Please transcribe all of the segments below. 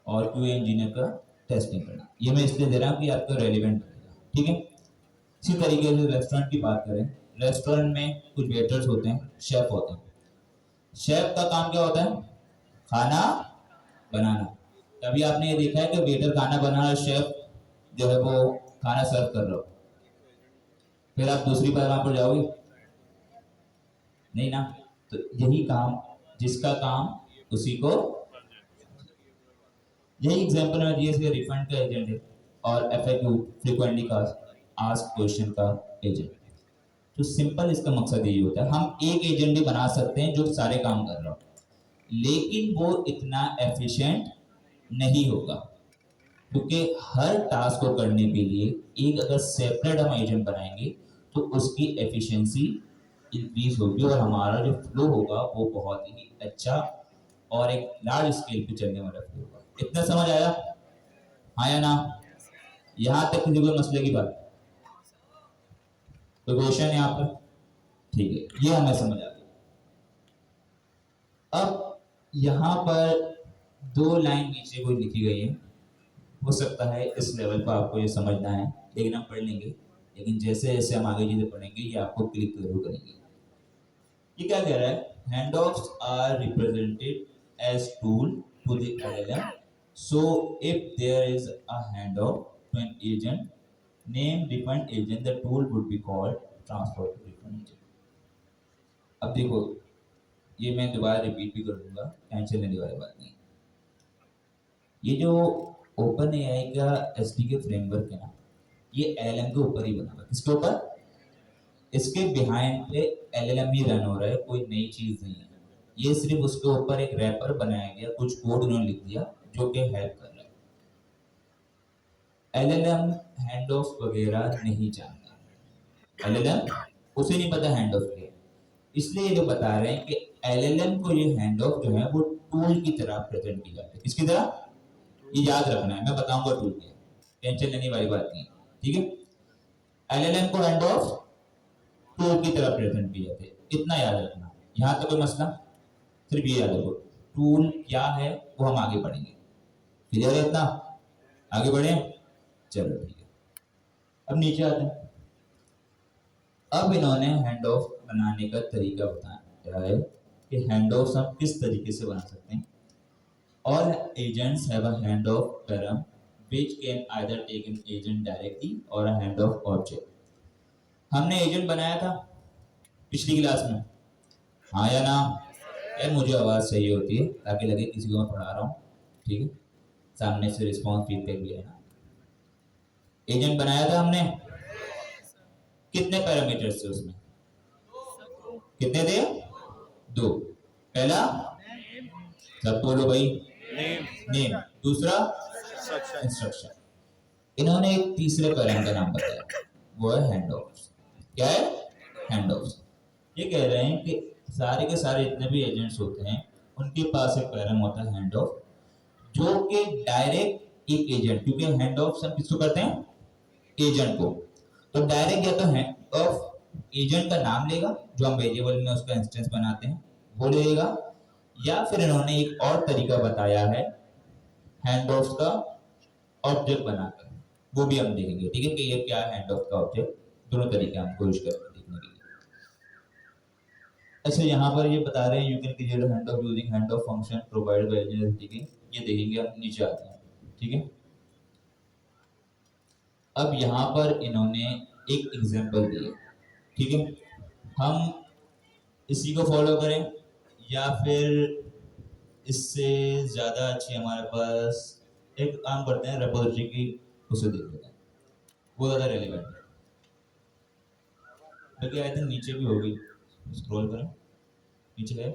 और QA engineer का testing करना। ये मैं इसलिए दे रहा हूँ कि आपको रेलिवेंट रहेगा, ठीक है। इसी तरीके से रेस्टोरेंट की बात करें, रेस्टोरेंट में कुछ वेटर्स होते हैं, शेफ होते हैं। शेफ का काम क्या होता है? खाना बनाना। कभी आपने ये देखा है कि वेटर खाना बना रहा है, शेफ जो है वो खाना सर्व कर रहा हो, फिर आप दूसरी बार वहां पर जाओगे? नहीं ना। तो यही काम, जिसका काम उसी को, यही एग्जांपल में दिए इसके रिफंड का एजेंट है और एफएक्यू फ्रीक्वेंटली आस्क्ड क्वेश्चन का एजेंट। तो सिंपल इसका मकसद यही होता है, हम एक एजेंट भी बना सकते हैं जो सारे काम कर रहा हो, लेकिन वो इतना एफिशिएंट नहीं होगा, क्योंकि हर टास्क को करने के लिए एक अगर सेपरेट हम एजेंट बनाएंगे तो उसकी एफिशिएंसी इंक्रीज होगी और हमारा जो फ्लो होगा वो बहुत ही अच्छा और एक लार्ज स्केल पे चलने वाला फ्लो होगा। इतना समझ आया? हाँ या ना? यहाँ तक किसी कोई मसले की बात, कोई क्वेश्चन यहाँ पर? ठीक है, ये हमें समझ आ गया। अब यहाँ पर दो लाइन नीचे कोई लिखी गई है, हो सकता है इस लेवल पर आपको ये समझना है, लेकिन हम पढ़ लेंगे, लेकिन जैसे जैसे हम आगे चीजें पढ़ेंगे ये आपको क्लिक जरूर करेंगे। ये क्या कह रहा है? Hand offs are represented as tool to the LLM, so if there is a hand off to an agent name different agent, the tool would be called transfer to different agent. अब देखो, ये मैं दोबारा repeat भी कर दूंगा, tension लेने वाली बात नहीं। ये जो ओपन एआई का एसडीके फ्रेमवर्क है ना, ये एलएलएम के ऊपर ही बना हुआ है। किसके ऊपर? इसके बिहाइंड पे एलएलएम ही रन हो रहा है, कोई नई चीज नहीं है। ये सिर्फ उसके ऊपर एक रैपर बनाया गया, कुछ कोड उन्होंने लिख दिया जो कि हेल्प कर रहा है। एलएलएम हैंड ऑफ वगैरह नहीं जानता, एलएलएम उसे नहीं पता हैंड ऑफ क्या है। इसलिए ये जो बता रहे हैं कि एलएलएम को ये हैंड ऑफ जो है वो टूल की तरह प्रेजेंट की जाती है। किसकी तरह? ये याद रखना है, मैं बताऊंगा टूल क्या है, टेंशन लेने वाली बात नहीं है, ठीक है। एलएलएम को हैंड ऑफ टूल की तरह प्रेजेंट किए जाते हैं, इतना याद रखना। यहाँ तक कोई मसला? सिर्फ ये याद रखो, टूल क्या है वो हम आगे पढ़ेंगे। क्लियर है इतना? आगे बढ़े? चलो ठीक है। अब नीचे आते हैं। अब इन्होंने हैंड ऑफ बनाने का तरीका बताया है कि हैंड ऑफ हम किस तरीके से बना सकते हैं। All agents have a handoff param which can either take an agent directly or a handoff object. हमने एजेंट बनाया था पिछली क्लास में, हाँ या ना? यार मुझे आवाज सही होती है ताकि लगे किसी को मैं पढ़ा रहा हूँ, ठीक है। सामने से रिस्पॉन्स फीडबैक भी है ना। एजेंट बनाया था हमने, कितने पैरामीटर्स थे उसमें? कितने थे? दो। पहला, सब बोलो भाई, नेम। दूसरा, इंस्ट्रक्शन। इन्होंने एक तीसरे पैरामीटर का नाम बताया, वो है हैंड ऑफ। क्या है? Hand of. ये कह रहे हैं कि सारे के सारे जितने भी एजेंट्स होते हैं उनके पास एक पैराम होता है हैंड ऑफ, जो कि डायरेक्ट एक एजेंट, क्योंकि हैंड ऑफ हम किसको करते हैं? एजेंट को। तो डायरेक्ट या तो हैंड ऑफ एजेंट का नाम लेगा जो हम वेरिएबल में उसका इंस्टेंस बनाते हैं वो लेगा, या फिर इन्होंने एक और तरीका बताया है हैंड ऑफ का ऑब्जेक्ट बनाकर, वो भी हम देखेंगे, ठीक है, कि ये क्या है हैंड ऑफ का ऑब्जेक्ट। दोनों तरीके हम कोशिश करेंगे देखने के लिए। अच्छा, यहाँ पर ये बता रहे हैं you can create hand of using hand of function provided by agent, ठीक है, ये देखेंगे हम नीचे आते हैं, ठीक है। अब यहाँ पर इन्होंने एक एग्जांपल दिया, ठीक है। हम इसी को फॉलो करें या फिर इससे ज्यादा अच्छी हमारे पास एक काम करते हैं, रेपोजिटरी की, उसे देख लेते हैं, वो ज्यादा रेलिवेंट है। बल्कि आई थिंक नीचे भी होगी, स्क्रॉल करें, नीचे है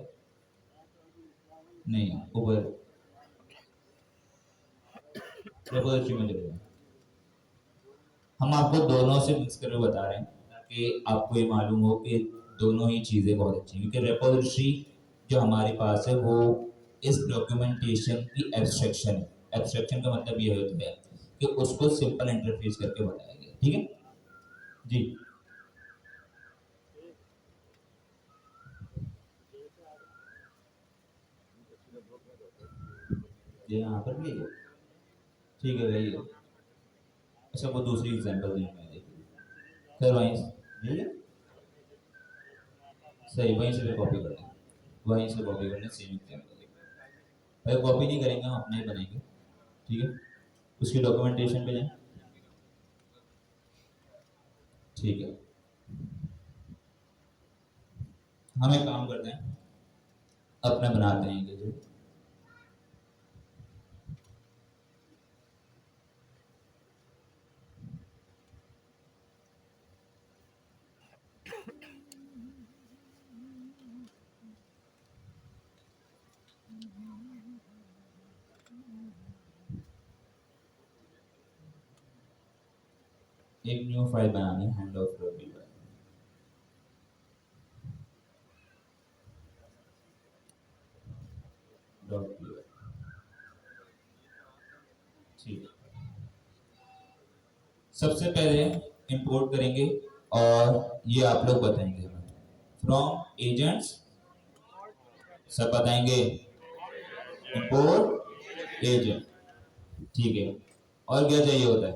नहीं, ऊपर रेपोजिटरी में चले जाएं। हम आपको दोनों से मिक्स करके बता रहे हैं ताकि आपको ये मालूम हो कि दोनों ही चीज़ें बहुत अच्छी हैं, क्योंकि रेपोजिटरी जो हमारे पास है वो इस डॉक्यूमेंटेशन की एब्स्ट्रैक्शन है। एब्स्ट्रैक्शन का मतलब ये होता है कि उसको सिंपल इंटरफेस करके बताया गया, ठीक है जी। ये यहाँ पर ले लो, ठीक है भाई। अच्छा वो दूसरी एग्जांपल दी मैंने, फिर वहीं ले लो, सही वहीं से कॉपी कर लेंगे, वहीं से कॉपी करना सेम एग्जांपल। भाई कॉपी नहीं करेंगे, हम अपना ही बनाएंगे, ठीक है। उसकी डॉक्यूमेंटेशन पे जाएं, ठीक है। हम एक काम करते हैं, अपना बनाते हैं जो एक न्यू फाइल बनानी है, हैंड ऑफ डॉट ठीक है। सबसे पहले इंपोर्ट करेंगे और ये आप लोग बताएंगे हमें फ्रॉम एजेंट्स, सब बताएंगे इंपोर्ट एजेंट, ठीक है। और क्या चाहिए होता है,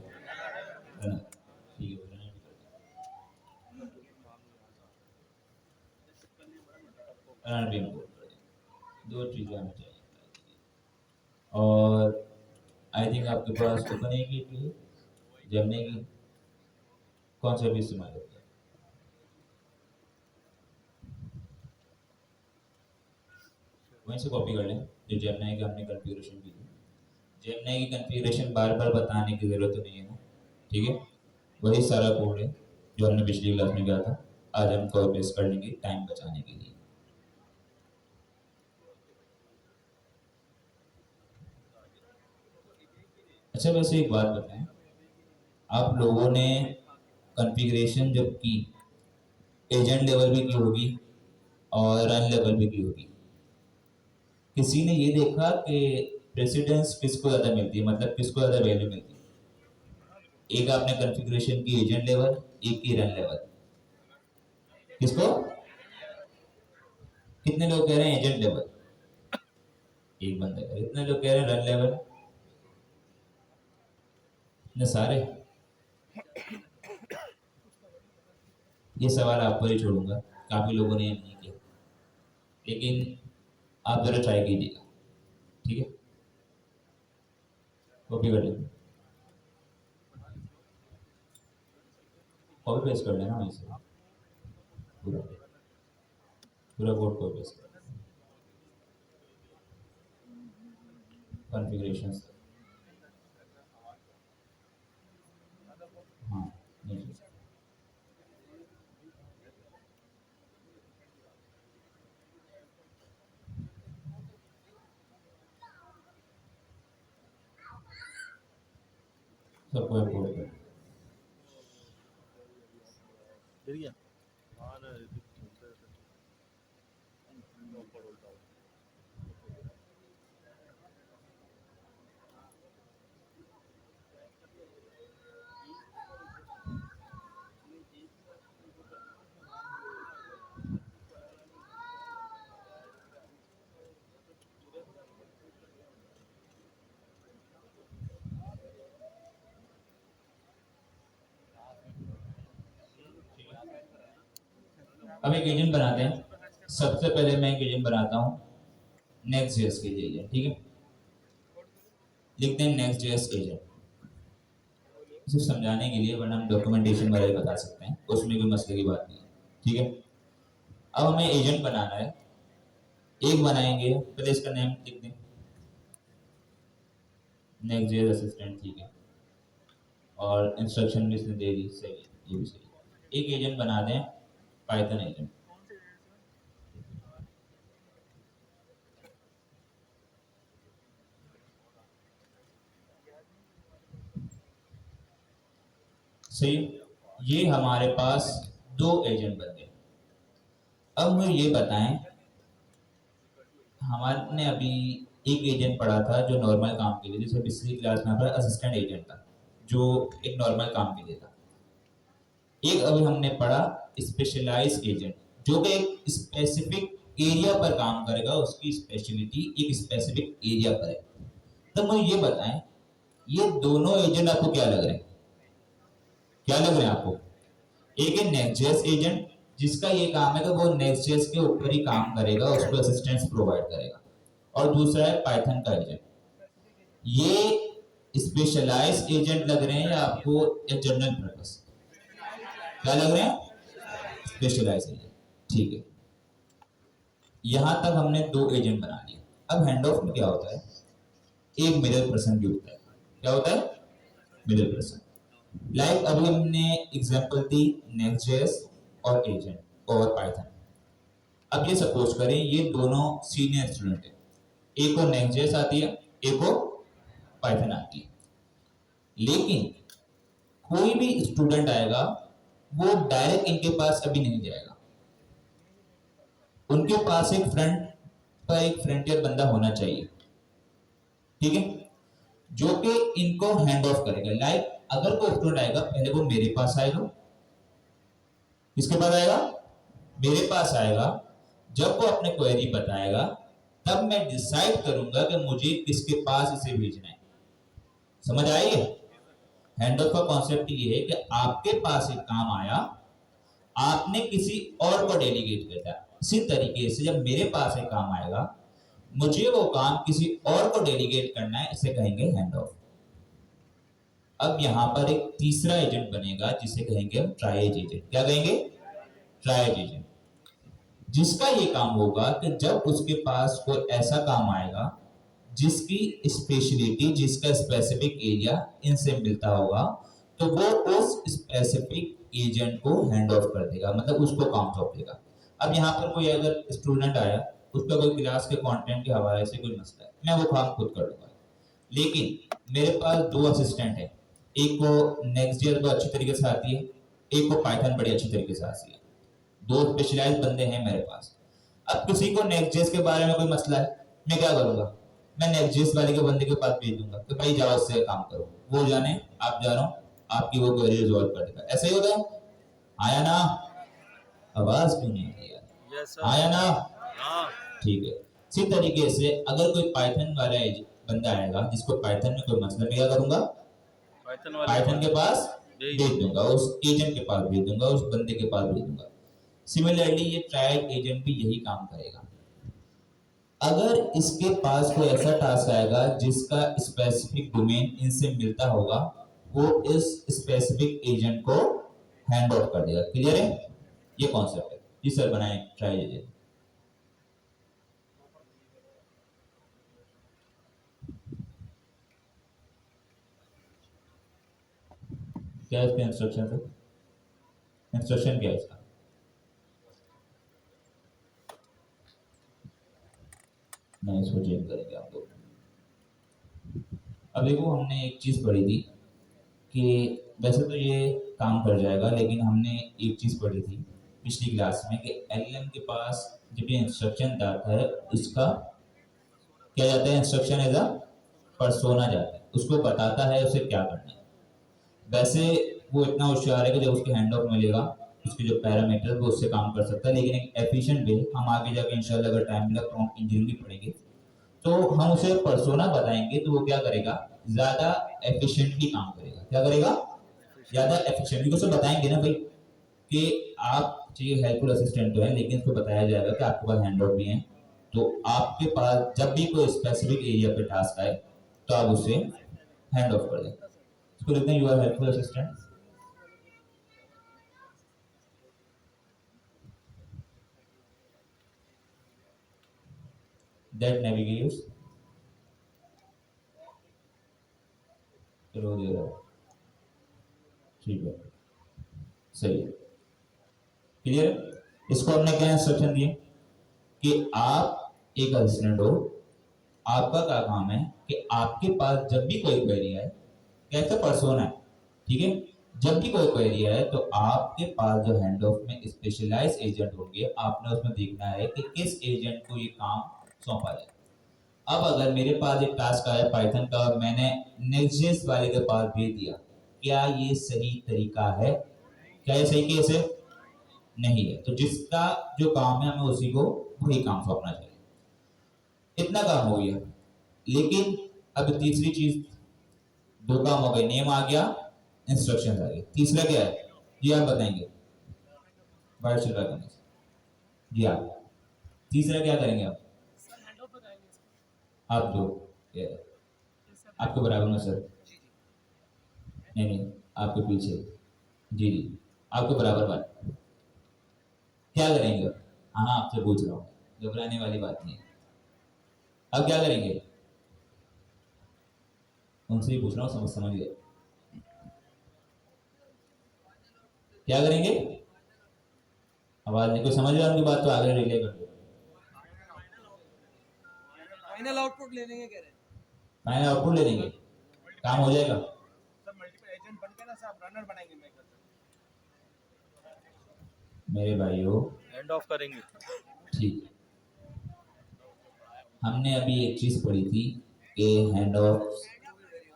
रनर, ठीक है। रनर भी इंपोर्ट कर देंगे, दो चीज़ें हमें चाहिए। और आई थिंक आपके पास ओपन है कि जमने की कौन सा भी इस्तेमाल होता है, वहीं से कॉपी कर लें जो जेमिनी की हमने कॉन्फ़िगरेशन की थी। जेमिनी की कॉन्फ़िगरेशन बार बार बताने की ज़रूरत नहीं है ना, ठीक है। वही सारा कोड है जो हमने पिछली क्लास में किया था, आज हम कॉपी पेस्ट कर लेंगे टाइम बचाने के लिए। अच्छा वैसे एक बात बताएं, आप लोगों ने कॉन्फ़िगरेशन जब की एजेंट लेवल भी की होगी और रन लेवल भी की होगी, किसी ने ये देखा कि प्रेसिडेंस किसको ज़्यादा मिलती है, मतलब किसको ज़्यादा वैल्यू मिलती है? एक आपने कॉन्फ़िगरेशन की एजेंट लेवल, एक की रन लेवल, किसको? कितने लोग कह रहे हैं एजेंट लेवल, एक बंदा कह रहे हैं, कितने लोग कह रहे हैं रन लेवल, इतने सारे। ये सवाल आप पर ही छोड़ूंगा, काफी लोगों ने नहीं किया, लेकिन आप जरा ट्राई कीजिएगा, ठीक है। कॉपी कर लेंगे, कॉपी पेस्ट कर लेना वहीं से पूरा पूरा कोड कॉपी पेस्ट कर, कॉन्फ़िगरेशंस, हाँ नहीं सबको इम्पोर्ट कर, अब एक एजेंट बनाते हैं। सबसे पहले मैं एक एजेंट बनाता हूँ नेक्स्ट जेएस के लिए एजेंट, ठीक है। लिखते हैं नेक्स्ट जेएस एजेंट, सिर्फ समझाने के लिए, वरना हम डॉक्यूमेंटेशन वाले बता सकते हैं, उसमें कोई मसले की बात नहीं है, ठीक है। अब हमें एजेंट बनाना है, एक बनाएंगे, पहले इसका नेम लिख दें नेक्स्ट जेएस असिस्टेंट, ठीक है। और इंस्ट्रक्शन भी इसने दे दी, सही है, ये भी सही है। एक एजेंट बना दें पाइथन एजेंट, सही। ये हमारे पास दो एजेंट बन गए। अब मुझे ये बताएं, हमारे अभी एक एजेंट पढ़ा था जो नॉर्मल काम के लिए, जैसे पिछली क्लास में हमारा असिस्टेंट एजेंट था जो एक नॉर्मल काम के लिए था। एक अभी हमने पढ़ा स्पेशलाइज एजेंट, जो कि एक स्पेसिफिक एरिया पर काम करेगा, उसकी स्पेशलिटी एक स्पेसिफिक एरिया पर है। तो मुझे ये बताएं, ये दोनों एजेंट आपको क्या लग रहे हैं? क्या लग रहे हैं आपको? एक है नेक्स्ट.जेएस एजेंट, जिसका ये काम है कि वो नेक्स्ट.जेएस के ऊपर ही काम करेगा, उसको असिस्टेंस प्रोवाइड करेगा। और दूसरा है पाइथन का एजेंट। ये स्पेशलाइज एजेंट लग रहे हैं या आपको एक जनरल पर्पस? क्या लग रहे हैं? Specialize agent. ठीक है, यहां तक हमने दो एजेंट बना लिए। अब हैंड ऑफ में क्या होता है? एक मिडिल पर्सन भी होता है। क्या होता है? Middle person. लाइक अभी हमने एग्जांपल दी नेक्स्ट.जेएस और एजेंट और पाइथन। अब ये सपोज करें ये दोनों सीनियर स्टूडेंट है, एक को नेक्स्ट.जेएस आती है, एक को पाइथन आती है। लेकिन कोई भी स्टूडेंट आएगा वो डायरेक्ट इनके पास कभी नहीं जाएगा, उनके पास एक फ्रंटियर बंदा होना चाहिए, ठीक है, जो कि इनको हैंड ऑफ करेगा। लाइक अगर कोई स्टूडेंट आएगा पहले वो मेरे पास आएगा, किसके पास आएगा? मेरे पास आएगा। जब वो अपने क्वेरी बताएगा तब मैं डिसाइड करूंगा कि मुझे किसके पास इसे भेजना है। समझ आई है? हैंड ऑफ का कॉन्सेप्ट ये है कि आपके पास एक काम आया, आपने किसी और को डेलीगेट कर दिया। इसी तरीके से जब मेरे पास एक काम आएगा, मुझे वो काम किसी और को डेलीगेट करना है, इसे कहेंगे हैंड ऑफ। अब यहां पर एक तीसरा एजेंट बनेगा जिसे कहेंगे हम ट्रायज एजेंट। क्या कहेंगे? ट्रायज एजेंट, जिसका ये काम होगा कि जब उसके पास कोई ऐसा काम आएगा जिसकी स्पेशलिटी, जिसका स्पेसिफिक एरिया इनसे मिलता होगा, तो वो उस स्पेसिफिक एजेंट को हैंड ऑफ कर देगा, मतलब उसको काम सौंप देगा। अब यहाँ पर कोई अगर स्टूडेंट आया, उसका कोई क्लास के कंटेंट के हवाले से कोई मसला है, मैं वो काम खुद कर लूंगा। लेकिन मेरे पास दो असिस्टेंट है, एक को नेक्स्ट.जेएस बहुत अच्छी तरीके से आती है, एक को पाइथन बड़ी अच्छी तरीके से आती है। दो स्पेशलाइज्ड बंदे हैं मेरे पास। अब किसी को नेक्स्ट.जेएस के बारे में कोई मसला है, मैं क्या करूंगा? मैं नेक्स्ट.जेएस वाले के बंदे के पास भेज दूंगा कि भाई जाओ उससे काम करो, वो जाने आप जानो, आपकी वो क्वेरी रिजॉल्व कर देगा। ऐसे ही होता है। आया ना? आवाज क्यों नहीं आ रही यार? आया ना? ठीक है। इसी तरीके से अगर कोई पाइथन वाला बंदा आएगा जिसको पाइथन में कोई मसला, मैं क्या करूंगा? पाइथन के पास भेज दूंगा, उस एजेंट के पास भेज दूंगा, उस बंदे के पास भेज दूंगा। सिमिलरली ये ट्रायल एजेंट भी यही काम करेगा। अगर इसके पास कोई ऐसा टास्क आएगा जिसका स्पेसिफिक डोमेन इनसे मिलता होगा, वो इस स्पेसिफिक एजेंट को हैंड ऑफ कर देगा। क्लियर है? ये कॉन्सेप्ट है। जी सर, बनाए ट्रायल एजेंट। क्या है इसका इंस्ट्रक्शन? सर इंस्ट्रक्शन क्या है इसका? नहीं, इसको चेंज करेंगे आप लोग। अब देखो, हमने एक चीज पढ़ी थी कि वैसे तो ये काम कर जाएगा, लेकिन हमने एक चीज पढ़ी थी पिछली क्लास में कि एलएलएम के पास जब ये इंस्ट्रक्शन जाता है, उसका क्या जाता है? इंस्ट्रक्शन एज अ पर्सोना जाता है, उसको बताता है उसे क्या करना है। वैसे वो इतना होशियार है कि जब उसके हैंड ऑफ मिलेगा, उसके जो पैरामीटर वो उससे काम कर सकता है, लेकिन एक एफिशिएंट वे। हम आगे जाके इंशाल्लाह अगर टाइम मिला तो हम इंजीनियरिंग पढ़ेंगे, तो हम उसे पर्सोना बताएंगे तो वो क्या करेगा? ज्यादा एफिशिएंटली काम करेगा। क्या करेगा? ज्यादा एफिशिएंटली। उसे बताएंगे ना भाई कि आप चाहिए हेल्पफुल असिस्टेंट तो है, लेकिन उसको बताया जाएगा कि आपके पास हैंड आउट भी है, तो आपके पास जब भी कोई स्पेसिफिक एरिया पे टास्क आए तो आप उसे हैंड ऑफ कर दें। इसको लिखते हैं you are helpful assistant. That navigates चलो दे रहा, ठीक है, सही है। क्लियर? इसको हमने क्या इंस्ट्रक्शन दिए कि आप एक असिस्टेंट हो, आपका क्या काम है कि आपके पास जब भी कोई क्वेरी आए, कैसे पर्सोना है, ठीक है, जब भी कोई क्वेरी आए तो आपके पास जो हैंड ऑफ में स्पेशलाइज एजेंट होंगे, आपने उसमें देखना है कि किस एजेंट को ये काम सौंपा जाए। अब अगर मेरे पास एक टास्क आया पाइथन का, मैंने नेक्स्ट.जेएस वाले के पास भेज दिया, क्या ये सही तरीका है? क्या ये सही केस है? नहीं है। तो जिसका जो काम है हमें उसी को वही काम सौंपना चाहिए। इतना काम हो गया। लेकिन अब तीसरी चीज, दो काम हो गए, नेम आ गया, इंस्ट्रक्शन आ गया, तीसरा क्या है जी आप बताएंगे, बाहर चल रहा करने जी आप, तीसरा क्या करेंगे आप दो, आपके बराबर में सर, नहीं नहीं आपके पीछे, जी जी आपके बराबर बात, क्या करेंगे, हाँ आपसे पूछ रहा हूँ, घबराने वाली बात नहीं है, अब क्या करेंगे, उनसे ही पूछ रहा हूँ, समझ गए, क्या करेंगे, आवाज नहीं, कोई समझ रहा है उनकी बात तो आगे रिले कर दो, फाइनल आउटपुट ले लेंगे, कह रहे हैं फाइनल आउटपुट ले लेंगे, काम हो जाएगा, सब मल्टीपल एजेंट बन के ना सब रनर बनाएंगे, मेरे भाइयों हैंड ऑफ करेंगे, ठीक, हमने अभी एक चीज पढ़ी थी कि हैंड ऑफ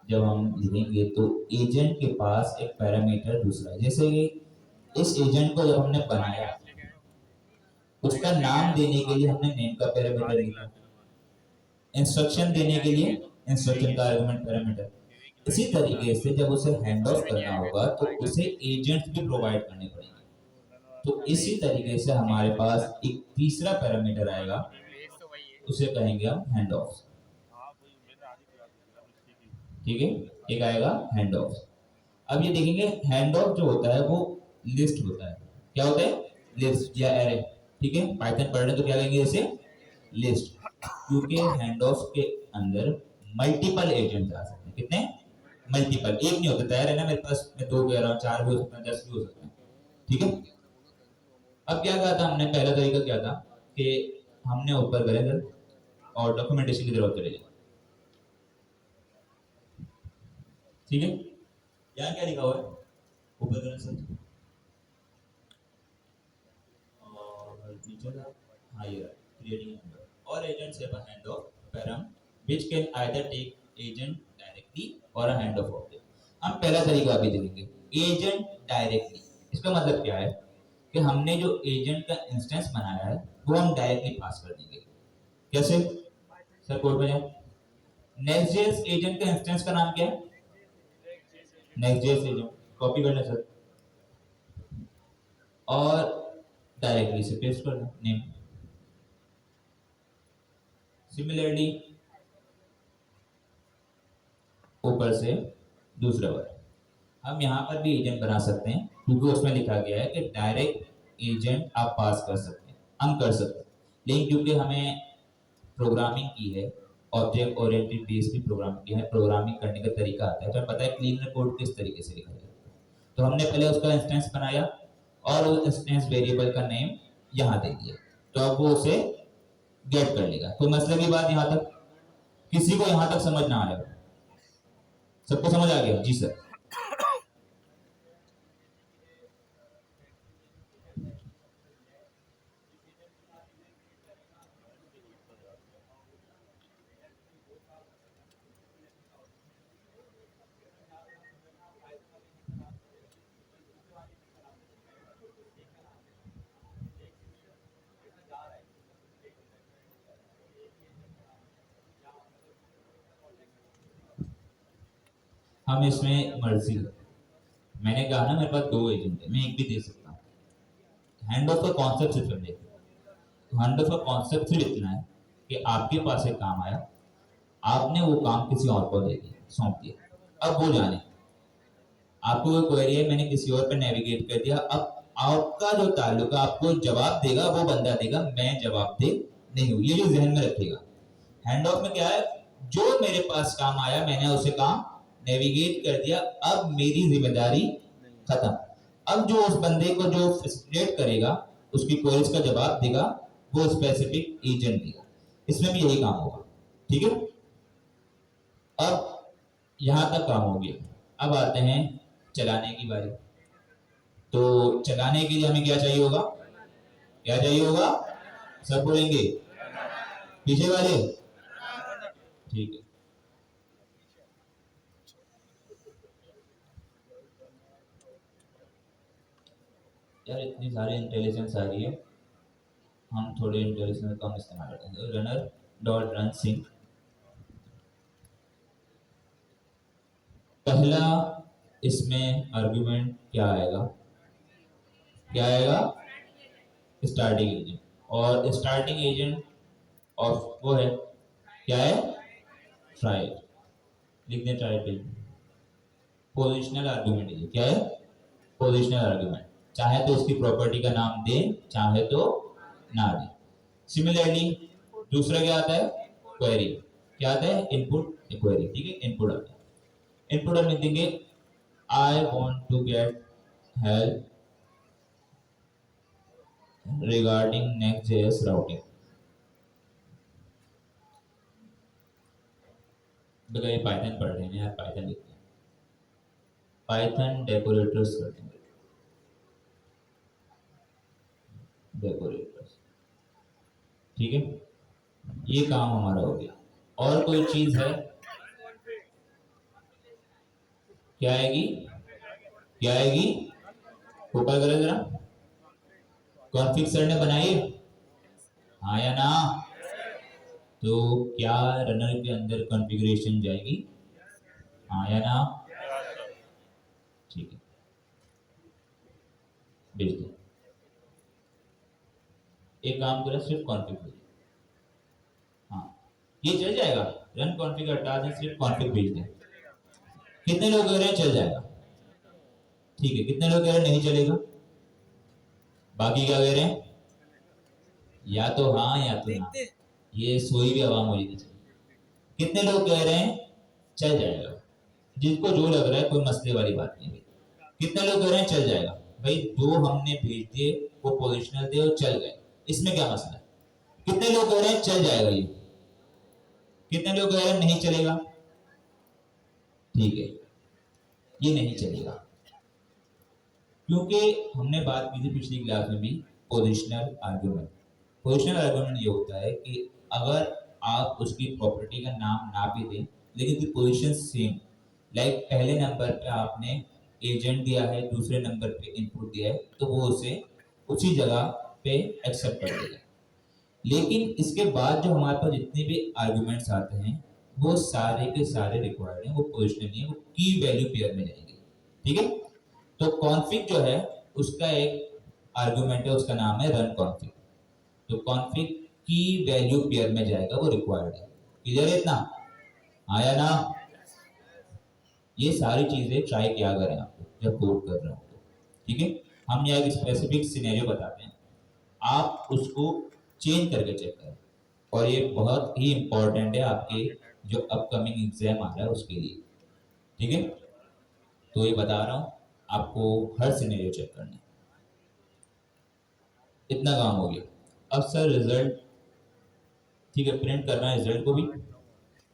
जब हम लिखेंगे तो एजेंट के पास एक पैरामीटर दूसरा है, जैसे कि इस एजेंट को जब हमने बनाया उसका नाम देने के लिए हमने नेम का पैरामीटर लिखा, इंस्ट्रक्शन देने के लिए इंस्ट्रक्शन का आर्गुमेंट पैरामीटर, इसी तरीके से जब उसे हैंड ऑफ करना होगा तो उसे एजेंट्स भी प्रोवाइड करने पड़ेंगे, तो इसी तरीके से हमारे पास एक तीसरा पैरामीटर आएगा, उसे कहेंगे हम हैंड ऑफ, ठीक है, एक आएगा हैंड ऑफ। अब ये देखेंगे हैंड ऑफ जो होता है वो लिस्ट होता है, क्या होता है, लिस्ट या एरे, ठीक है, पाइथन पढ़ रहे तो क्या कहेंगे इसे, लिस्ट, क्योंकि हैंड ऑफ के अंदर मल्टीपल एजेंट आ सकते हैं, कितने, मल्टीपल, एक नहीं होता, तैयार है ना मेरे पास, मैं दो कह रहा हूँ, चार भी हो सकते हैं, 10 भी हो सकते हैं, ठीक है। अब क्या कहा था हमने, पहला तरीका क्या था कि हमने ऊपर करे थे और डॉक्यूमेंटेशन की जरूरत करेगी, ठीक है, यहाँ क्या लिखा हुआ है ऊपर करें सर, और नीचे का, हाँ ये क्रिएटिंग और agents have a hand off param which can either take agent directly or a hand of object, हम पहला तरीका अभी देखेंगे, एजेंट डायरेक्टली, इसका मतलब क्या है कि हमने जो एजेंट का इंस्टेंस बनाया है वो हम डायरेक्टली पास कर देंगे, कैसे सर कोड में जाए, नेक्स्ट.जेएस एजेंट का इंस्टेंस का नाम क्या है, नेक्स्ट.जेएस एजेंट, कॉपी करना सर और डायरेक्टली से पेस्ट करना नेम, सिमिलरली ऊपर से दूसरा वर्ड, हम यहाँ पर भी एजेंट बना सकते हैं क्योंकि उसमें लिखा गया है कि डायरेक्ट एजेंट आप पास कर सकते हैं, हम कर सकते हैं, लेकिन क्योंकि हमें प्रोग्रामिंग की है, ऑब्जेक्ट ओरिएंटेड बेस्ड भी प्रोग्रामिंग की है, प्रोग्रामिंग करने का तरीका आता है, तो हमें पता है क्लीन कोड किस तरीके से लिखा जाए, तो हमने पहले उसका इंस्टेंस बनाया और उस इंस्टेंस वेरिएबल का नेम यहाँ दे दिया, तो अब वो उसे गेट कर लेगा, कोई मसले की बात यहाँ तक, किसी को यहाँ तक समझ ना आया, सबको समझ आ गया जी सर, हम इसमें मर्जी, मैंने कहा ना मेरे पास दो एजेंट है, मैं एक भी दे सकता हूँ, हैंड ऑफ का कॉन्सेप्ट सिर्फ हम देखते हैं, हैंड ऑफ का कॉन्सेप्ट सिर्फ इतना है कि आपके पास एक काम आया, आपने वो काम किसी और को दे दिया, सौंप दिया, अब वो जाने, आपको कोई क्वेरी है, मैंने किसी और पे नेविगेट कर दिया, अब आपका जो ताल्लुक है, आपको जवाब देगा वो बंदा देगा, मैं जवाब दे नहीं हूँ, ये जो जहन में रखेगा, हैंड ऑफ में क्या है, जो मेरे पास काम आया मैंने उसे काम नेविगेट कर दिया, अब मेरी जिम्मेदारी खत्म, अब जो उस बंदे को जो फैसिलिटेट करेगा, उसकी क्वेरीज का जवाब देगा, वो स्पेसिफिक एजेंट देगा, इसमें भी यही काम होगा, ठीक है। अब यहां तक काम हो गया, अब आते हैं चलाने की बारी, तो चलाने के लिए हमें क्या चाहिए होगा, क्या चाहिए होगा, सब बोलेंगे, पीछे वाले, ठीक है, यार इतनी सारी इंटेलिजेंस आ रही है, हम थोड़े इंटेलिजेंस कम इस्तेमाल करते हैं, रनर डॉट रन सिंक, पहला इसमें आर्गुमेंट क्या आएगा, क्या आएगा, स्टार्टिंग एजेंट। और स्टार्टिंग एजेंट ऑफ वो है, क्या है, ट्राई। लिख दें ट्राई पे। पोजिशनल आर्गुमेंट है, क्या है, पोजिशनल आर्गुमेंट। चाहे तो इसकी प्रॉपर्टी का नाम दें, चाहे तो ना दें। सिमिलरली दूसरा क्या आता है, क्वेरी। क्या आता है, इनपुट क्वेरी, ठीक है, इनपुट आता है। इनपुट हम लिख देंगे I want to get help regarding नेक्स्ट.js राउटिंग। ये पाइथन पढ़ रहे हैं यार, पाइथन लिखते हैं, पाइथन डेकोरेटर्स करते हैं, डेकोरेटर्स, ठीक है। ये काम हमारा हो गया। और कोई चीज है, क्या आएगी, क्या आएगी, ऊपर करें जरा, कॉन्फिग सर ने बनाई, हाँ या ना। तो क्या रनर के अंदर कॉन्फ़िगरेशन जाएगी, हाँ या ना, ठीक है, भेज दो। एक काम करें, सिर्फ कॉन्फ़िग भेज, हाँ ये चल जाएगा, रन कॉन्फ़िग हटा दें, सिर्फ कॉन्फ़िग भेज दें। कितने लोग कह रहे हैं चल जाएगा, ठीक है, कितने लोग कह रहे हैं नहीं चलेगा, बाकी क्या कह रहे हैं, या तो हाँ या तो ना, ये सोई भी आवाम हो जानी चाहिए। कितने लोग कह रहे हैं चल जाएगा, जिसको जो लग रहा है, कोई मसले वाली बात नहीं है। कितने लोग कह रहे हैं चल जाएगा, भाई दो हमने भेज दिए, वो पोजिशनल थे और चल गए, इसमें क्या मसला है। कितने लोग कह रहे हैं चल जाएगा ये, कितने लोग कह रहे हैं नहीं चलेगा, ठीक है, ये नहीं चलेगा। क्योंकि हमने बात की थी पिछली क्लास में भी, पोजिशनल आर्गुमेंट। पोजिशनल आर्गुमेंट ये होता है कि अगर आप उसकी प्रॉपर्टी का नाम ना भी दें, लेकिन पोजिशन सेम, लाइक पहले नंबर पे आपने एजेंट दिया है, दूसरे नंबर पे इनपुट दिया है, तो वो उसे उसी जगह पे एक्सेप्ट कर देगा। लेकिन इसके बाद जो हमारे पास जितने भी आर्गुमेंट्स आते हैं, वो सारे के सारे रिक्वायर्ड हैं, वो पोजिशनल नहीं है, वो की वैल्यू पेयर में जाएंगे, ठीक है। तो कॉन्फिग जो है उसका एक आर्गुमेंट है, उसका नाम है रन कॉन्फिग। तो कॉन्फिग की वैल्यू पेयर में जाएगा, वो रिक्वायर्ड है। क्लियर है इतना, आया ना। ये सारी चीजें ट्राई किया करें आपको जब कोड कर रहे हो तो, ठीक है। हम यहाँ एक स्पेसिफिक सिनेरियो बताते हैं, आप उसको चेंज करके चेक करें। और ये बहुत ही इंपॉर्टेंट है आपके जो अपकमिंग एग्जाम आ रहा है उसके लिए, ठीक है। तो ये बता रहा हूँ आपको, हर सिनेरियो चेक करना है। इतना काम हो गया। अब सर रिजल्ट, ठीक है, प्रिंट करना है रिजल्ट को भी,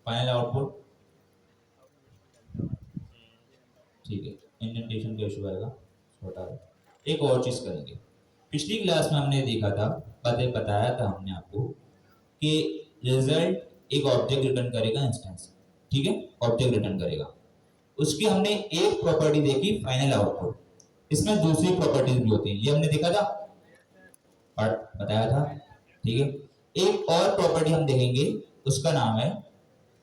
फाइनल आउटपुट, ठीक है। इंडेंटेशन का इशू आएगा, छोटा है। एक और चीज करेंगे, पिछली क्लास में हमने देखा था, बताया था हमने आपको कि रिजल्ट एक ऑब्जेक्ट रिटर्न करेगा, इंस्टेंस, ठीक है, ऑब्जेक्ट रिटर्न करेगा। उसकी हमने एक प्रॉपर्टी देखी, फाइनल आउटपुट। इसमें दूसरी प्रॉपर्टीज भी होती हैं, ये हमने देखा था और बताया था, ठीक है। एक और प्रॉपर्टी हम देखेंगे, उसका नाम है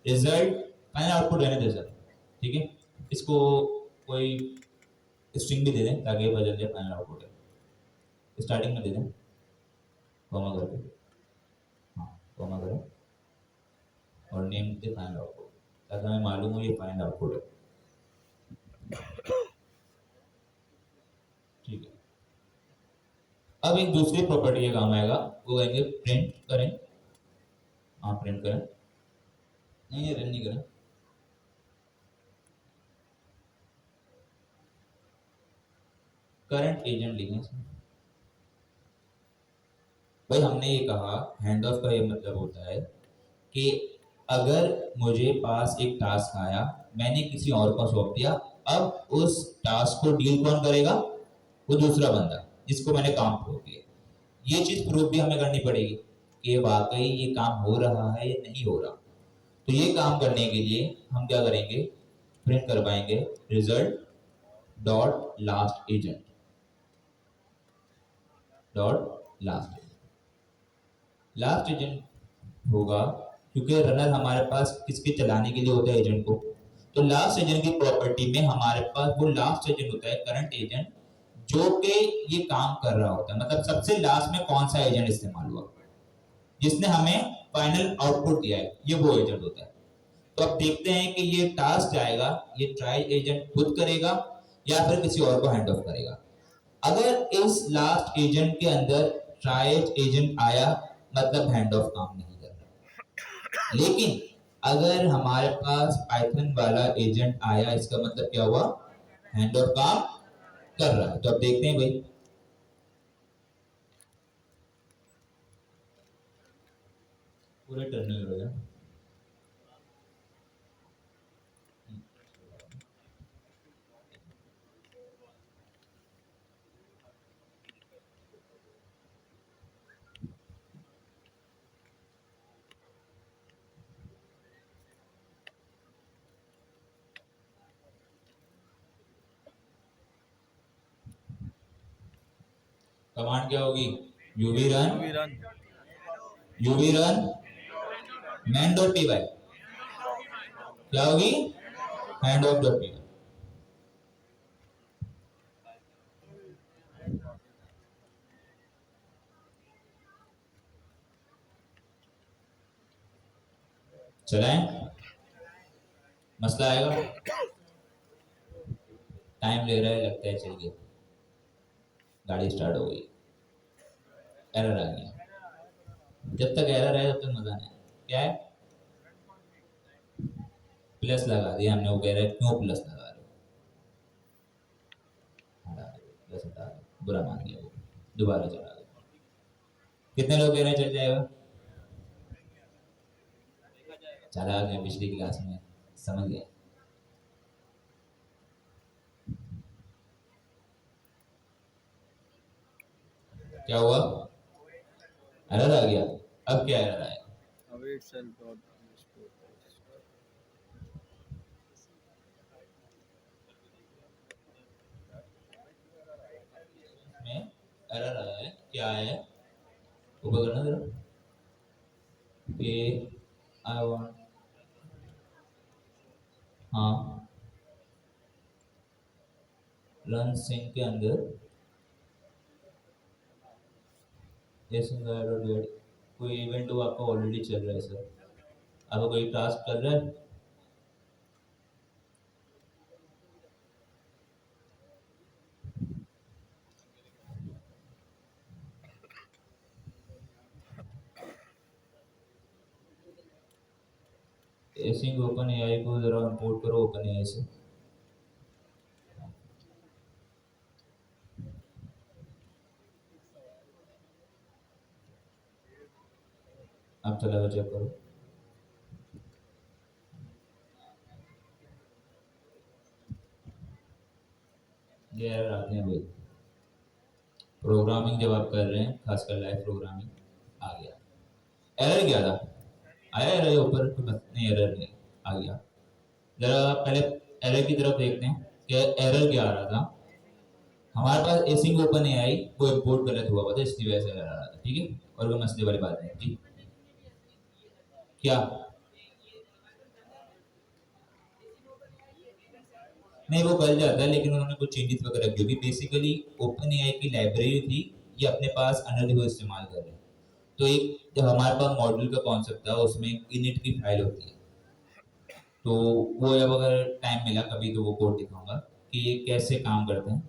रिजल्ट, फाइनल आउटपुट रहने दे सर, ठीक है। इसको कोई स्ट्रिंग भी दे दें ताकि ये बदल जाए, फाइनल आउटपुट है, स्टार्टिंग में दे दें कॉमा करके, हाँ कॉमा करें, और नेम दे फाइनल आउटपुट, ताकि हमें मालूम हो ये फाइनल आउटपुट है, ठीक है। अब एक दूसरी प्रॉपर्टी का काम आएगा, वो कहेंगे प्रिंट करें, हाँ प्रिंट करें, नहीं ये रन नहीं करें, करंट एजेंट लिखें इसमें। भाई हमने ये कहा, हैंड ऑफ का ये मतलब होता है कि अगर मुझे पास एक टास्क आया, मैंने किसी और को सौंप दिया, अब उस टास्क को डील कौन करेगा, वो दूसरा बंदा जिसको मैंने काम सौंप दिया। ये चीज प्रूफ भी हमें करनी पड़ेगी कि वाकई ये काम हो रहा है या नहीं हो रहा। तो ये काम करने के लिए हम क्या करेंगे, प्रिंट करवाएंगे result dot last agent, dot last agent. Last agent होगा क्योंकि रनर हमारे पास किसके चलाने के लिए होता है, एजेंट को, तो लास्ट एजेंट की प्रॉपर्टी में हमारे पास वो लास्ट एजेंट होता है, करंट एजेंट, जो कि ये काम कर रहा होता है। मतलब सबसे लास्ट में कौन सा एजेंट इस्तेमाल हुआ, जिसने हमें फाइनल आउटपुट दिया है, ये वो एजेंट होता है। तो अब देखते हैं कि ये टास्क जाएगा, ये ट्राई एजेंट खुद करेगा या फिर किसी और को हैंड ऑफ करेगा। अगर इस लास्ट एजेंट के अंदर ट्राई एजेंट आया, मतलब हैंड ऑफ काम नहीं कर रहा। लेकिन अगर हमारे पास पाइथन वाला एजेंट आया, इसका मतलब क्या हुआ, हैंड ऑफ काम कर रहा है। तो अब देखते हैं भाई, पूरे टर्मिनल हो गया। कमांड क्या होगी, UV run main dot P Y, क्या होगी, hand off dot P Y. चलाएं, मसला आएगा, टाइम ले रहा है, लगता है चल गया, गाड़ी स्टार्ट हो गई, एरर आ गया। जब तक एरर है तब तक मजा नहीं। क्या है, प्लस लगा दिया हमने, वो कह रहा है क्यों प्लस लगा रहे हो, हटा दो प्लस, हटा दो, बुरा मान गया वो, दोबारा चला दो। कितने लोग कह रहे हैं चल जाएगा, चला गया, पिछली क्लास में समझ गया। क्या हुआ, एरर आ गया। अब क्या एरर आया, में एरर आया है, क्या आया है, ऊपर करना जरा, कि आई वांट, हाँ रन सिंक के अंदर कोई इवेंट हो आपका ऑलरेडी चल रहा है सर, आपका कोई टास्क चल रहा है, एसिंग ओपन एआई को जरा इंपोर्ट करो ओपन एआई से। अब चला हुआ चेक करो, ये एरर आते हैं भाई, प्रोग्रामिंग जब आप कर रहे हैं, खासकर लाइव प्रोग्रामिंग, आ गया एरर, क्या था आया एरर ऊपर, तो बस नहीं एरर नहीं आ गया। जरा पहले एरर की तरफ देखते हैं कि एरर क्या आ रहा था। हमारे पास एसिंग ओपन एआई वो इंपोर्ट गलत हुआ था, इसकी वजह से एरर आ रहा था, ठीक है, और वो मसले वाली बात नहीं थी। क्या नहीं, वो कर जाता है, लेकिन उन्होंने कुछ चेंजेस वगैरह, क्योंकि बेसिकली ओपन एआई की लाइब्रेरी थी, ये अपने पास अनल को इस्तेमाल कर रहे हैं। तो एक जब हमारे पास मॉड्यूल का कॉन्सेप्ट था, उसमें इनिट की फाइल होती है, तो वो जब अगर टाइम मिला कभी तो वो कोड दिखाऊंगा कि ये कैसे काम करते हैं,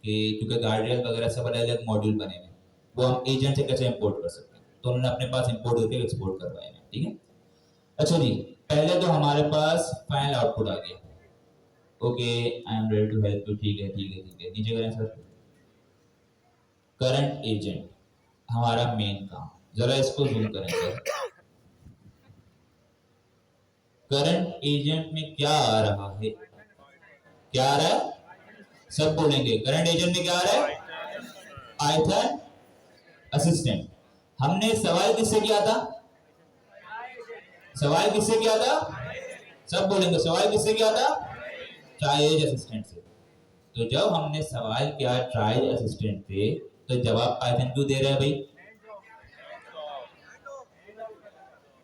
कि क्योंकि गार्डियन वगैरह सब अलग अलग मॉड्यूल बने हुए हैं, वो हम एजेंट से कैसे इंपोर्ट कर सकते हैं, तो उन्होंने अपने पास इंपोर्ट करके एक्सपोर्ट करवाए हैं, ठीक है। अच्छा जी, पहले तो हमारे पास फाइनल आउटपुट आ गया, okay I am ready to help you, ठीक है ठीक है ठीक है, नीचे करें सर, करंट एजेंट हमारा मेन काम, जरा इसको जूम करें सर, करंट एजेंट में क्या आ रहा है, क्या आ रहा है, सब बोलेंगे करंट एजेंट में क्या आ रहा है, पाइथन असिस्टेंट। हमने सवाल किससे किया था, सवाल किससे किया था, सब बोलेंगे सवाल किससे किया था, ट्रायल असिस्टेंट से। तो जब हमने सवाल किया ट्रायल असिस्टेंट पे, तो जवाब पाइथन क्यों दे रहा है भाई,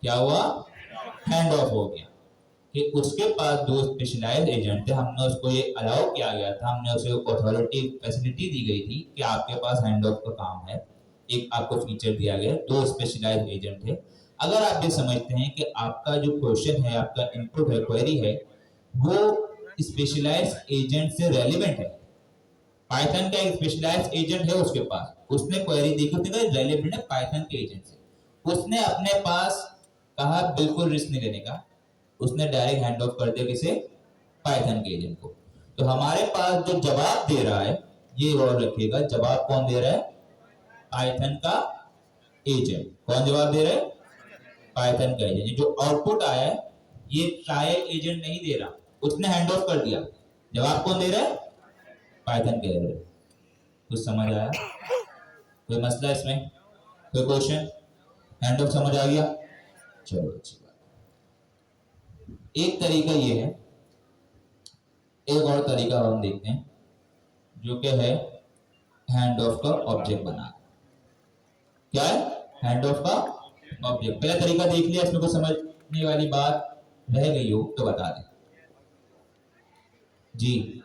क्या हुआ, हैंड ऑफ हो गया। कि उसके पास दो स्पेशलाइज्ड एजेंट थे, हमने उसको ये अलाउ किया गया था, हमने उसे अथॉरिटी फैसिलिटी दी गई थी कि आपके पास हैंड ऑफ का काम है, एक आपको फीचर दिया गया, दो स्पेशलाइज्ड एजेंट थे। अगर आप ये समझते हैं कि आपका जो क्वेश्चन है, आपका इनपुट है, क्वेरी है, वो स्पेशलाइज्ड एजेंट से रेलिवेंट है, पाइथन का एक स्पेशलाइज्ड एजेंट है उसके पास, उसने क्वेरी देखी, उसने कहा रेलिवेंट है पाइथन के एजेंट से, उसने अपने पास कहा बिल्कुल रिस्क नहीं लेने का, उसने डायरेक्ट हैंड ऑफ कर दिया किसे, पाइथन के एजेंट को। तो हमारे पास जो जवाब दे रहा है, ये और रखिएगा, जवाब कौन दे रहा है, पाइथन का एजेंट। कौन जवाब दे रहा है, पाइथन का एजेंट। जो आउटपुट आया है ये ट्रायल एजेंट नहीं दे रहा, उसने हैंड ऑफ कर दिया, जवाब कौन दे रहा है, पाइथन के एजेंट। कुछ समझ आया, कोई मसला इसमें, कोई क्वेश्चन, हैंड ऑफ समझ आ गया, चलो अच्छी बात। एक तरीका ये है, एक और तरीका हम देखते हैं जो कि है हैंड ऑफ का ऑब्जेक्ट बनाना। क्या है, हैंड ऑफ का ऑब्जेक्ट। पहला तरीका देख लिया, इसमें कोई समझने वाली बात रह गई हो तो बता दें जी।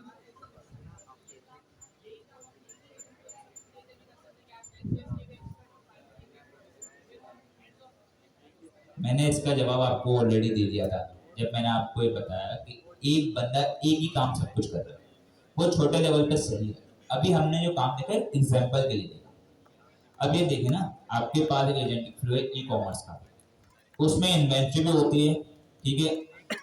मैंने इसका जवाब आपको ऑलरेडी दे दिया था, जब मैंने आपको ये बताया कि एक बंदा एक ही काम सब कुछ कर रहा है, वो छोटे लेवल पे सही है। अभी हमने जो काम देखा है एग्जाम्पल के लिए देखा। अब ये देखिए ना, आपके पास एक एजेंटिक फ्लो है ई कॉमर्स का, उसमें इन्वेंट्री भी होती है, ठीक है,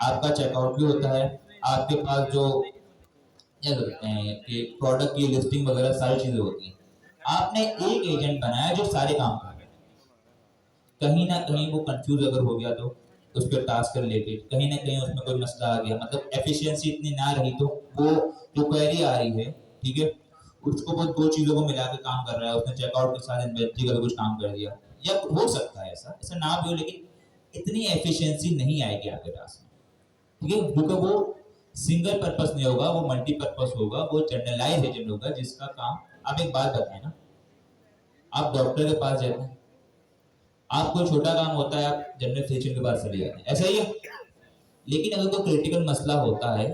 आपका चेकआउट भी होता है, आपके पास जो क्या करते हैं कि प्रोडक्ट की लिस्टिंग वगैरह सारी चीजें होती हैं। आपने एक एजेंट बनाया जो सारे काम कर रहे हैं, कहीं ना कहीं वो कंफ्यूज अगर हो गया तो उसके टास्क से रिलेटेड कहीं ना कहीं उसमें कोई मसला आ गया, मतलब एफिशिएंसी इतनी ना रही, तो वो जो क्वेरी आ रही है, ठीक है, उसको वो दो चीजों को मिला के काम कर रहा है, उसने चेकआउट के साथ इन्वेंट्री का भी कुछ काम कर दिया, या हो सकता है ऐसा ऐसा ना भी हो, लेकिन इतनी एफिशिएंसी नहीं आएगी आपके टास्क में, ठीक है, क्योंकि वो सिंगल पर्पस नहीं होगा, वो मल्टीपर्पस होगा, वो जनरलाइज एजेंट होगा जिसका काम। आप एक बात बताएं ना, आप डॉक्टर के पास जाते हैं, आपको छोटा काम होता है, आप जनरल फिजिशियन के पास चले जाते हैं, ऐसा ही है। लेकिन अगर कोई क्रिटिकल मसला होता है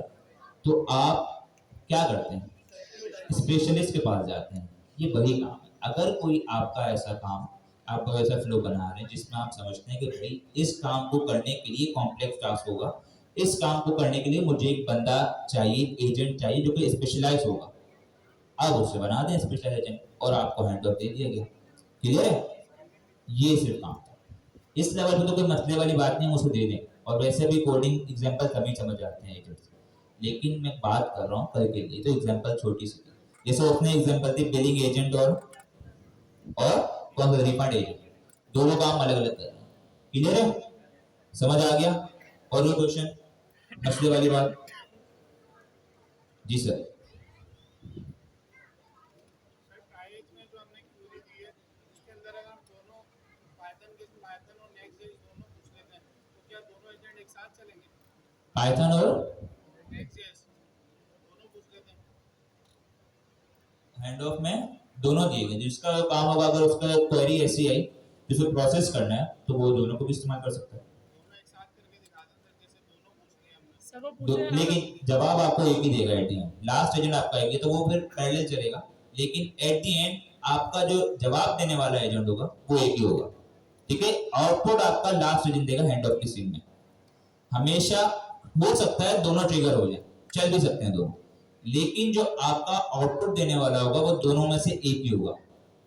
तो आप क्या करते हैं, स्पेशलिस्ट के पास जाते हैं। ये वही काम है। अगर कोई आपका ऐसा काम, आपका ऐसा फ्लो बना रहे हैं जिसमें आप समझते हैं कि भाई इस काम को करने के लिए कॉम्प्लेक्स टास्क होगा, इस काम को करने के लिए मुझे एक बंदा चाहिए, एजेंट चाहिए जो कि स्पेशलाइज होगा, आप उससे बना दें स्पेशल एजेंट और आपको हैंड ऑफ दे दिया गया। क्लियर है, ये सिर्फ काम था। इस लेवल पे तो कोई मसले वाली बात नहीं, उसे दे दें, और वैसे भी कोडिंग एग्जांपल सभी समझ आते हैं एजेंट्स, लेकिन मैं बात कर रहा हूँ कल के लिए, तो एग्जांपल छोटी सी थी, जैसे उसने एग्जांपल थी बिलिंग एजेंट और कौन सा रिफंड एजेंट, दोनों काम अलग अलग कर रहे हैं। क्लियर है, समझ आ गया, और कोई क्वेश्चन, मसले वाली बात, जी सर। पाइथन और हैंड ऑफ में दोनों दिए गए, जिसका काम होगा, अगर उसका क्वेरी ऐसी आई जिसको प्रोसेस करना है तो वो दोनों को भी इस्तेमाल कर सकता है। लेकिन जवाब आपको एक ही देगा at the end, last agent आपका एक ही, तो वो फिर पैरेलल चलेगा, लेकिन एट द एंड आपका जो जवाब देने वाला एजेंट होगा वो एक ही होगा, ठीक है। आउटपुट आपका लास्ट एजेंट देगा हैंड ऑफ की सीन में। हमेशा हो सकता है दोनों ट्रिगर हो जाए, चल भी सकते हैं दोनों, लेकिन जो आपका आउटपुट देने वाला होगा वो दोनों में से एक ही होगा,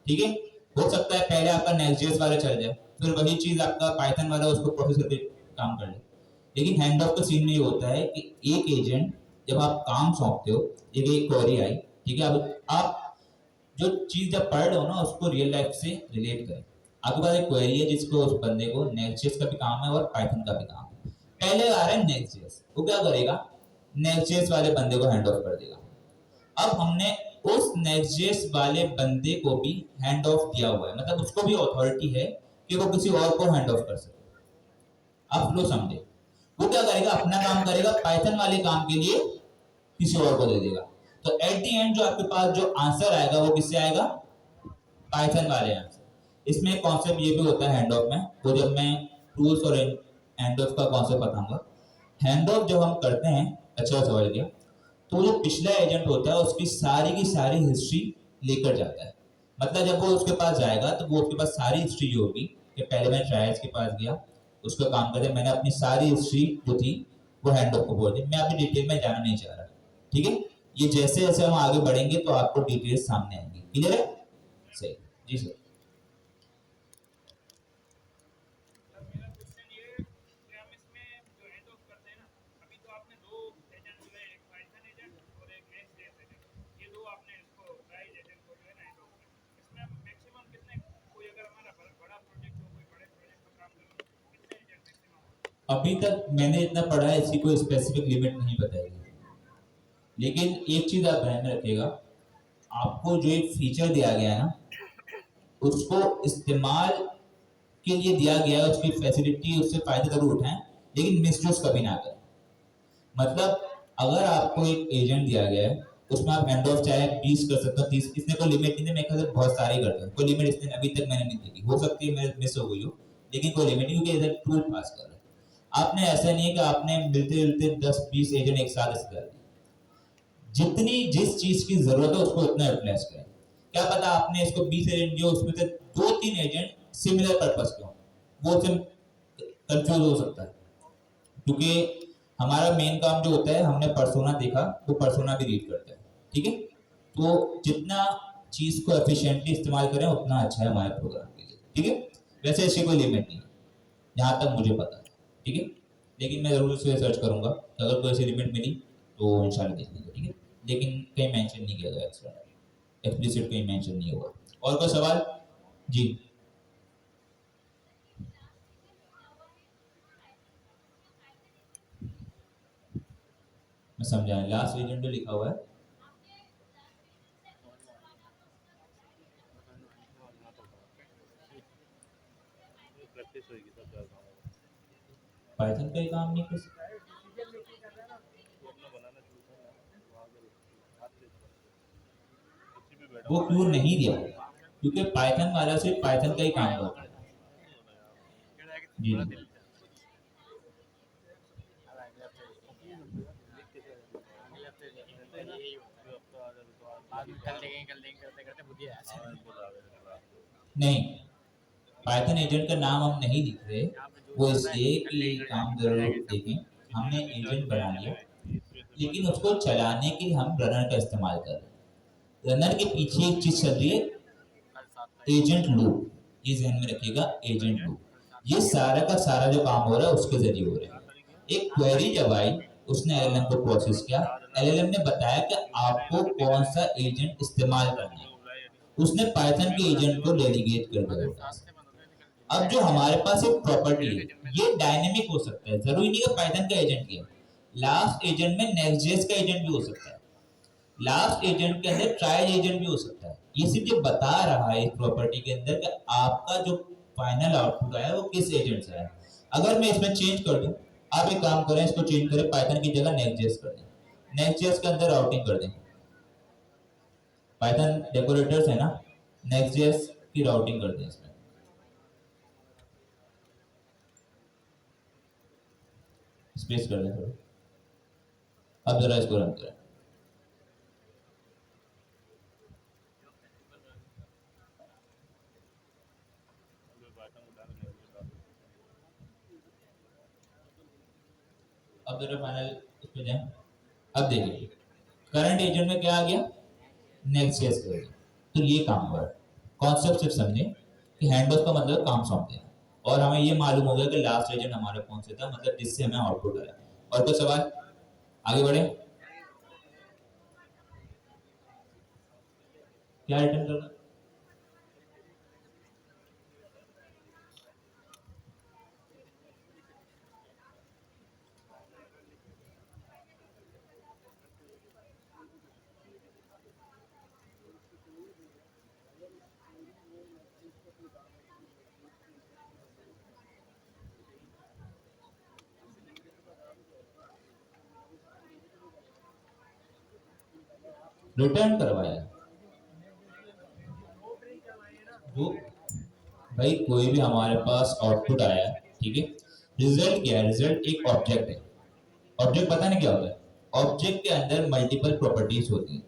ठीक है। हो सकता है पहले आपका नेक्स्ट.जेएस वाला चल जाए, फिर वही चीज आपका पाइथन वाला उसको प्रोसेस करके काम कर ले, लेकिन हैंड ऑफ का सीन में ये होता है कि एक एजेंट, जब आप काम सौंपते हो, एक क्वेरी आई, ठीक है, अब आप जो चीज जब पढ़ रहे हो ना उसको रियल लाइफ से रिलेट करें। आपके पास एक क्वेरी है जिसको उस बंदे को नेक्स्ट.जेएस का भी काम है और पाइथन का भी काम है, पहले आ रहा है नेक्स्ट.जेएस, वो क्या करेगा, नेक्स्ट.जेएस वाले बंदे को हैंड ऑफ कर देगा। अब हमने उस नेक्स्ट.जेएस वाले बंदे को भी हैंड ऑफ दिया हुआ है, मतलब उसको भी अथॉरिटी है कि वो किसी और को हैंड ऑफ कर सके। आप फ्लो समझे, वो क्या करेगा, अपना काम करेगा, पाइथन वाले काम के लिए किसी और को दे देगा। तो एट द एंड जो आपके पास जो आंसर आएगा वो किससे आएगा, पाइथन वाले आंसर। इसमें कॉन्सेप्ट ये भी होता है हैंड ऑफ में, वो जब मैं टूल्स और हैंड ऑफ का कॉन्सेप्ट बताऊंगा हैंड ऑफ जब हम करते हैं, अच्छा सवाल किया, तो जो पिछला एजेंट होता है उसकी सारी की सारी हिस्ट्री लेकर जाता है। मतलब जब वो उसके पास जाएगा तो वो उसके पास सारी हिस्ट्री जो होगी, कि पहले मैं ट्रायल्स के पास गया, उसका काम करते मैंने अपनी सारी हिस्ट्री जो थी वो हैंड ऑफ को बोल दी। मैं अभी डिटेल में जाना नहीं चाह रहा, ठीक है। ये जैसे जैसे हम आगे बढ़ेंगे तो आपको डिटेल्स सामने आएंगी। क्लियर है? सही। जी सर। अभी तक मैंने इतना पढ़ा है, इसकी कोई स्पेसिफिक लिमिट नहीं बताई गई। लेकिन एक चीज आप ध्यान में रखिएगा, आपको जो एक फीचर दिया गया है ना, उसको इस्तेमाल के लिए दिया गया है, उसकी फैसिलिटी, उससे फायदे जरूर उठाएं, लेकिन मिसयूज कभी ना करें। मतलब अगर आपको एक एजेंट दिया गया है, उसमें आप हैंड ऑफ चाहे 20 कर सकते हो, 30, इसमें कोई लिमिट नहीं है। मेरे ख्याल से बहुत सारे करते हैं, कोई लिमिट इसमें अभी तक मैंने नहीं देखी। हो सकती है मेरे मिस हो गई हो, लेकिन कोई लिमिट नहीं, क्योंकि इधर टूल पास कर रहे हैं। आपने ऐसा नहीं है कि आपने मिलते जुलते 10-20 एजेंट एक साथ ऐसे कर दिए। जितनी जिस चीज की जरूरत है उसको उतना यूटिलाइज करें। क्या पता आपने इसको 20 एजेंट दिए, उसमें से 2-3 एजेंट सिमिलर पर्पस के हो, वो सिर्फ कंफ्यूज हो सकता है। क्योंकि हमारा मेन काम जो होता है, हमने पर्सोना देखा तो पर्सोना भी रीड करता है, ठीक है। तो जितना चीज को एफिशिएंटली इस्तेमाल करें उतना अच्छा है हमारे प्रोग्राम के लिए, ठीक है। वैसे ऐसी कोई लिमिट नहीं है जहां तक मुझे पता है, ठीक है। लेकिन मैं जरूर इसे सर्च करूंगा कि अगर कोई ऐसी लिमिट मिली तो इंशाल्लाह देख लेंगे, ठीक है। लेकिन कहीं मेंशन नहीं किया गया, एक्स्ट्रा एक्सप्लिसिट कहीं मेंशन नहीं हुआ। और कोई सवाल? जी। मैं समझा, लास्ट एजेंट जो लिखा हुआ है, पाइथन का ही काम नहीं किस, वो क्यों नहीं दिया, क्योंकि पाइथन वाला सिर्फ पाइथन का ही काम करता है। जी जी। नहीं, पाइथन एजेंट का नाम हम नहीं लिख रहे, वो इसलिए कि काम जरूर देखें। हमने एजेंट बना लिया, लेकिन उसको चलाने के लिए हम रनर का इस्तेमाल कर रहे हैं। रनर के पीछे एक चीज चल रही है, एजेंट लूप। ये ध्यान में रखिएगा, एजेंट लूप। ये सारा का सारा जो काम हो रहा है उसके जरिए हो रहा है। एक क्वेरी जब आई, उसने एलएलएम को प्रोसेस किया, एलएलएम ने बताया कि आपको कौन सा एजेंट इस्तेमाल करना है, उसने पाइथन के एजेंट को डेलीगेट कर दिया। अब जो हमारे पास एक प्रॉपर्टी है, ये डायनेमिक हो सकता है, जरूरी नहीं है पाइथन का एजेंट ही है। लास्ट एजेंट में नेक्स्ट.जेएस का एजेंट भी हो सकता है, लास्ट एजेंट के अंदर ट्रायल एजेंट भी हो सकता है। ये सिर्फ ये बता रहा है इस प्रॉपर्टी के अंदर कि आपका जो फाइनल आउटपुट आया वो किस एजेंट से आया। अगर मैं इसमें चेंज कर दूं, आप एक काम करें, इसको चेंज करें, पाइथन की जगह नेक्स्ट.जेएस कर दें, नेक्स्ट.जेएस के अंदर राउटिंग कर दें। पाइथन डेकोरेटर्स है ना, नेक्स्ट.जेएस की राउटिंग कर दें इसमें, स्पेस कर दें थोड़ा। अब जरा इसको रन करें। अब जरा फाइनल इस पे जाएं। अब देखिए करंट एजेंट में क्या आ गया, नेक्स्ट.जेएस कर दिया। तो ये काम हुआ है। कॉन्सेप्ट सिर्फ समझे कि हैंड ऑफ का मतलब काम सौंप देना, और हमें ये मालूम हो गया कि लास्ट एजेंट हमारा कौन सा था, मतलब जिससे हमें आउटपुट आया। और कोई सवाल? आगे बढ़े। क्या रिटर्न करना? रिटर्न करवाया वो, भाई कोई भी हमारे पास आउटपुट आया है, ठीक है। रिजल्ट क्या है? रिजल्ट एक ऑब्जेक्ट है, ऑब्जेक्ट पता नहीं क्या होता है? ऑब्जेक्ट के अंदर मल्टीपल प्रॉपर्टीज होती हैं,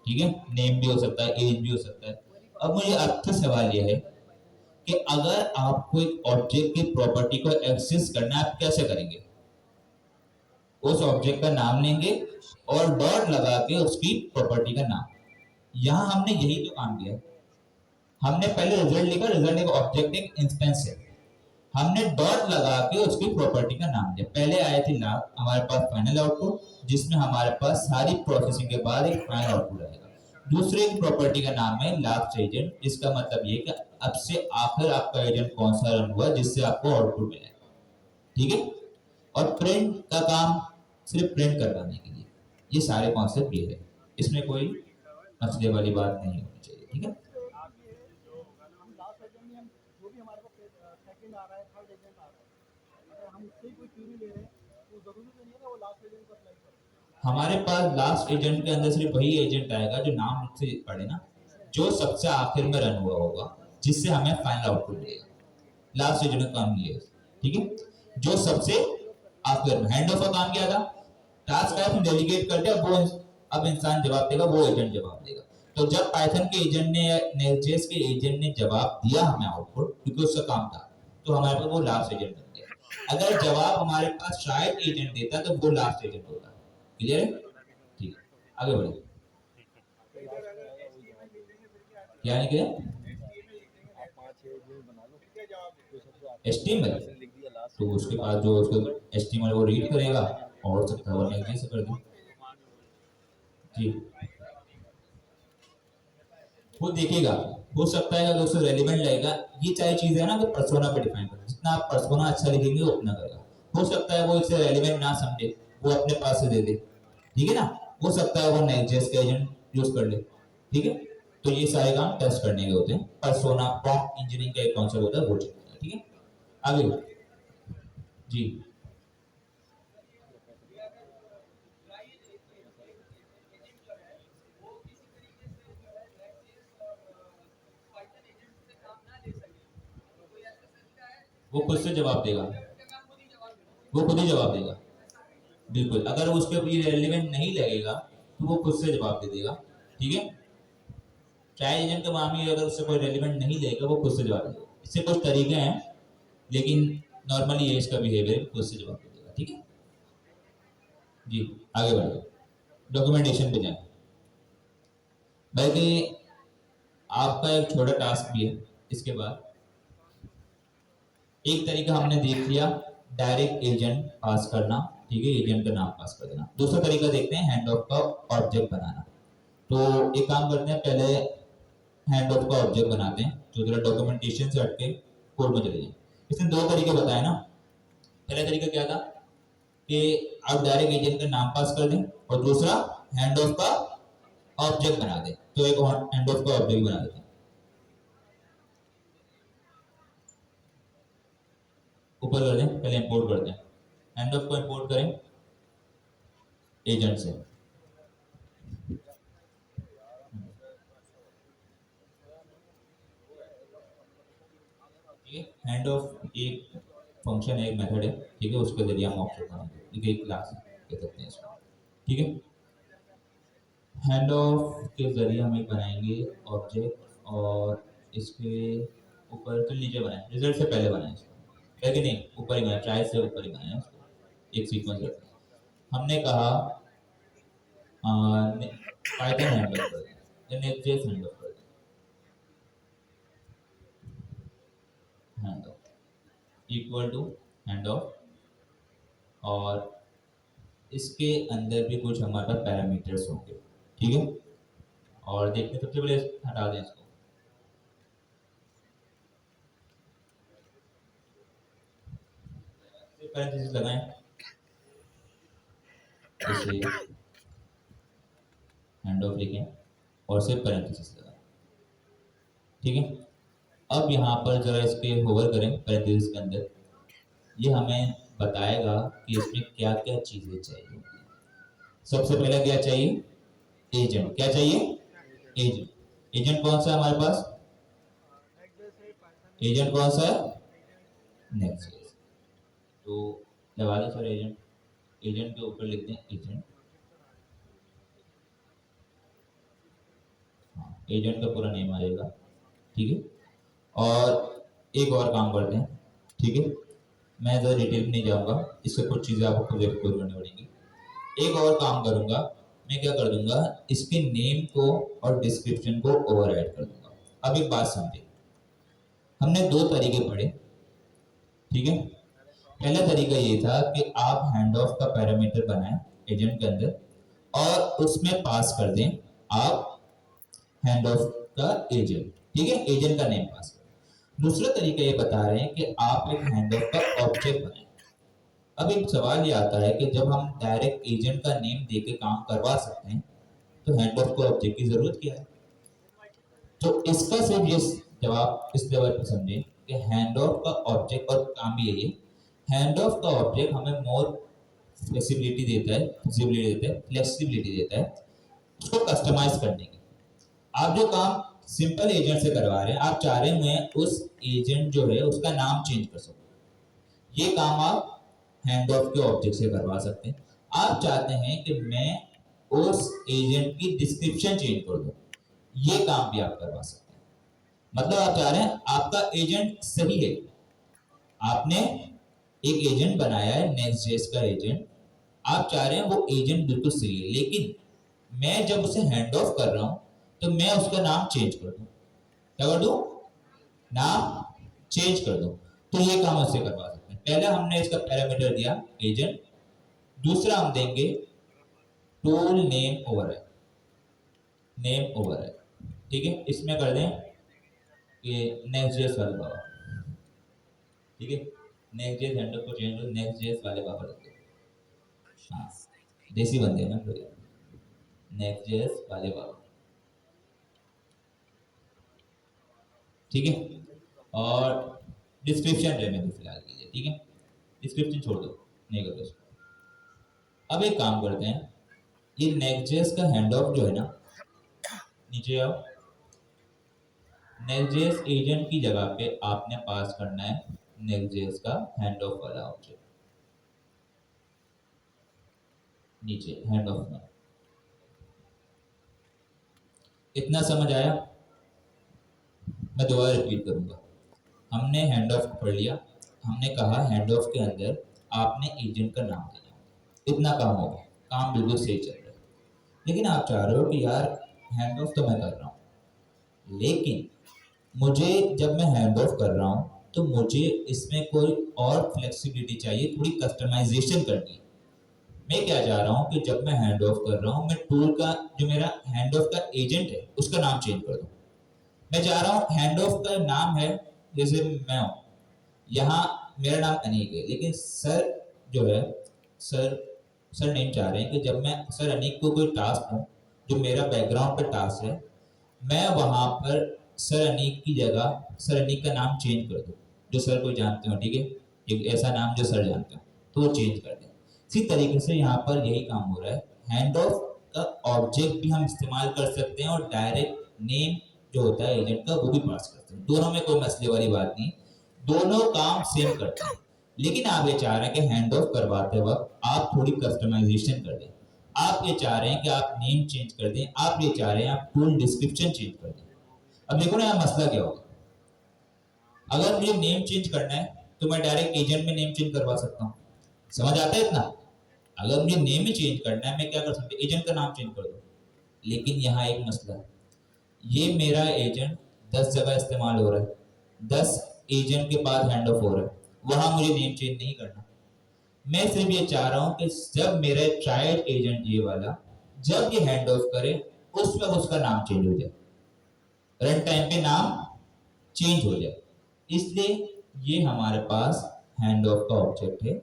ठीक है, नेम भी हो सकता है, एज भी हो सकता है। अब मुझे आपसे सवाल यह है कि अगर आपको एक ऑब्जेक्ट की प्रॉपर्टी को एक्सेस करना है, आप कैसे करेंगे? उस ऑब्जेक्ट का नाम लेंगे और डॉट लगा के उसकी प्रॉपर्टी का नाम। यहां हमने यही तो काम किया। हमने पहले रिजल्ट लिखा, रिजल्ट एक ऑब्जेक्ट एक इंस्टेंस है, हमने डॉट लगा के उसकी प्रॉपर्टी का नाम दिया। पहले आए थे हमारे पास फाइनल आउटपुट, जिसमें हमारे पास सारी प्रोसेसिंग के बाद एक फाइनल आउटपुट आएगा। दूसरे प्रॉपर्टी का नाम है लास्ट एजेंट, जिसका मतलब ये कि अब से आखिर आपका एजेंट कौन सा रन हुआ जिससे आपको आउटपुट मिलेगा, ठीक है। और प्रिंट का काम सिर्फ प्रिंट करवाने के लिए। ये सारे कॉन्सेप्ट ये है, इसमें कोई मसले वाली बात नहीं होनी चाहिए, ठीक है। हमारे पास लास्ट एजेंट के अंदर सिर्फ वही एजेंट आएगा जो नाम से पढ़े ना, जो सबसे आखिर में रन हुआ होगा, जिससे हमें फाइनल आउटपुट मिलेगा। लास्ट एजेंट का काम ये है, ठीक है। जो सबसे आखिर में हैंड ऑफ का काम क्या था? टास्क है, हम डेलीगेट करते हैं, वो अब इंसान जवाब देगा, वो एजेंट जवाब देगा। तो जब पाइथन के एजेंट ने या नेक्स्ट.जेएस के एजेंट ने जवाब दिया हमें आउटपुट, क्योंकि उसका काम था, तो हमारे पास वो लास्ट एजेंट बन गया। अगर जवाब हमारे पास शायद एजेंट देता तो वो लास्ट एजेंट होता। क्लियर है? ठीक है, आगे बढ़िए। क्या नहीं किया? एचटीएमएल, तो उसके पास जो उसको एचटीएमएल वो रीड करेगा और सकता है वो नेक्स्ट से कर दे। जी, वो देखेगा, हो सकता है अगर उससे रेलिवेंट लगेगा। ये चाहे चीज है ना कि पर्सोना पे डिफाइन कर, जितना आप पर्सोना अच्छा लिखेंगे वो उतना करेगा। हो सकता है वो इससे रेलिवेंट ना समझे, वो अपने पास से दे दे, ठीक है ना। हो सकता है वो नेक्स्ट.जेएस का एजेंट यूज कर ले, ठीक है। तो ये सारे काम टेस्ट करने के होते हैं। पर्सोना प्रॉम्प्ट इंजीनियरिंग का एक कॉन्सेप्ट होता है, वो चलता है, ठीक है। आगे जी, वो खुद से जवाब देगा, वो खुद ही जवाब देगा। बिल्कुल, अगर उसके लिए रेलिवेंट नहीं लगेगा तो वो खुद से जवाब दे देगा, ठीक है। चाहे एजेंट का मामले अगर उससे कोई रेलिवेंट नहीं लगेगा, वो खुद से जवाब दे देगा। इससे कुछ तरीके हैं, लेकिन नॉर्मली ये इसका बिहेवियर खुद से जवाब दे देगा, ठीक है। जी, आगे बढ़े, डॉक्यूमेंटेशन पे जाए। बल्कि आपका एक छोटा टास्क भी है इसके बाद। एक तरीका हमने देख लिया, डायरेक्ट एजेंट पास करना, ठीक है, एजेंट का नाम पास कर देना। दूसरा तरीका देखते हैं, हैंड ऑफ का ऑब्जेक्ट बनाना। तो एक काम करते हैं, पहले हैंड ऑफ का ऑब्जेक्ट बनाते हैं, जो जरा डॉक्यूमेंटेशन से हटके कोड में चले जाए। इसने दो तरीके बताए ना। पहला तरीका क्या था कि आप डायरेक्ट एजेंट का नाम पास कर दें, और दूसरा हैंड ऑफ का ऑब्जेक्ट बना दें। तो एक हैंड ऑफ का ऑब्जेक्ट बना देते हैं, ऊपर कर दें, पहले इंपोर्ट करते हैं। हैंड ऑफ को इंपोर्ट करें एजेंट से, ठीक है। हैंड ऑफ एक फंक्शन है, एक मेथड है, ठीक है, उसके जरिए हम ऑब्जेक्ट बनाएंगे, ठीक है, एक क्लास कह सकते हैं इसको, ठीक है। हैंड ऑफ के जरिए हम एक बनाएंगे ऑब्जेक्ट, और इसके ऊपर तो नीचे बनाए, रिजल्ट से पहले बनाए इसको, है कि नहीं, ऊपर ही बनाए, ट्राई से ऊपर ही बनाए इसको, एक सीक्वेंस रखते हैं। हमने कहा पाइथन हैंड ऑफ कर दें, नेक्स्ट.जेएस हैंड ऑफ कर दें, hand off equal to hand off, और इसके अंदर भी कुछ हमारे पास पैरामीटर्स होंगे, ठीक है। और देखते हैं, सबसे पहले हटा दें इसको, पैरेंथेसिस लगाएं, जैसे हैंड ऑफ लिखें और सिर्फ पैरेंथेसिस लगाएं, ठीक है। अब यहाँ पर जरा इसके होवर करें पैरेंथेसिस के अंदर, ये हमें बताएगा कि इसमें क्या क्या चीजें चाहिए। सबसे पहले क्या चाहिए? एजेंट। क्या चाहिए? एजेंट। एजेंट कौन सा है हमारे पास? एजेंट कौन सा है? नेक्स्ट। तो लगा दो सर एजेंट, एजेंट के ऊपर लिखते हैं एजेंट, हाँ एजेंट का पूरा नेम आ जाएगा, ठीक है। और एक और काम करते हैं, ठीक है, मैं ज़्यादा डिटेल में नहीं जाऊंगा, इससे कुछ चीज़ें आपको खुद एक्सप्लोर करनी पड़ेंगी। एक और काम करूंगा, मैं क्या कर दूंगा, इसके नेम को और डिस्क्रिप्शन को ओवरराइड कर दूंगा। अब एक बात समझे, हमने दो तरीके पढ़े, ठीक है। पहला तरीका ये था कि आप हैंड ऑफ का पैरामीटर बनाएं एजेंट के अंदर और उसमें पास कर दें आप हैंड ऑफ का एजेंट, ठीक है, एजेंट का नेम पास करें। दूसरा तरीका ये बता रहे हैं कि आप एक हैंड ऑफ का ऑब्जेक्ट बनाएं। अब एक सवाल ये आता है कि जब हम डायरेक्ट एजेंट का नेम देके काम करवा सकते हैं तो हैंड ऑफ को ऑब्जेक्ट की जरूरत क्या है? तो इसका सिर्फ ये जवाब इस लेवल पर समझें कि हैंड ऑफ का ऑब्जेक्ट, और काम भी यही है, हैंड ऑफ का ऑब्जेक्ट हमें मोर फ्लेक्सिबिलिटी देता है, फ्लेक्सिबिलिटी देता है उसको कस्टमाइज करने की। आप जो काम सिंपल एजेंट से करवा रहे हैं, आप चाह रहे हैं उस एजेंट जो है उसका नाम चेंज कर सको, ये काम आप हैंड ऑफ के ऑब्जेक्ट से करवा सकते हैं। आप चाहते हैं कि मैं उस एजेंट की डिस्क्रिप्शन चेंज कर दूं, ये काम भी आप करवा सकते हैं। मतलब आप चाह रहे हैं आपका एजेंट सही है, आपने एक एजेंट बनाया है नेक्स्ट.जेएस का एजेंट, आप चाह रहे हैं वो एजेंट बिल्कुल सही है, लेकिन मैं जब उसे हैंड ऑफ कर रहा हूं तो मैं उसका नाम चेंज कर दूं, क्या कर दूं, नाम चेंज कर दूं, तो ये काम उससे करवा सकते हैं। पहले हमने इसका पैरामीटर दिया एजेंट, दूसरा हम देंगे tool name override, name override, ठीक है। इसमें कर दें ये नेक्स्ट.जेएस वाले बाबा, ठीक है, नेक्स्ट.जेएस हैंडल को चेंज कर नेक्स्ट.जेएस वाले बाबा रख दो, हाँ देसी बनते हैं ना तो नेक्स्ट.जेएस वाले बाबा, ठीक है। और डिस्क्रिप्शन रहने दो फिलहाल कीजिए, ठीक है, डिस्क्रिप्शन छोड़ दो, नहीं करो उसको। अब एक काम करते हैं, ये नेक्स्ट.जेएस का हैंड ऑफ जो है ना, नीचे आओ, नेक्स्ट.जेएस एजेंट की जगह पे आपने पास करना है नेक्स्ट.जेएस का हैंड ऑफ वाला ऑब्जेक्ट, नीचे हैंड ऑफ में। इतना समझ आया? मैं दोबारा रिपीट करूंगा, हमने हैंड ऑफ पढ़ लिया, हमने कहा हैंड ऑफ के अंदर आपने एजेंट का नाम देना, इतना काम होगा, काम बिल्कुल सही चल रहा है। लेकिन आप चाह रहे हो कि यार हैंड ऑफ तो मैं कर रहा हूँ, लेकिन मुझे जब मैं हैंड ऑफ कर रहा हूँ तो मुझे इसमें कोई और फ्लेक्सिबिलिटी चाहिए, थोड़ी कस्टमाइजेशन करनी है। मैं क्या चाह रहा हूँ कि जब मैं हैंड ऑफ कर रहा हूँ, मैं टूल का जो मेरा हैंड ऑफ का एजेंट है उसका नाम चेंज कर दूँ। मैं चाह रहा हूँ हैंड ऑफ का नाम है, जैसे मैं हूँ यहाँ, मेरा नाम अनीक है, लेकिन सर जो है, सर सर नेम चाह रहे हैं कि जब मैं सर अनीक को कोई टास्क दूँ जो मेरा बैकग्राउंड पे टास्क है, मैं वहां पर सर अनीक की जगह सर अनीक का नाम चेंज कर दूँ, जो सर को जानते हो, ठीक है, एक ऐसा नाम जो सर जानते हो तो वो चेंज कर दें। इसी तरीके से यहाँ पर यही काम हो रहा है, हैंड ऑफ का ऑब्जेक्ट भी हम इस्तेमाल कर सकते हैं और डायरेक्ट नेम जो होता है एजेंट का वो भी पास करते हैं, दोनों में कोई मसले वाली बात नहीं, दोनों काम सेम करते हैं। लेकिन आप ये चाह रहे हैं कि हैंड ऑफ करवाते वक्त आप थोड़ी कस्टमाइजेशन कर दें, आप ये चाह रहे हैं कि आप नेम चेंज कर दें, आप ये चाह रहे हैं आप टूल डिस्क्रिप्शन चेंज कर दें। अब देखो ना यहाँ मसला क्या होगा, अगर मुझे नेम चेंज करना है तो मैं डायरेक्ट एजेंट में नेम चेंज करवा सकता हूँ, समझ आता है इतना? अगर मुझे नेम ही चेंज करना है मैं क्या कर सकता हूँ, एजेंट का नाम चेंज कर दो। लेकिन यहाँ एक मसला है, ये मेरा एजेंट 10 जगह इस्तेमाल हो रहा है, 10 एजेंट के पास हैंड ऑफ हो रहा है, वहां मुझे नेम चेंज नहीं करना। मैं सिर्फ ये चाह रहा हूं कि जब मेरा ट्रायल एजेंट ये वाला जब ये हैंड ऑफ करे उस वक्त उसका नाम चेंज हो जाए, रन टाइम पे नाम चेंज हो जाए। इसलिए ये हमारे पास हैंड ऑफ का ऑब्जेक्ट है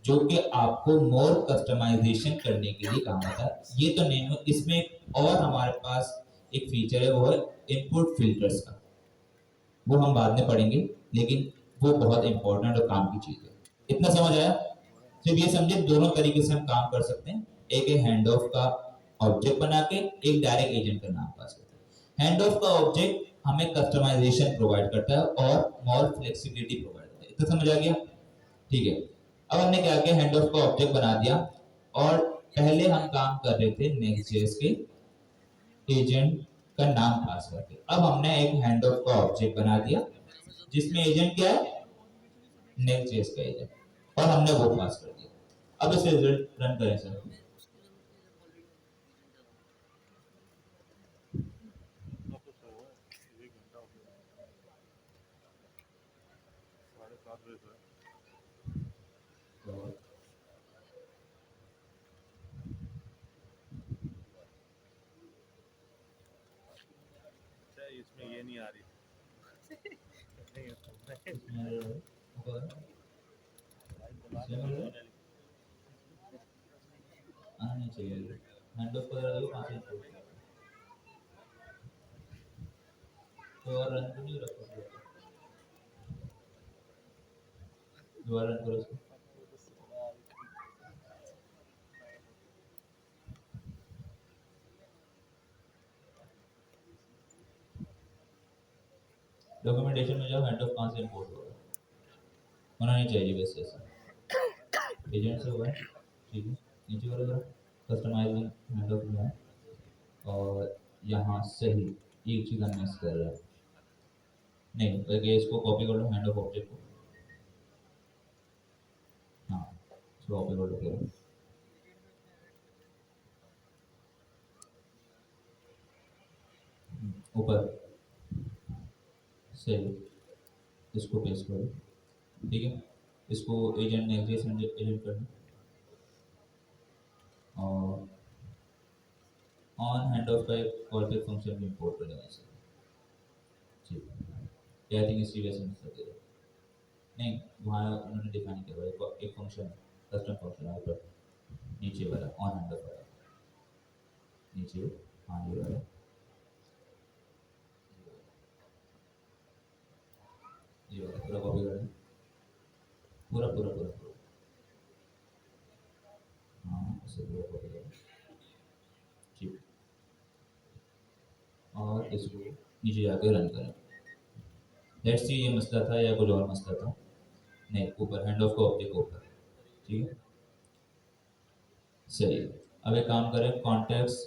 जो कि आपको मोर कस्टमाइजेशन करने के लिए काम आता है। ये तो नहीं, इसमें और हमारे पास एक फीचर है, वो है इनपुट फिल्टर्स का, वो हम बाद में पढ़ेंगे, लेकिन वो बहुत इंपॉर्टेंट और काम की चीज है। इतना समझ आया? सिर्फ ये समझे दोनों तरीके से हम काम कर सकते हैं, एक है हैंड ऑफ का ऑब्जेक्ट बना के, एक डायरेक्ट एजेंट का नाम पास करते हैं। हैंड ऑफ का ऑब्जेक्ट हमें कस्टमाइजेशन प्रोवाइड करता है और मोर फ्लेक्सिबिलिटी प्रोवाइड करता है। इतना समझ आ गया? ठीक है, अब हमने क्या किया, हैंड ऑफ का ऑब्जेक्ट बना दिया, और पहले हम काम कर रहे थे नेक्स्ट.js के एजेंट का नाम पास करके। अब हमने एक हैंड ऑफ का ऑब्जेक्ट बना दिया जिसमें एजेंट क्या है, नेक्स्ट.js का एजेंट, और हमने वो पास कर दिया। अब इसे रिजल्ट रन करें सर। इसमें ये नहीं आ रही आना चाहिए हैंड ऑफ कर तो और रन तो नहीं रखो, दोबारा रन करो इसको। डॉक्यूमेंटेशन में जाओ, हैंड ऑफ कहाँ से इंपोर्ट होगा, होना नहीं चाहिए वैसे ऐसा। एजेंट से हुआ है, ठीक है, नीचे वाला जरा कस्टमाइजिंग हैंड ऑफ में है, और यहाँ से ही एक चीज़ हम मिस कर रहे हैं, नहीं बल्कि इसको कॉपी कर लो हैंड ऑफ ऑब्जेक्ट को, हाँ इसको कॉपी कर लो करो, ऊपर से इसको पेस्ट करो, ठीक है, इसको एजेंट नेक्स्ट एजेंट करना, और ऑन हैंड ऑफ का एक कॉलबैक फंक्शन भी इंपोर्ट कर लेना चाहिए, ठीक है, आई थिंक इसी वजह से मिस कर दे रहे हैं। नहीं वहाँ उन्होंने डिफाइन किया हुआ है एक फंक्शन, कस्टम फंक्शन है ऊपर नीचे वाला ऑन हैंड ऑफ वाला, नीचे, हाँ ये वाला, ये वाला पूरा कॉपी करना, पूरा पूरा पूरा पूरा, हाँ इसे पूरा कॉपी करना, ठीक, और इसको नीचे जाके रन करें। लेट्स सी ये मसला था या कुछ और मसला था, नहीं ऊपर हैंड ऑफ का ऑब्जेक्ट ऊपर, ठीक है, सही। अब एक काम करें, कॉन्टेक्स्ट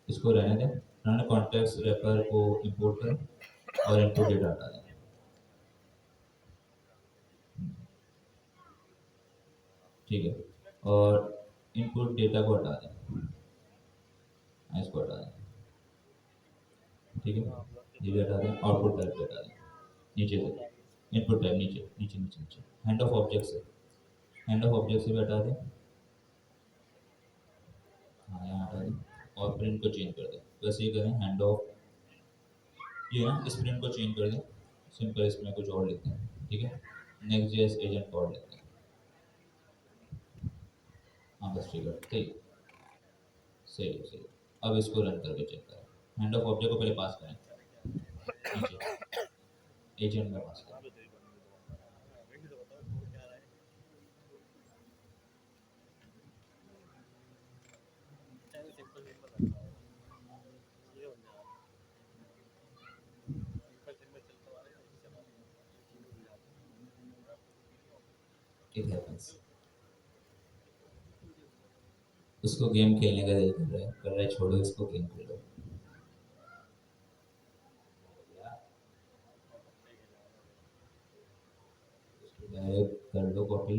इसको रहने दें, उन्होंने कॉन्टेक्स्ट रेपर को इंपोर्ट करें और इनपुट डेटा हटा दें, ठीक है, और इनपुट डेटा को हटा दें, इसको हटा दें, ठीक है, ये भी हटा दें, आउटपुट टाइप हटा दें, नीचे से इनपुट टाइप नीचे नीचे नीचे नीचे, हैंड ऑफ ऑब्जेक्ट से, हैंड ऑफ ऑब्जेक्ट से भी हटा दें, हाँ यहाँ हटा दें, और प्रिंट को चेंज कर दें, बस ये करें हैंड ऑफ, ये ना इस प्रिंट को चेंज कर दें, सिंपल इसमें कुछ और लिखते हैं, ठीक है, नेक्स्ट.js एजेंट कोड लिखते हैं, हाँ बस ठीक है, ठीक, सही है सही है। अब इसको रन करके चेक करें, हैंड ऑफ ऑब्जेक्ट को पहले पास करें नीचे, एजेंट में पास करें, इट हैपेंस, उसको गेम खेलने का दिल कर रहा है, छोड़ो इसको, गेम खेलो, डायरेक्ट कर लो कॉपी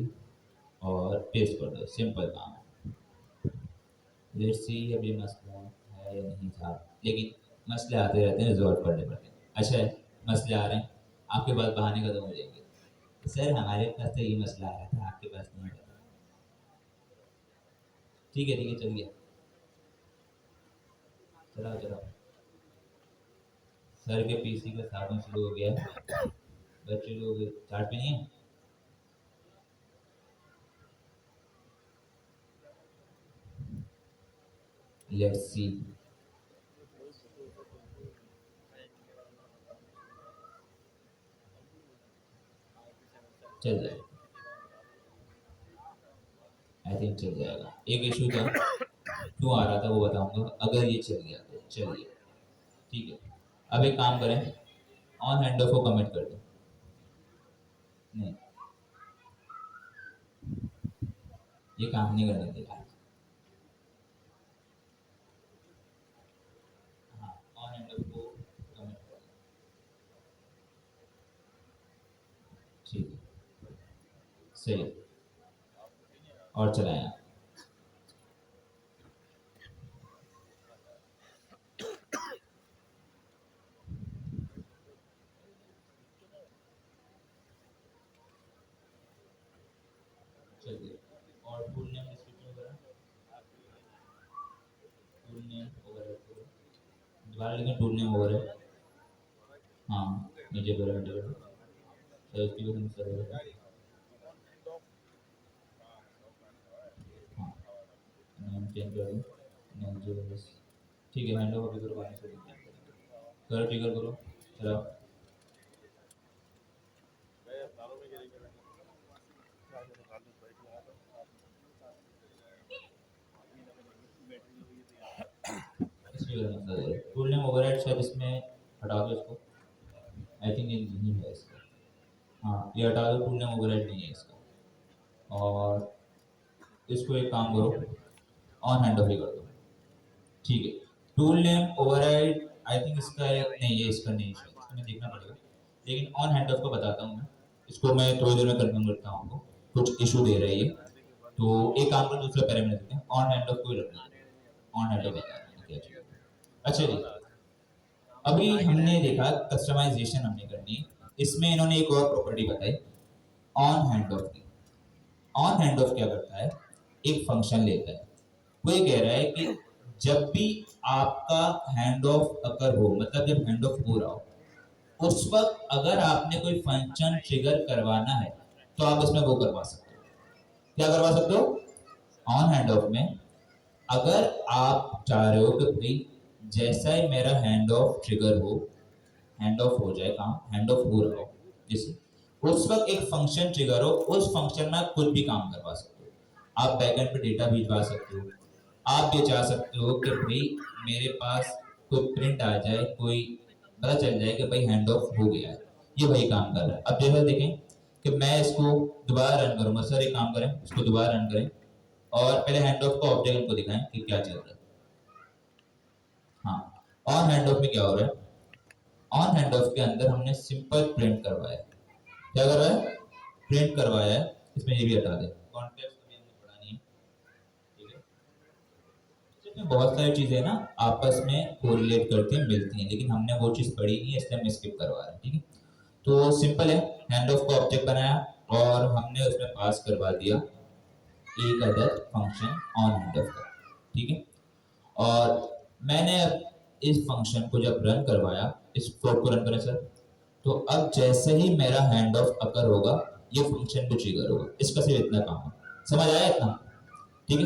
और पेस्ट कर दो, सिंपल काम है। लेट्स सी अब ये मसला है या नहीं था, लेकिन मसले आते रहते हैं, रिजॉल्व करने पड़ते हैं। अच्छा है, मसले आ रहे हैं, आपके पास बहाने का तो मिलेंगे, सर हमारे पास तो ये मसला आया था, आपके पास नहीं आया, ठीक है चल गया, चलाओ चलाओ, सर के पीसी का साधन शुरू हो गया, बच्चे लोग चार्ट पे नहीं है, लेट्स सी, चल जाएगा, आई थिंक चल जाएगा। एक इशू था, क्यों आ रहा था वो बताऊंगा, अगर ये चल गया तो चलिए, ठीक है। अब एक काम करें, ऑन हैंड ऑफ को कमिट कर दें, नहीं ये काम नहीं करने देगा, सही है। और चलाएं आप। चलिए, और टूल नेम डिस्क्रिप्शन वगैरह, टूल नेम वगैरह करो। दोबारा लिखें टूल नेम वगैरह। हाँ, नीचे करो, एंटर करो। सर उसकी भी सर, हाँ, नेम चेंज कर दो, नेम जो है बस। ठीक है, हैंड ओवर भी करो, बाकी सब करो, ट्रिगर करो, चलाओ। इसलिए टूल नेम ओवरराइड शायद इसमें हटा दो इसको। आई थिंक ये नहीं है इसका। हाँ, ये हटा दो, टूल नेम ओवरराइड नहीं है इसका। और इसको एक काम करो, ऑन हैंड ऑफ ही कर दो। ठीक है, tool name override I think इसका नहीं है, इसका नहीं है, इसका मैं देखना पड़ेगा। लेकिन ऑन हैंड ऑफ को बताता हूँ मैं। इसको मैं थोड़ी देर में कंफर्म करता हूँ आपको। कुछ इशू दे रहा है ये। तो एक काम करो, दूसरा पैरामीटर देते हैं, ऑन हैंड ऑफ को ही रखना। ऑन हैंड ऑफ बता रहा है क्या चीज़। अच्छा जी, अभी हमने देखा कस्टमाइजेशन हमने करनी है। इसमें इन्होंने एक और प्रॉपर्टी बताई, ऑन हैंड ऑफ की। ऑन हैंड ऑफ क्या करता है, एक फंक्शन लेता है। वो ये कह रहा है कि जब भी आपका हैंड ऑफ अकर हो, मतलब जब हैंड ऑफ हो रहा हो, उस वक्त अगर आपने कोई फंक्शन ट्रिगर करवाना है तो आप इसमें वो करवा सकते हो। क्या करवा सकते हो? ऑन हैंड ऑफ में अगर आप चाह रहे हो कि भाई जैसा ही मेरा हैंड ऑफ ट्रिगर हो, हैंड ऑफ हो जाए, काम हैंड ऑफ हो रहा हो, जिससे उस वक्त एक फंक्शन ट्रिगर हो, उस फंक्शन में आप कुछ भी काम करवा सकते हो। आप बैकएंड पे डेटा भिजवा सकते हो। आप ये चाह सकते हो कि भाई मेरे पास कोई प्रिंट आ जाए, कोई पता चल जाए कि भाई हैंड ऑफ हो गया है, ये वही काम कर रहा है। अब जैसा देखें कि मैं इसको दोबारा रन करूंगा। सर एक काम करें, इसको दोबारा रन करें और पहले हैंड ऑफ का ऑब्जेक्ट को दिखाएं कि क्या चल रहा है। हाँ, ऑन हैंड ऑफ में क्या हो रहा है? ऑन हैंड ऑफ के अंदर हमने सिंपल प्रिंट करवाया है। क्या कर रहा है? प्रिंट करवाया है। इसमें ये भी हटा दे, कॉन्टेक्स्ट अभी हमने पढ़ा नहीं है। ठीक है, इसमें बहुत सारी चीजें ना आपस में कोरिलेट करती हैं, मिलती हैं, लेकिन हमने वो चीज पढ़ी नहीं है, इसलिए हम स्किप करवा रहे हैं। ठीक है, तो सिंपल है, हैंड ऑफ का ऑब्जेक्ट बनाया और हमने उसमें पास करवा दिया एक other function on hand of का। ठीक है, और मैंने इस फंक्शन को जब रन करवाया, इस कोड को रन करें सर, तो अब जैसे ही मेरा हैंड ऑफ अकर होगा, ये फंक्शन भी ट्रिगर होगा। इसका सिर्फ इतना काम है। समझ आया इतना? ठीक है,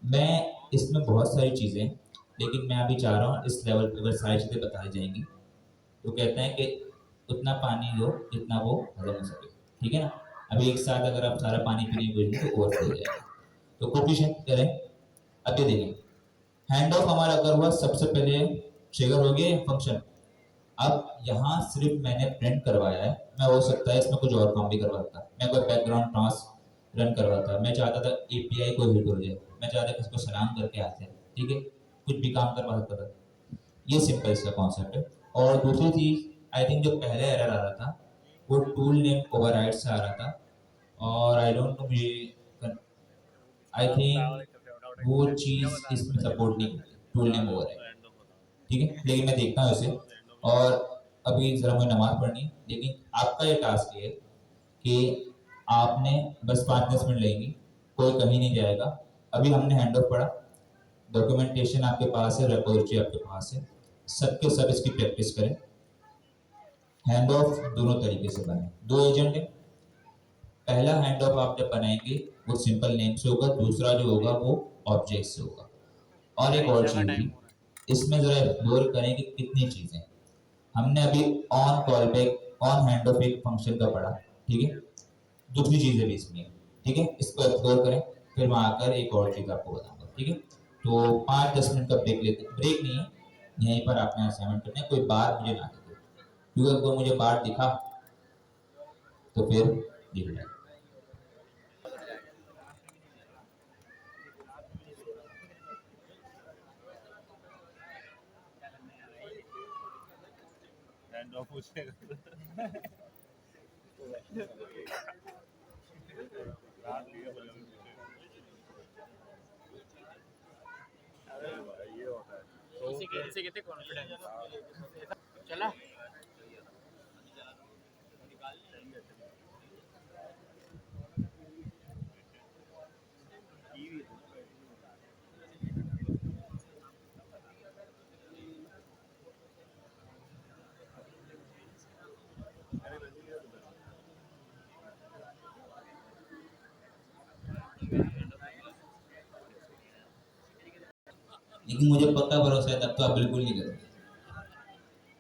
मैं इसमें बहुत सारी चीजें, लेकिन मैं अभी चाह रहा हूँ इस लेवल पे अगर सारी चीजें बताई जाएंगी तो कहते हैं कि उतना पानी दो जितना वो हजम हो सके। ठीक है ना? अभी एक साथ अगर आप सारा पानी पीने की कोशिश तो ओवरफ्लो हो जाएगा। तो कोशिश करें। अब ये देखें, हैंड ऑफ हमारा अगर हुआ, सबसे पहले ट्रिगर हो गया फंक्शन। अब यहाँ सिर्फ मैंने प्रिंट करवाया है। मैं हो सकता है इसमें कुछ और काम भी करवाता, मैं कोई बैकग्राउंड ट्रांस रन करवाता, मैं चाहता था एपीआई को हिट हो जाए, मैं चाहता किसी को सलाम करके आते हैं। ठीक है, कुछ भी काम करवा सकता था। ये सिंपल इसका कॉन्सेप्ट है। और दूसरी चीज, आई थिंक जो पहले एरर आ रहा था वो टूल नेम ओवरराइड से आ रहा था। और आई डोंट नो, मुझे आई थिंक वो चीज इसमें सपोर्ट नहीं करती, टूल नेम ओवरराइड। ठीक है, लेकिन मैं देखता हूँ इसे। और अभी जरा मुझे नमाज पढ़नी है, लेकिन आपका ये टास्क है कि आपने बस 5-10 मिनट लेंगी, कोई कहीं नहीं जाएगा। अभी हमने हैंड ऑफ पढ़ा, डॉक्यूमेंटेशन आपके पास है, रिपोजिटरी आपके पास है, सबके सब इसकी प्रैक्टिस करें। हैंड ऑफ दोनों तरीके से बने, दो एजेंट है। पहला हैंड ऑफ आप जब बनाएंगे वो सिंपल नेम से होगा, दूसरा जो होगा वो ऑब्जेक्ट से होगा। और एक और चीज होगी, इसमें जरा एक्सप्लोर करें कि कितनी चीजें हमने अभी on call back, on hand of एक फंक्शन का पढ़ा। ठीक है, दूसरी चीजें भी इसमें। ठीक है, इसको एक्सप्लोर करें, फिर वहां आकर एक और चीज आपको बताऊंगा। ठीक है, तो 5-10 मिनट का ब्रेक लेते, ब्रेक नहीं है, यहीं पर आपने असाइनमेंट करना है। कोई बार मुझे ना दिखे, क्योंकि अगर मुझे बार दिखा तो फिर दिख जाए। हैंड ऑफ पूछेगा रात भी है बल्कि अरे भाई ये होता है इसे कहते कॉन्फिडेंस। चला लेकिन मुझे पक्का भरोसा है तब तो आप बिल्कुल नहीं करोगे।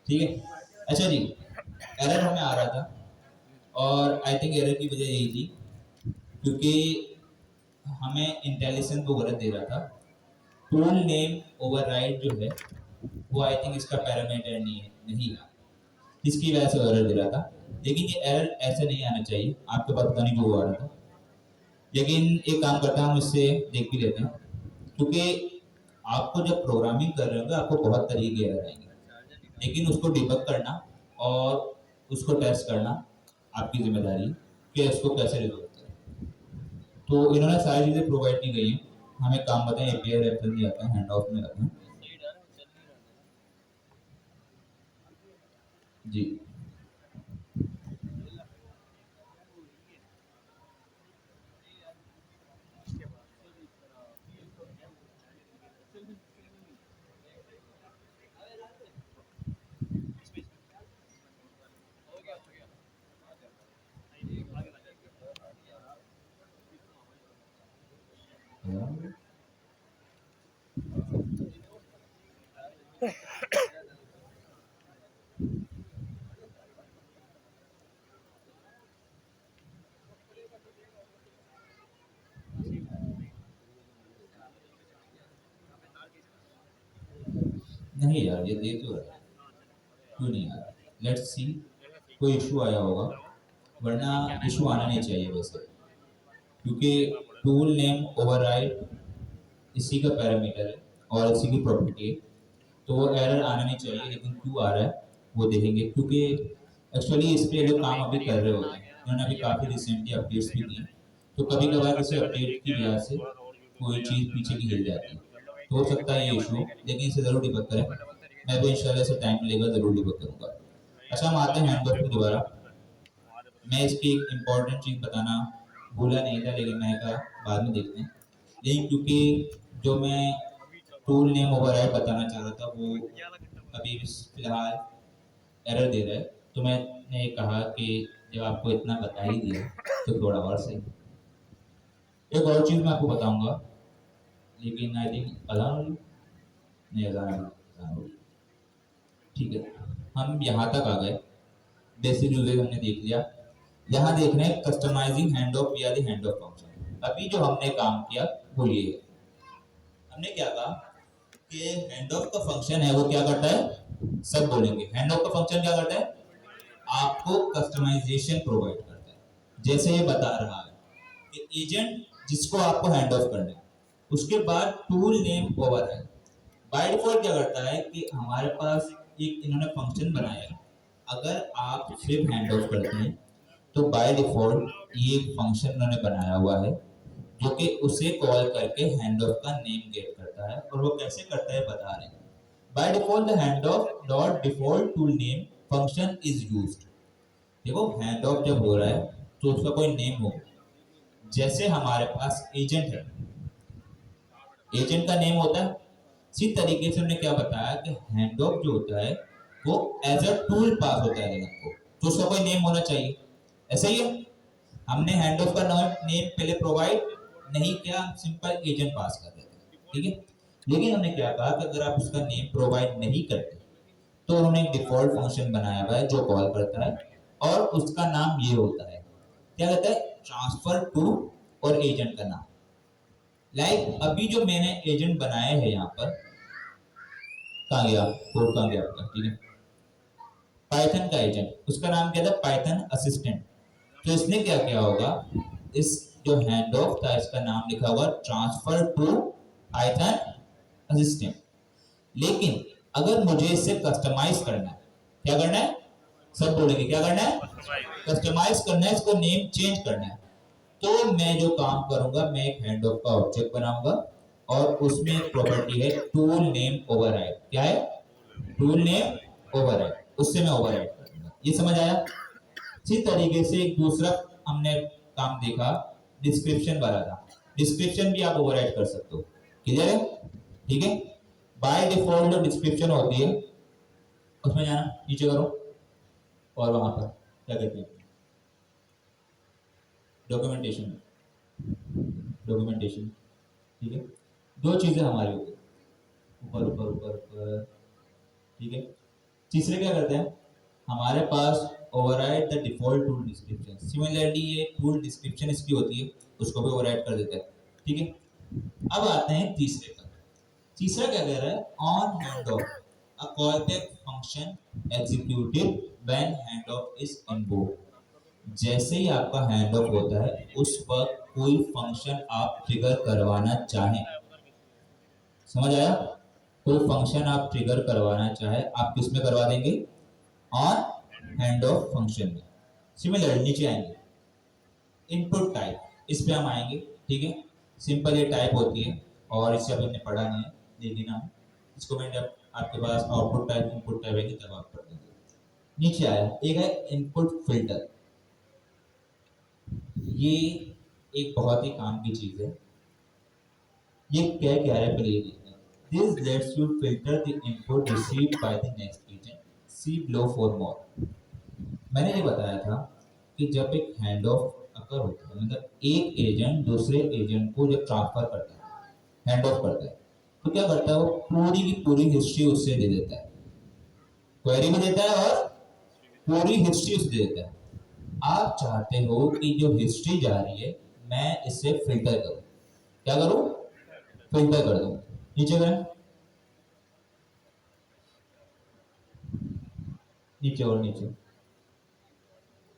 ठीक है, अच्छा जी, एरर हमें आ रहा था और आई थिंक एरर की वजह यही थी क्योंकि हमें इंटेलिजेंस वो गलत दे रहा था। टूल नेम ओवरराइड जो है वो आई थिंक इसका पैरामीटर नहीं है, इसकी वजह से एरर दे रहा था। लेकिन ये एरर ऐसे नहीं आना चाहिए, आपके पास पता नहीं क्यों आ रहा था। लेकिन एक काम करता हूँ, इससे देख भी लेते हैं, क्योंकि आपको जब प्रोग्रामिंग कर रहे होंगे आपको बहुत तरीके एरर आएंगे, लेकिन उसको डिबग करना और उसको टेस्ट करना आपकी जिम्मेदारी है कि उसको कैसे रिजॉल्व करें। तो इन्होंने सारी चीज़ें प्रोवाइड की गई हैं, हमें काम बताएं एपीआई रेफरेंस में आता है, हैंड ऑफ में आता है जी। नहीं यार, ये दे तो रहा है, क्यों नहीं आ रहा? लेट्स सी, कोई इशू आया होगा, वरना इशू आना नहीं चाहिए वैसे, क्योंकि टूल नेम ओवरराइड इसी का पैरामीटर है और इसी की प्रॉपर्टी है, तो वो एरर आना नहीं चाहिए। लेकिन क्यों आ रहा है वो देखेंगे, क्योंकि एक्चुअली इस पे लोग काम अभी कर रहे होते हैं, उन्होंने अभी काफ़ी रिसेंटली अपडेट्स भी किए, तो कभी कभार किसी अपडेट की वजह से कोई चीज़ पीछे की हिल जाती है, तो हो सकता है ये इशू, लेकिन इसे ज़रूर डिबग करें। मैं भी इंशाल्लाह से टाइम मिलेगा ज़रूर डिबग करूँगा। अच्छा, हम आते हैं हैंडवर्क पे दोबारा। मैं इसकी एक इम्पॉर्टेंट चीज़ बताना भूला नहीं था, लेकिन मैंने कहा बाद में देखते हैं। लेकिन क्योंकि जो मैं टूल नेम ओवरराइड बताना चाह रहा था वो अभी फिलहाल एरर दे रहा है, तो मैंने कहा कि जब आपको इतना बता ही दिया तो थोड़ा और सही। एक और चीज़ मैं आपको बताऊंगा, लेकिन आई थिंक अजान नहीं, अजान होगी। ठीक है, हम यहाँ तक आ गए, बेसिक यूजेज हमने देख लिया। यहाँ देख रहे हैं कस्टमाइजिंग हैंड ऑफ या द हैंड ऑफ फंक्शन। अभी जो हमने काम किया वो ये है, हमने क्या कहा कि हैंड ऑफ का फंक्शन है वो क्या करता है, सब बोलेंगे। हैंड ऑफ का फंक्शन क्या करता है, आपको कस्टमाइजेशन प्रोवाइड करता है। जैसे ये बता रहा है कि एजेंट जिसको आपको हैंड ऑफ करना है, उसके बाद टूल नेम ओवर है। बाय डिफॉल्ट क्या करता है कि हमारे पास एक इन्होंने फंक्शन बनाया है, अगर आप सिर्फ हैंड ऑफ करते हैं तो बाय डिफॉल्ट ये एक फंक्शन उन्होंने बनाया हुआ है जो कि उसे कॉल करके हैंड ऑफ का नेम गेट करता है। और वो कैसे करता है बता रहे हैं। By default the hand off dot default tool name function is used. देखो, हैंड ऑफ जब हो रहा है तो उसका कोई नेम हो, जैसे हमारे पास एजेंट है, एजेंट का नेम होता है। इसी तरीके से हमने क्या बताया कि हैंड ऑफ जो होता है वो एज अ टूल पास होता है एलिमेंट को, तो उसका कोई नेम होना चाहिए। ऐसा ही है, हमने हैंड ऑफ का नेम पहले प्रोवाइड नहीं किया, सिंपल एजेंट पास कर देते हैं, ठीक है। लेकिन हमने क्या कहा कि अगर आप उसका नेम प्रोवाइड नहीं करते तो उन्होंने एक डिफॉल्ट फंक्शन बनाया हुआ है जो कॉल करता है, और उसका नाम ये होता है, क्या कहता है, ट्रांसफर टू और एजेंट का नाम। लाइक अभी जो मैंने एजेंट बनाया है यहाँ पर, कहाँ गया कोड, कहाँ गया आपका, ठीक है, पाइथन का एजेंट, उसका नाम क्या था, पाइथन असिस्टेंट। तो इसने क्या किया होगा, इस जो हैंड ऑफ था इसका नाम लिखा होगा ट्रांसफर टू पाइथन असिस्टेंट। लेकिन अगर मुझे इसे कस्टमाइज करना है, क्या करना है, सब बोलेंगे क्या करना है, कस्टमाइज करना है, इसको नेम चेंज करना है। तो मैं जो काम करूंगा, मैं एक हैंड ऑफ का ऑब्जेक्ट बनाऊंगा और उसमें एक प्रॉपर्टी है टूल नेम ओवरराइड। क्या है? टूल नेम ओवरराइड, उससे मैं ओवरराइड कर दूंगा। ये समझ आया? इसी तरीके से एक दूसरा हमने काम देखा, डिस्क्रिप्शन वाला था। डिस्क्रिप्शन भी आप ओवरराइड कर सकते हो। क्लियर है? ठीक है। बाय डिफॉल्ट जो डिस्क्रिप्शन होती है उसमें जाना, नीचे करो और वहां पर क्या कहते हैं, डॉक्यूमेंटेशन। डॉक्यूमेंटेशन, ठीक है। दो चीजें हमारी होती है, ऊपर ऊपर ऊपर ऊपर, ठीक है। तीसरे क्या करते हैं, हमारे पास override the default tool description. Similarly ये टूल डिस्क्रिप्शन इसकी होती है, उसको भी ओवरराइड कर देता है। ठीक है। अब आते हैं तीसरे पर। तीसरा क्या कह रहा है, on hand of a callback function executed when hand of is invoked. जैसे ही आपका हैंड ऑफ होता है उस वक्त कोई फंक्शन आप ट्रिगर करवाना चाहें, समझ आया? कोई फंक्शन आप ट्रिगर करवाना चाहे, आप किस में करवा देंगे? ऑन हैंड ऑफ फंक्शन में। सिमिलर नीचे आएंगे, इनपुट टाइप, इस पे हम आएंगे। ठीक है। सिंपल ये टाइप होती है और इससे अभी हमने पढ़ा नहीं है, लेकिन हम इसको, मैं जब आपके पास आउटपुट टाइप इनपुट टाइप है तब आप पढ़ देंगे। नीचे आया एक है इनपुट फिल्टर। ये एक बहुत ही काम की चीज है। ये क्या कह रहा है पहले ये देखना। This lets you filter the input received by the next agent, see below for more. मैंने ये बताया था कि जब एक हैंड ऑफ अकर होता है, मतलब एक एजेंट दूसरे एजेंट को जब ट्रांसफर करता है, हैंड ऑफ करता है, तो क्या करता है, वो पूरी की पूरी हिस्ट्री उससे दे देता है। क्वेरी में देता है और पूरी हिस्ट्री उसे दे देता है। आप चाहते हो कि जो हिस्ट्री जा रही है मैं इससे फिल्टर करूं। क्या करूं? फिल्टर कर दूं। नीचे करें, नीचे और नीचे,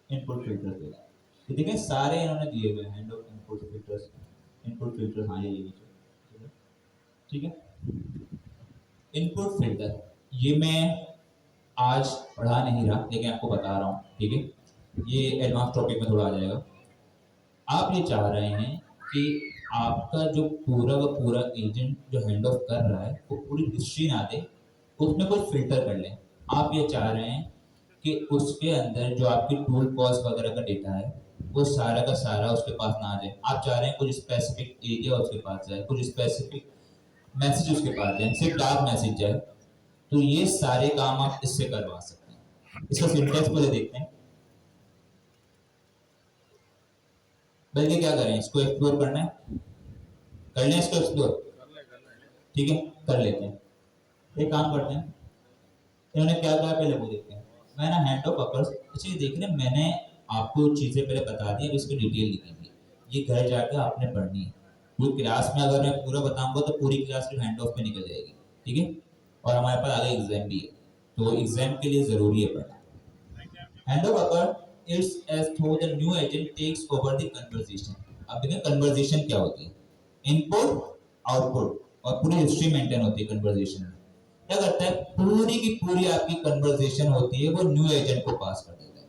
इनपुट फिल्टर देगा। ये देखें सारे इन्होंने दिए हुए hand of input filters. Input filter, हाँ ये नीचे, ठीक है। इनपुट फिल्टर ये मैं आज पढ़ा नहीं रहा, लेकिन आपको बता रहा हूँ। ठीक है। ये एडवांस टॉपिक में थोड़ा आ जाएगा। आप ये चाह रहे हैं कि आपका जो पूरा का पूरा एजेंट जो हैंड ऑफ कर रहा है वो पूरी हिस्ट्री ना दे, उसमें कुछ फिल्टर कर लें। आप ये चाह रहे हैं कि उसके अंदर जो आपकी टूल कॉस्ट वगैरह का डेटा है वो सारा का सारा उसके पास ना आ जाए। आप चाह रहे हैं कुछ स्पेसिफिक एरिया उसके पास जाए, कुछ स्पेसिफिक मैसेज उसके पास जाए, सिर्फ डार्क मैसेज जाए। तो ये सारे काम आप इससे करवा सकते हैं। इसका सिंटेक्स पहले देखते हैं, बल्कि क्या करें, इसको एक्सप्लोर करना है, कर लें इसको एक्सप्लोर। ठीक है, कर लेते हैं। एक काम करते हैं, इन्होंने क्या कहा पहले वो देखते हैं। मैं ना हैंड ऑफ अपर्स, अच्छा देख रहे, मैंने आपको चीजें पहले बता दी, अब इसकी डिटेल लिखेंगे, ये घर जाकर आपने पढ़नी है। पूरी क्लास में अगर मैं पूरा बताऊंगा तो पूरी क्लास सिर्फ हैंड ऑफ पे निकल जाएगी। ठीक है। और हमारे पास आगे एग्जाम भी है, तो एग्जाम के लिए जरूरी है पढ़ना। Hand off upper it's as though the new agent takes over the conversation. अब देखें कन्वर्सेशन क्या होती है, इनपुट आउटपुट और पूरी हिस्ट्री मेंटेन होती है कन्वर्सेशन में। क्या करता है, पूरी की पूरी आपकी कन्वर्सेशन होती है वो न्यू एजेंट को पास कर देता है।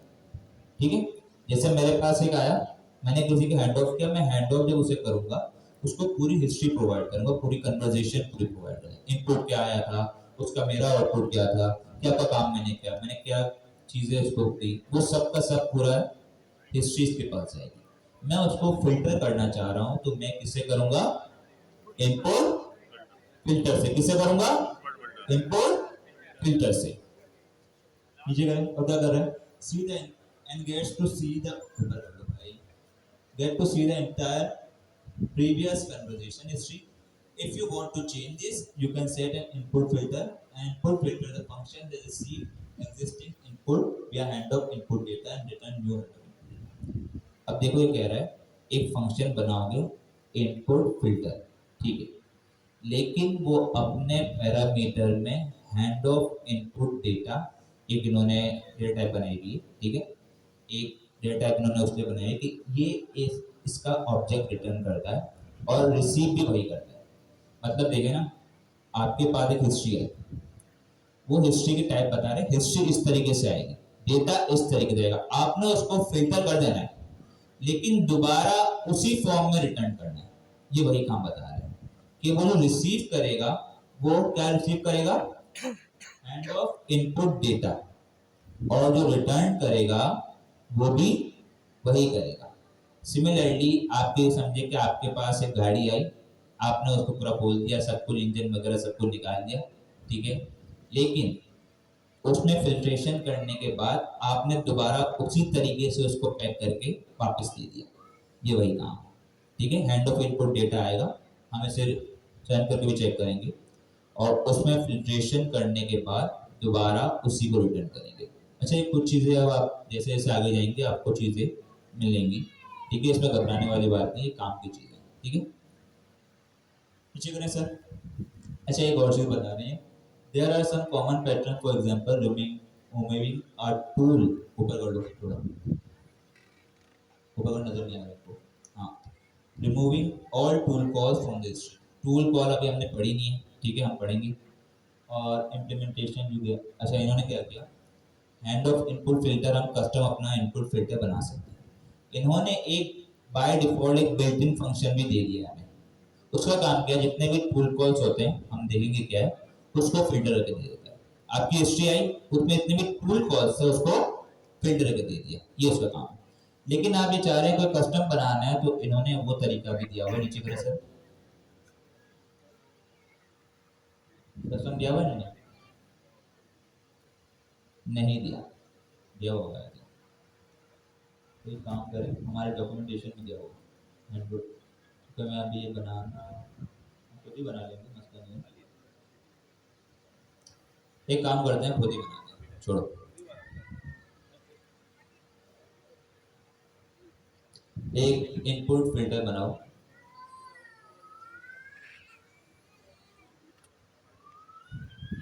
ठीक है। जैसे मेरे पास एक आया, मैंने किसी के हैंड ऑफ किया, मैं हैंड ऑफ जब उसे करूंगा उसको पूरी हिस्ट्री प्रोवाइड करूंगा, पूरी कन्वर्सेशन पूरी प्रोवाइड करूंगा। इनपुट क्या आया था उसका, मेरा आउटपुट क्या था, क्या का काम मैंने किया, मैंने क्या चीजें उसको दी, वो सब का सब पूरा हिस्ट्री इसके पास जाएगी। मैं उसको फिल्टर करना चाह रहा हूं तो मैं किससे करूंगा, इनपुट फिल्टर से। किससे करूंगा, इनपुट फिल्टर से। नीचे करें और क्या कर रहे हैं, see the end gets to see the भाई, get to see the entire previous conversation history. If you want to change this, you can set an input filter, and input filter the function that receive existing input via hand of input data and return new hand of input. अब देखो ये कह रहा है एक function बनाओगे input filter, ठीक है, लेकिन वो अपने पैरामीटर में हैंड ऑफ इनपुट डेटा, एक इन्होंने डेटा टाइप बनाई हुई है। ठीक है। एक डेटा टाइप इन्होंने उसके बनाया कि ये इसका ऑब्जेक्ट रिटर्न करता है और रिसीव भी वही करता है। मतलब देखे ना, आपके पास एक हिस्ट्री है, वो हिस्ट्री की टाइप बता रहे, हिस्ट्री इस तरीके से आएगी, डेटा इस तरीके से आएगा, आपने उसको फिल्टर कर देना है। लेकिन दोबारा उसी फॉर्म में रिटर्न करना है। ये वही काम बता रहे हैं कि वो जो रिसीव करेगा वो क्या रिसीव करेगा, हैंड ऑफ इनपुट डेटा, और जो रिटर्न करेगा वो भी वही करेगा। सिमिलरली आपके समझे कि आपके पास एक गाड़ी आई, आपने उसको पूरा खोल दिया, सब कुछ इंजन वगैरह सब कुछ निकाल दिया, ठीक है, लेकिन उसमें फिल्ट्रेशन करने के बाद आपने दोबारा उसी तरीके से उसको पैक करके वापस दे दिया। ये वही काम है, ठीक है। हैंड ऑफ इनपुट डेटा आएगा, हम इसे सेंड करके भी चेक करेंगे, और उसमें फिल्ट्रेशन करने के बाद दोबारा उसी को रिटर्न करेंगे। अच्छा, ये कुछ चीज़ें अब आप जैसे जैसे आगे जाएंगे आपको चीज़ें मिलेंगी, ठीक है, इसमें घबराने वाली बात नहीं, ये काम की चीज़ है, ठीक है। पीछे करें सर। अच्छा, एक और चीज़ बता रहे हैं, there are some common pattern, for example removing a tool, ऊपर कर लो थोड़ा, ऊपर कर, नजर नहीं आ रहा आपको, हाँ, removing all tool calls from this. Tool call अभी हमने पढ़ी नहीं है, ठीक है, हम पढ़ेंगे। और इम्प्लीमेंटेशन जो गया, अच्छा इन्होंने क्या किया, हैंड ऑफ इनपुट फिल्टर, हम कस्टम अपना इनपुट फिल्टर बना सकते हैं। इन्होंने एक बाय डिफॉल्ट एक बिल्ट इन फंक्शन भी दे दिया हमें, उसका काम क्या है, जितने भी टूल कॉल्स होते हैं हम देखेंगे क्या है, उसको फिल्टर करके दे देता है। आपकी हिस्ट्री आई, उसमें इतने भी टूल कॉल्स है उसको फिल्टर करके दे दिया, ये उसका काम है। लेकिन आप ये चाह रहे हैं कोई कस्टम बनाना है, तो इन्होंने वो तरीका भी दिया हुआ है, नीचे करें सर, कस्टम दिया हुआ है इन्होंने, नहीं दिया, दिया होगा, कोई काम करें, हमारे डॉक्यूमेंटेशन में दिया होगा हैंडबुक, तो मैं अभी ये बनाना खुद ही बना लेंगे, मसला नहीं है। एक काम करते हैं, खुद ही बना दें, छोड़ो। एक इनपुट फिल्टर बनाओ,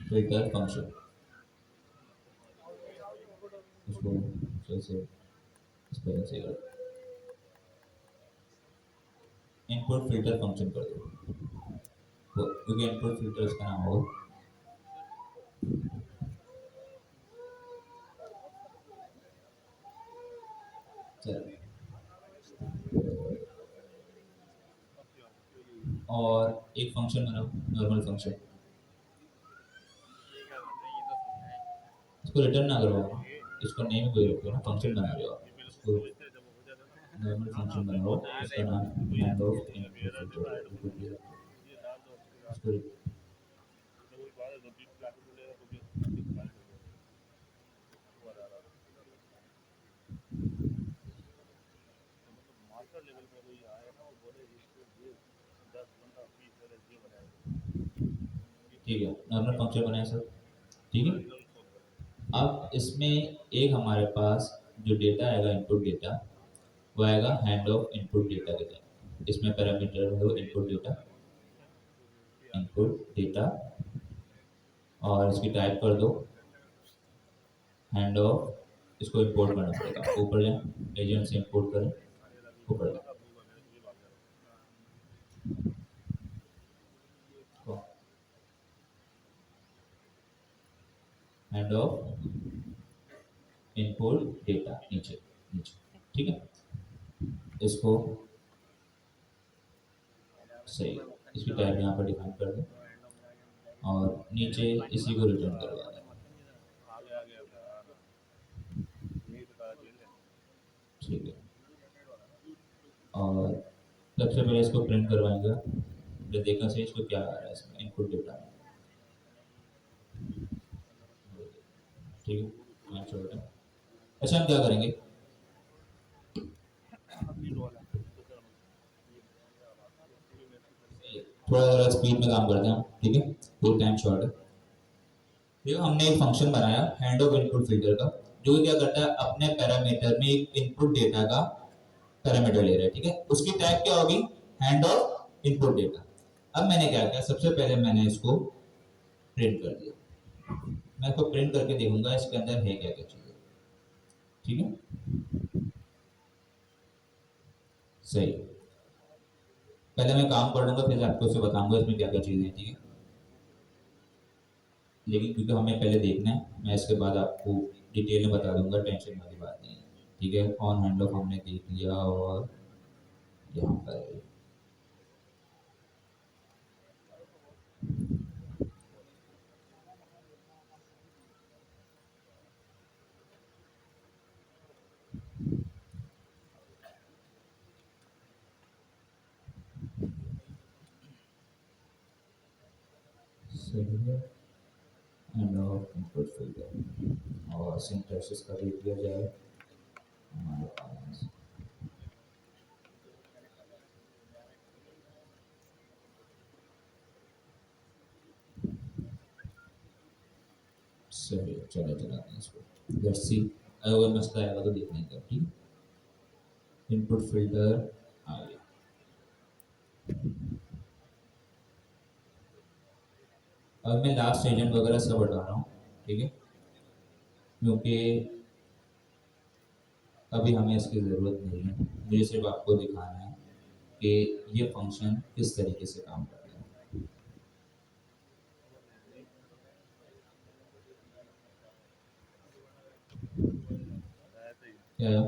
फिल्टर फंक्शन, इसको कैसे इस तरह से कर, इनपुट फिल्टर फंक्शन कर दो, तो क्योंकि इनपुट फिल्टर इसका नाम होगा। चलो, और एक फंक्शन बनाओ, नॉर्मल फंक्शन, इसको रिटर्न ना करो, इसको नेम कोई रखो ना, फंक्शन बना रहे हो आप, इसको नॉर्मल फंक्शन बनाओ, इसका नाम हैंड ऑफ इनपुट फिल्टर, इसको ठीक है, नॉर्मल फंक्शन बनाया सर, ठीक है। अब इसमें एक हमारे पास जो डेटा आएगा, इनपुट डेटा, वो आएगा हैंड ऑफ इनपुट डेटा के टाइप, इसमें पैरामीटर है वो इनपुट डेटा, इनपुट डेटा, और इसकी टाइप कर दो हैंड ऑफ, इसको इंपोर्ट करना पड़ेगा, ऊपर जाए एजेंट से इंपोर्ट करें, ऊपर जाए, हैंड ऑफ इनपुट डेटा, नीचे नीचे, ठीक है, इसको सही, इसकी टाइप यहाँ पर डिफाइन कर दो, और नीचे इसी को रिटर्न करवा दें, ठीक है। और सबसे पहले इसको प्रिंट करवाएंगे, फिर देखा सही इसको क्या आ रहा है इसमें इनपुट डेटा, ठीक है, यहाँ छोड़ दें। अच्छा, हम क्या करेंगे, थोड़ा ज़रा स्पीड में काम करते हैं हम, ठीक है, कोई टाइम शॉर्ट है। देखो, हमने एक फंक्शन बनाया हैंड ऑफ इनपुट फिल्टर का, जो क्या करता है, अपने पैरामीटर में एक इनपुट डेटा का पैरामीटर ले रहा है, ठीक है, उसकी टाइप क्या होगी, हैंड ऑफ इनपुट डेटा। अब मैंने क्या किया, सबसे पहले मैंने इसको प्रिंट कर दिया, मैं इसको प्रिंट करके देखूंगा इसके अंदर है क्या क्या चीज़ें, ठीक है, सही। पहले मैं काम कर लूंगा, फिर आपको उसे बताऊंगा इसमें क्या क्या चीज़ें हैं, ठीक है, लेकिन क्योंकि हमें पहले देखना है, मैं इसके बाद आपको डिटेल में बता दूंगा, टेंशन वाली बात नहीं है, ठीक है, ऑन हैंड ऑफ हमने देख लिया और यहाँ पर है। सही है, एंड ऑफ इनपुट फिल्टर और सिंटैक्स का देख लिया जाए हमारे पास। सही है, चलो चलाते हैं इसको, लेट्स सी। अगर मसला आएगा तो देख लेंगे, ठीक है। इनपुट फिल्टर आ गया। अब मैं लास्ट एजेंट वगैरह सब हटा रहा हूँ, ठीक है, क्योंकि अभी हमें इसकी ज़रूरत नहीं है। मुझे सिर्फ आपको दिखाना है कि ये फंक्शन किस तरीके से काम कर रहा है। क्या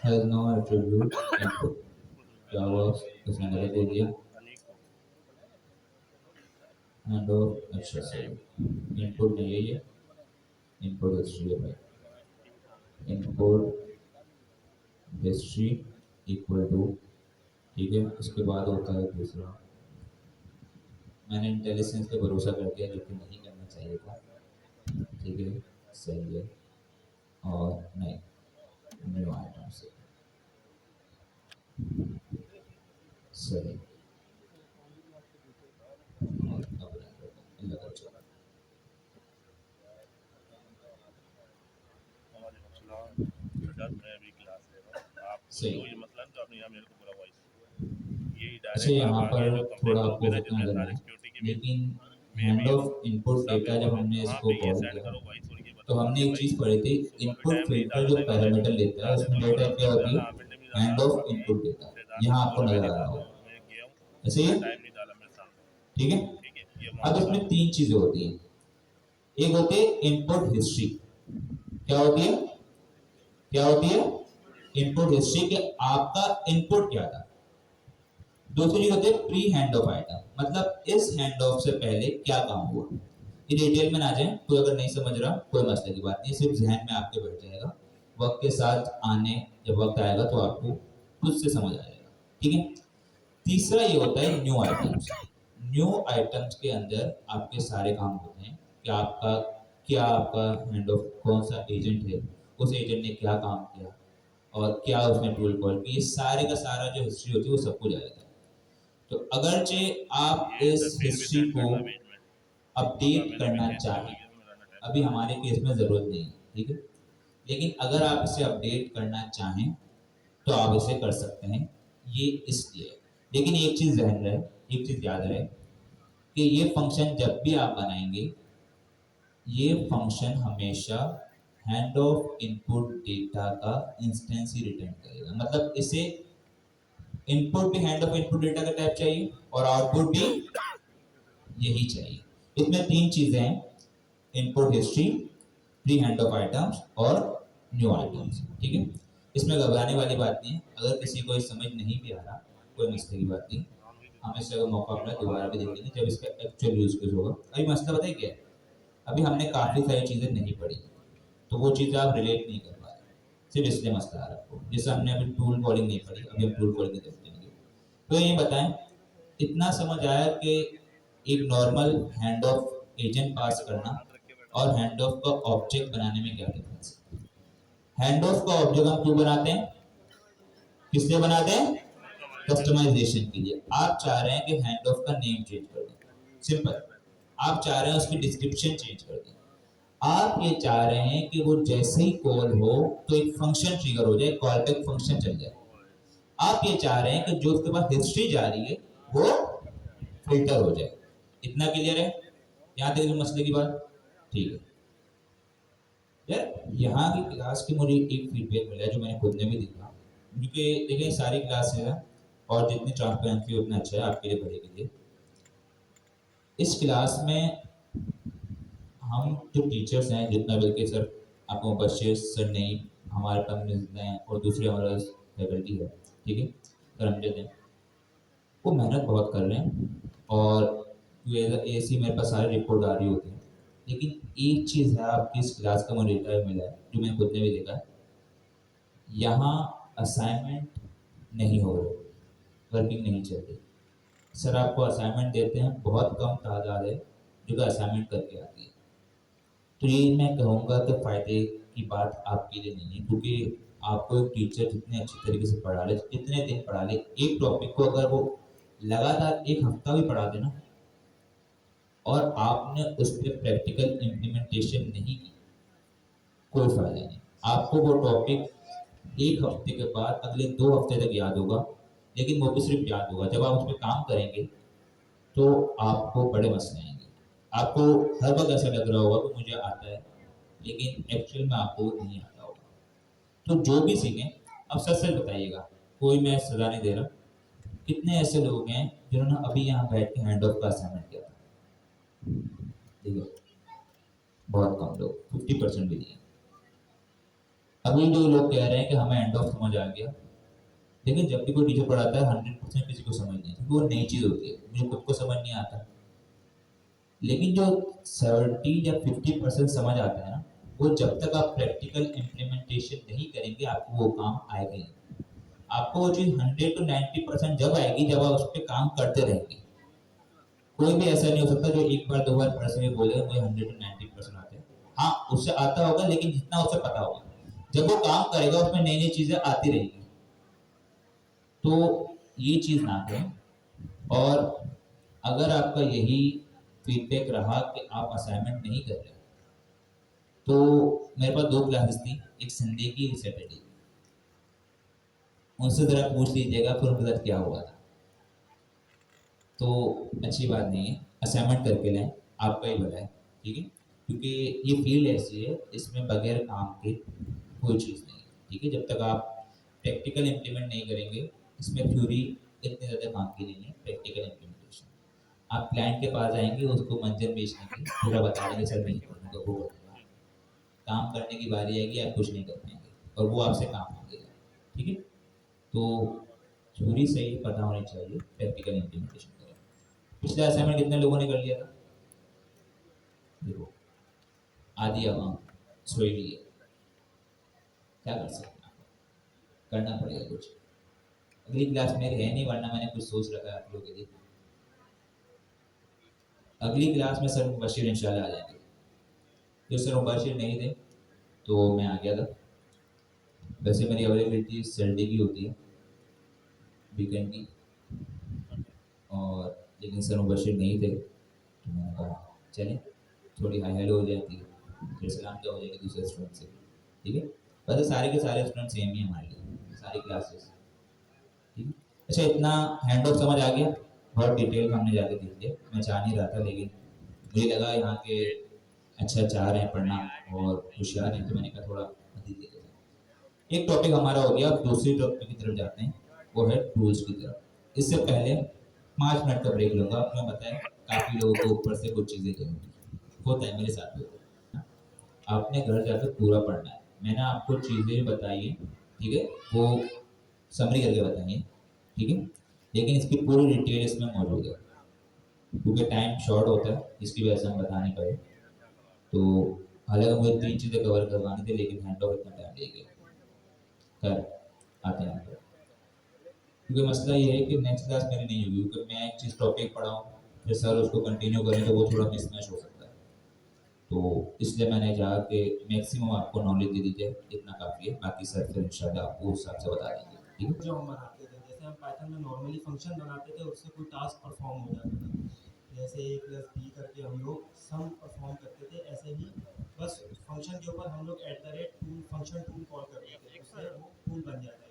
हैज नो एट्रीब्यूट इनपुट, क्या हुआ उसने गलत दे दिया एंड ऑफ। अच्छा सही, इनपुट नहीं है ये, इनपुट हिस्ट्री है भाई। इनपुट हिस्ट्री इक्वल टू, ठीक है। इसके बाद होता है दूसरा, मैंने इंटेलिजेंस पे भरोसा कर दिया, लेकिन नहीं करना चाहिए था, ठीक है, सही है। और नहीं, न्यू आइटम से सही। और अब अल्लाह का चला सही। अच्छा, यहाँ पर थोड़ा आपको जितना करना है, लेकिन हैंड ऑफ इनपुट डेटा जब हमने इसको कॉल किया तो हमने एक चीज़ पढ़ी थी, इनपुट फिल्टर जो पैरामीटर लेता है उसमें डेटा क्या होती है, हैंड ऑफ इनपुट डेटा। यहाँ आपको नजर आ रहा होगा ऐसे ही, ठीक है। अब इसमें तीन चीजें होती हैं, एक होती है इनपुट हिस्ट्री। क्या होती है, क्या होती है इनपुट हिस्ट्री, कि आपका इनपुट क्या था। दूसरी होती है प्री हैंड ऑफ आइटम, मतलब इस हैंड ऑफ से पहले क्या काम हुआ। ये डिटेल में ना जाए, कोई अगर नहीं समझ रहा कोई मसले की बात नहीं, सिर्फ जहन में आपके बैठ जाएगा, वक्त के साथ आने जब वक्त आएगा तो आपको खुद से समझ आ जाएगा, ठीक है। तीसरा ये होता है न्यू आइटम्स। न्यू आइटम्स के अंदर आपके सारे काम होते हैं कि आपका क्या, आपका हैंड ऑफ कौन सा एजेंट है, उस एजेंट ने क्या काम किया और क्या उसने टूल कॉल की, ये सारे का सारा जो हिस्ट्री होती है वो सब कुछ आ जाता है। तो अगरचे आप इस हिस्ट्री को अपडेट करना चाहें, अभी हमारे केस में ज़रूरत नहीं है, ठीक है, लेकिन अगर आप इसे अपडेट करना चाहें तो आप इसे कर सकते हैं, ये इसलिए। लेकिन एक चीज़ ध्यान रहे, एक चीज़ याद रहे कि ये फंक्शन जब भी आप बनाएंगे, ये फंक्शन हमेशा हैंड ऑफ इनपुट डेटा का इंस्टेंस ही रिटर्न करेगा। मतलब इसे इनपुट भी हैंड ऑफ इनपुट डेटा का टाइप चाहिए और आउटपुट भी यही चाहिए। इसमें तीन चीजें हैं, input history, pre hand of items और न्यू आइटम्स, ठीक है। इसमें घबराने वाली बात नहीं है, अगर किसी को समझ नहीं भी आ रहा कोई मसले की बात नहीं, हम इसे अगर मौका मिला दोबारा भी देख लेंगे जब इसका एक्चुअल यूज होगा। अभी मसला पता है क्या है, अभी हमने काफ़ी सारी चीज़ें नहीं पढ़ी, तो वो चीज़ें आप रिलेट नहीं कर पा रहे, सिर्फ इसलिए मसला आ रहा है आपको। जैसे हमने अभी टूल कॉलिंग नहीं पढ़ी, अभी हम टूल कॉलिंग देख लेंगे। तो ये बताएं, इतना समझ आया कि एक नॉर्मल हैंड ऑफ एजेंट पास करना और हैंड ऑफ का ऑब्जेक्ट बनाने में क्या डिफरेंस है। हैंड ऑफ का ऑब्जेक्ट हम क्यों बनाते हैं, किस लिए बनाते हैं, कस्टमाइजेशन के लिए। आप चाह रहे हैं कि हैंड ऑफ का नेम चेंज कर दें, सिंपल। आप चाह रहे हैं उसकी डिस्क्रिप्शन चेंज कर दें। आप ये चाह रहे हैं कि वो जैसे ही कॉल हो तो एक फंक्शन ट्रिगर हो जाए, कॉल बैक फंक्शन चल जाए। आप ये चाह रहे हैं कि जो उसके पास हिस्ट्री जा रही है वो फिल्टर हो जाए। इतना क्लियर है, यहाँ तक मसले की बात, ठीक है यार। यहाँ की क्लास की मुझे एक फीडबैक मिला जो मैंने खुद ने भी देखा, क्योंकि देखिए सारी क्लास है और जितनी ट्रांसपेरेंसी उतना अच्छा है आपके लिए, बड़े के लिए। इस क्लास में हम जो टीचर्स हैं, जितना बल्कि सर आपको बशीर सर नहीं, हमारे कम्युनिस्ट हैं और दूसरे हमारे फैकल्टी है, ठीक है, करमचंद हैं, वो मेहनत बहुत कर रहे हैं और ऐसी मेरे पास सारी रिपोर्ट आ रही होती है। लेकिन एक चीज़ है, आपकी इस क्लास का मुझे डेटा मिला है, जो मैंने खुद ने भी देखा है, यहाँ असाइनमेंट नहीं हो रहे, वर्किंग नहीं चल रही। सर आपको असाइनमेंट देते हैं, बहुत कम तादाद है जो कि असाइनमेंट करके आती है। तो ये मैं कहूँगा कि फ़ायदे की बात आपके लिए नहीं है, क्योंकि आपको एक टीचर जितने अच्छी तरीके से पढ़ा ले, जितने दिन पढ़ा ले, एक टॉपिक को अगर वो लगातार एक हफ्ता भी पढ़ा देना और आपने उस पर प्रैक्टिकल इम्प्लीमेंटेशन नहीं की, कोई फायदा नहीं। आपको वो टॉपिक एक हफ्ते के बाद अगले 2 हफ्ते तक याद होगा, लेकिन वो भी सिर्फ याद होगा। जब आप उस पर काम करेंगे तो आपको बड़े मसले आएंगे। आपको हर वक्त ऐसा लग रहा होगा कि मुझे आता है, लेकिन एक्चुअल में आपको नहीं आता होगा। तो जो भी सीखें, अब सच सच बताइएगा, कोई मैं सजा नहीं दे रहा, कितने ऐसे लोग हैं जिन्होंने अभी यहाँ बैठ के हैंड ऑफ का असाइनमेंट किया था? ठीक है, बहुत कम लोग, 50% भी नहीं है। अभी जो लोग कह रहे हैं कि हमें हैंड ऑफ समझ आ गया, लेकिन जब भी कोई टीचर पढ़ाता है 100% किसी को समझ नहीं, क्योंकि वो नई चीज़ होती है, मुझे खुद को समझ नहीं आता। लेकिन जो 70 या 50% समझ आता है ना, वो जब तक आप प्रैक्टिकल इम्प्लीमेंटेशन नहीं करेंगे, आपको वो काम आएगा ही। आपको वो चीज़ 100 to 90% जब आएगी, जब आप उस पर काम करते रहेंगे। कोई भी ऐसा नहीं हो सकता जो एक बार 2 बार पढ़ से बोले मुझे 100 to 90% आते हैं। हाँ, उससे आता होगा, लेकिन जितना उसे पता होगा, जब वो काम करेगा उसमें नई नई चीज़ें आती रहेंगी। तो ये चीज़ ना करें। और अगर आपका यही फीडबैक रहा कि आप असाइनमेंट नहीं कर रहे, तो मेरे पास 2 क्लासेस थी, एक संडे की, एक सैटरडे की। उनसे ज़रा पूछ लीजिएगा फिर उनके साथ क्या हुआ था। तो अच्छी बात नहीं है, असाइनमेंट करके लें, आपका ही भला है, ठीक है, क्योंकि ये फील्ड ऐसी है, इसमें बगैर काम के कोई चीज़ नहीं है, ठीक है। जब तक आप प्रैक्टिकल इम्प्लीमेंट नहीं करेंगे, इसमें थ्योरी इतने ज़्यादा काम की नहीं है, प्रैक्टिकल इम्प्लीमेंटेशन। आप क्लाइंट के पास आएंगे, उसको मंजर बेचने की पूरा बता देंगे, सर नहीं करूँगा, वो करूँगा, काम करने की बारी आएगी, आप कुछ नहीं कर पाएंगे और वो आपसे काम मांगेगा, ठीक है। तो थ्योरी सही पता होनी चाहिए, प्रैक्टिकल इम्प्लीमेंटेशन करें। पिछला असाइनमेंट कितने लोगों ने कर लिया था? देखो, आधी आवाम सोई ली है, क्या कर सकते हैं, करना पड़ेगा कुछ। अगली क्लास मेरी है नहीं, वरना मैंने कुछ सोच रखा है आप लोगों के लिए। अगली क्लास में सर मुबशिर इंशाल्लाह आ जाएंगे। जो सर मुबशिर नहीं थे तो मैं आ गया था। वैसे मेरी अवेलेबिलिटी सैटरडे की होती है, वीकेंड की, और लेकिन सर मुबशिर नहीं थे तो मैंने कहा चलें, थोड़ी हाई हेलो हो जाती है, फिर सलाम तो हो जाएगी दूसरे स्टूडेंट से, ठीक है। वैसे सारे के सारे स्टूडेंट सेम ही हमारे लिए, सारी क्लासेस, ठीक है। अच्छा, इतना हैंड ऑफ समझ आ गया, बहुत डिटेल में हमने जाके देख लिया। मैं चाह नहीं रहा था, लेकिन मुझे लगा यहाँ के अच्छा चाह रहे हैं पढ़ना और होशियार हैं, तो मैंने कहा थोड़ा मदद दे देता हूँ। एक टॉपिक हमारा हो गया, अब दूसरी टॉपिक की तरफ जाते हैं, वो है टूल्स की तरफ। इससे पहले 5 मिनट का ब्रेक लूँगा। आपने बताया काफ़ी लोगों को ऊपर से कुछ चीज़ें जरूरी होता है, मेरे साथ भी होता है। आपने घर जाकर पूरा पढ़ना है। मैंने आपको चीज़ें बताई हैं, ठीक है, वो समरी करके बताई हैं, ठीक है, लेकिन इसकी पूरी डिटेल इसमें मौजूद है। क्योंकि टाइम शॉर्ट होता है, इसकी वजह से हम बता नहीं पाए। तो हालांकि मुझे 3 चीज़ें कवर करवानी थी, लेकिन हैंड ऑफ इतना टाइम ले गया। कर आते हैं तो, क्योंकि मसला ये है कि नेक्स्ट क्लास मेरी नहीं होगी, क्योंकि मैं एक चीज़ टॉपिक पढ़ाऊँ फिर सर उसको कंटिन्यू करें तो वो थोड़ा मिसमैच हो सकता है। तो इसलिए मैंने कहा कि मैक्सिमम आपको नॉलेज दे दी जाए, इतना काफ़ी है, बाकी सर फिर इंशाल्लाह आपको उस हिसाब से बता देंगे, ठीक है। जो हम बनाते थे, जैसे हम पाइथन में नॉर्मली फंक्शन बनाते थे, उससे कोई टास्क परफॉर्म हो जाता था। जैसे ए प्लस बी करके हम लोग सम परफॉर्म करते थे, ऐसे ही बस फंक्शन के ऊपर हम लोग @टूल फंक्शन टूल कॉल करते थे, उससे वो टूल बन जाता है।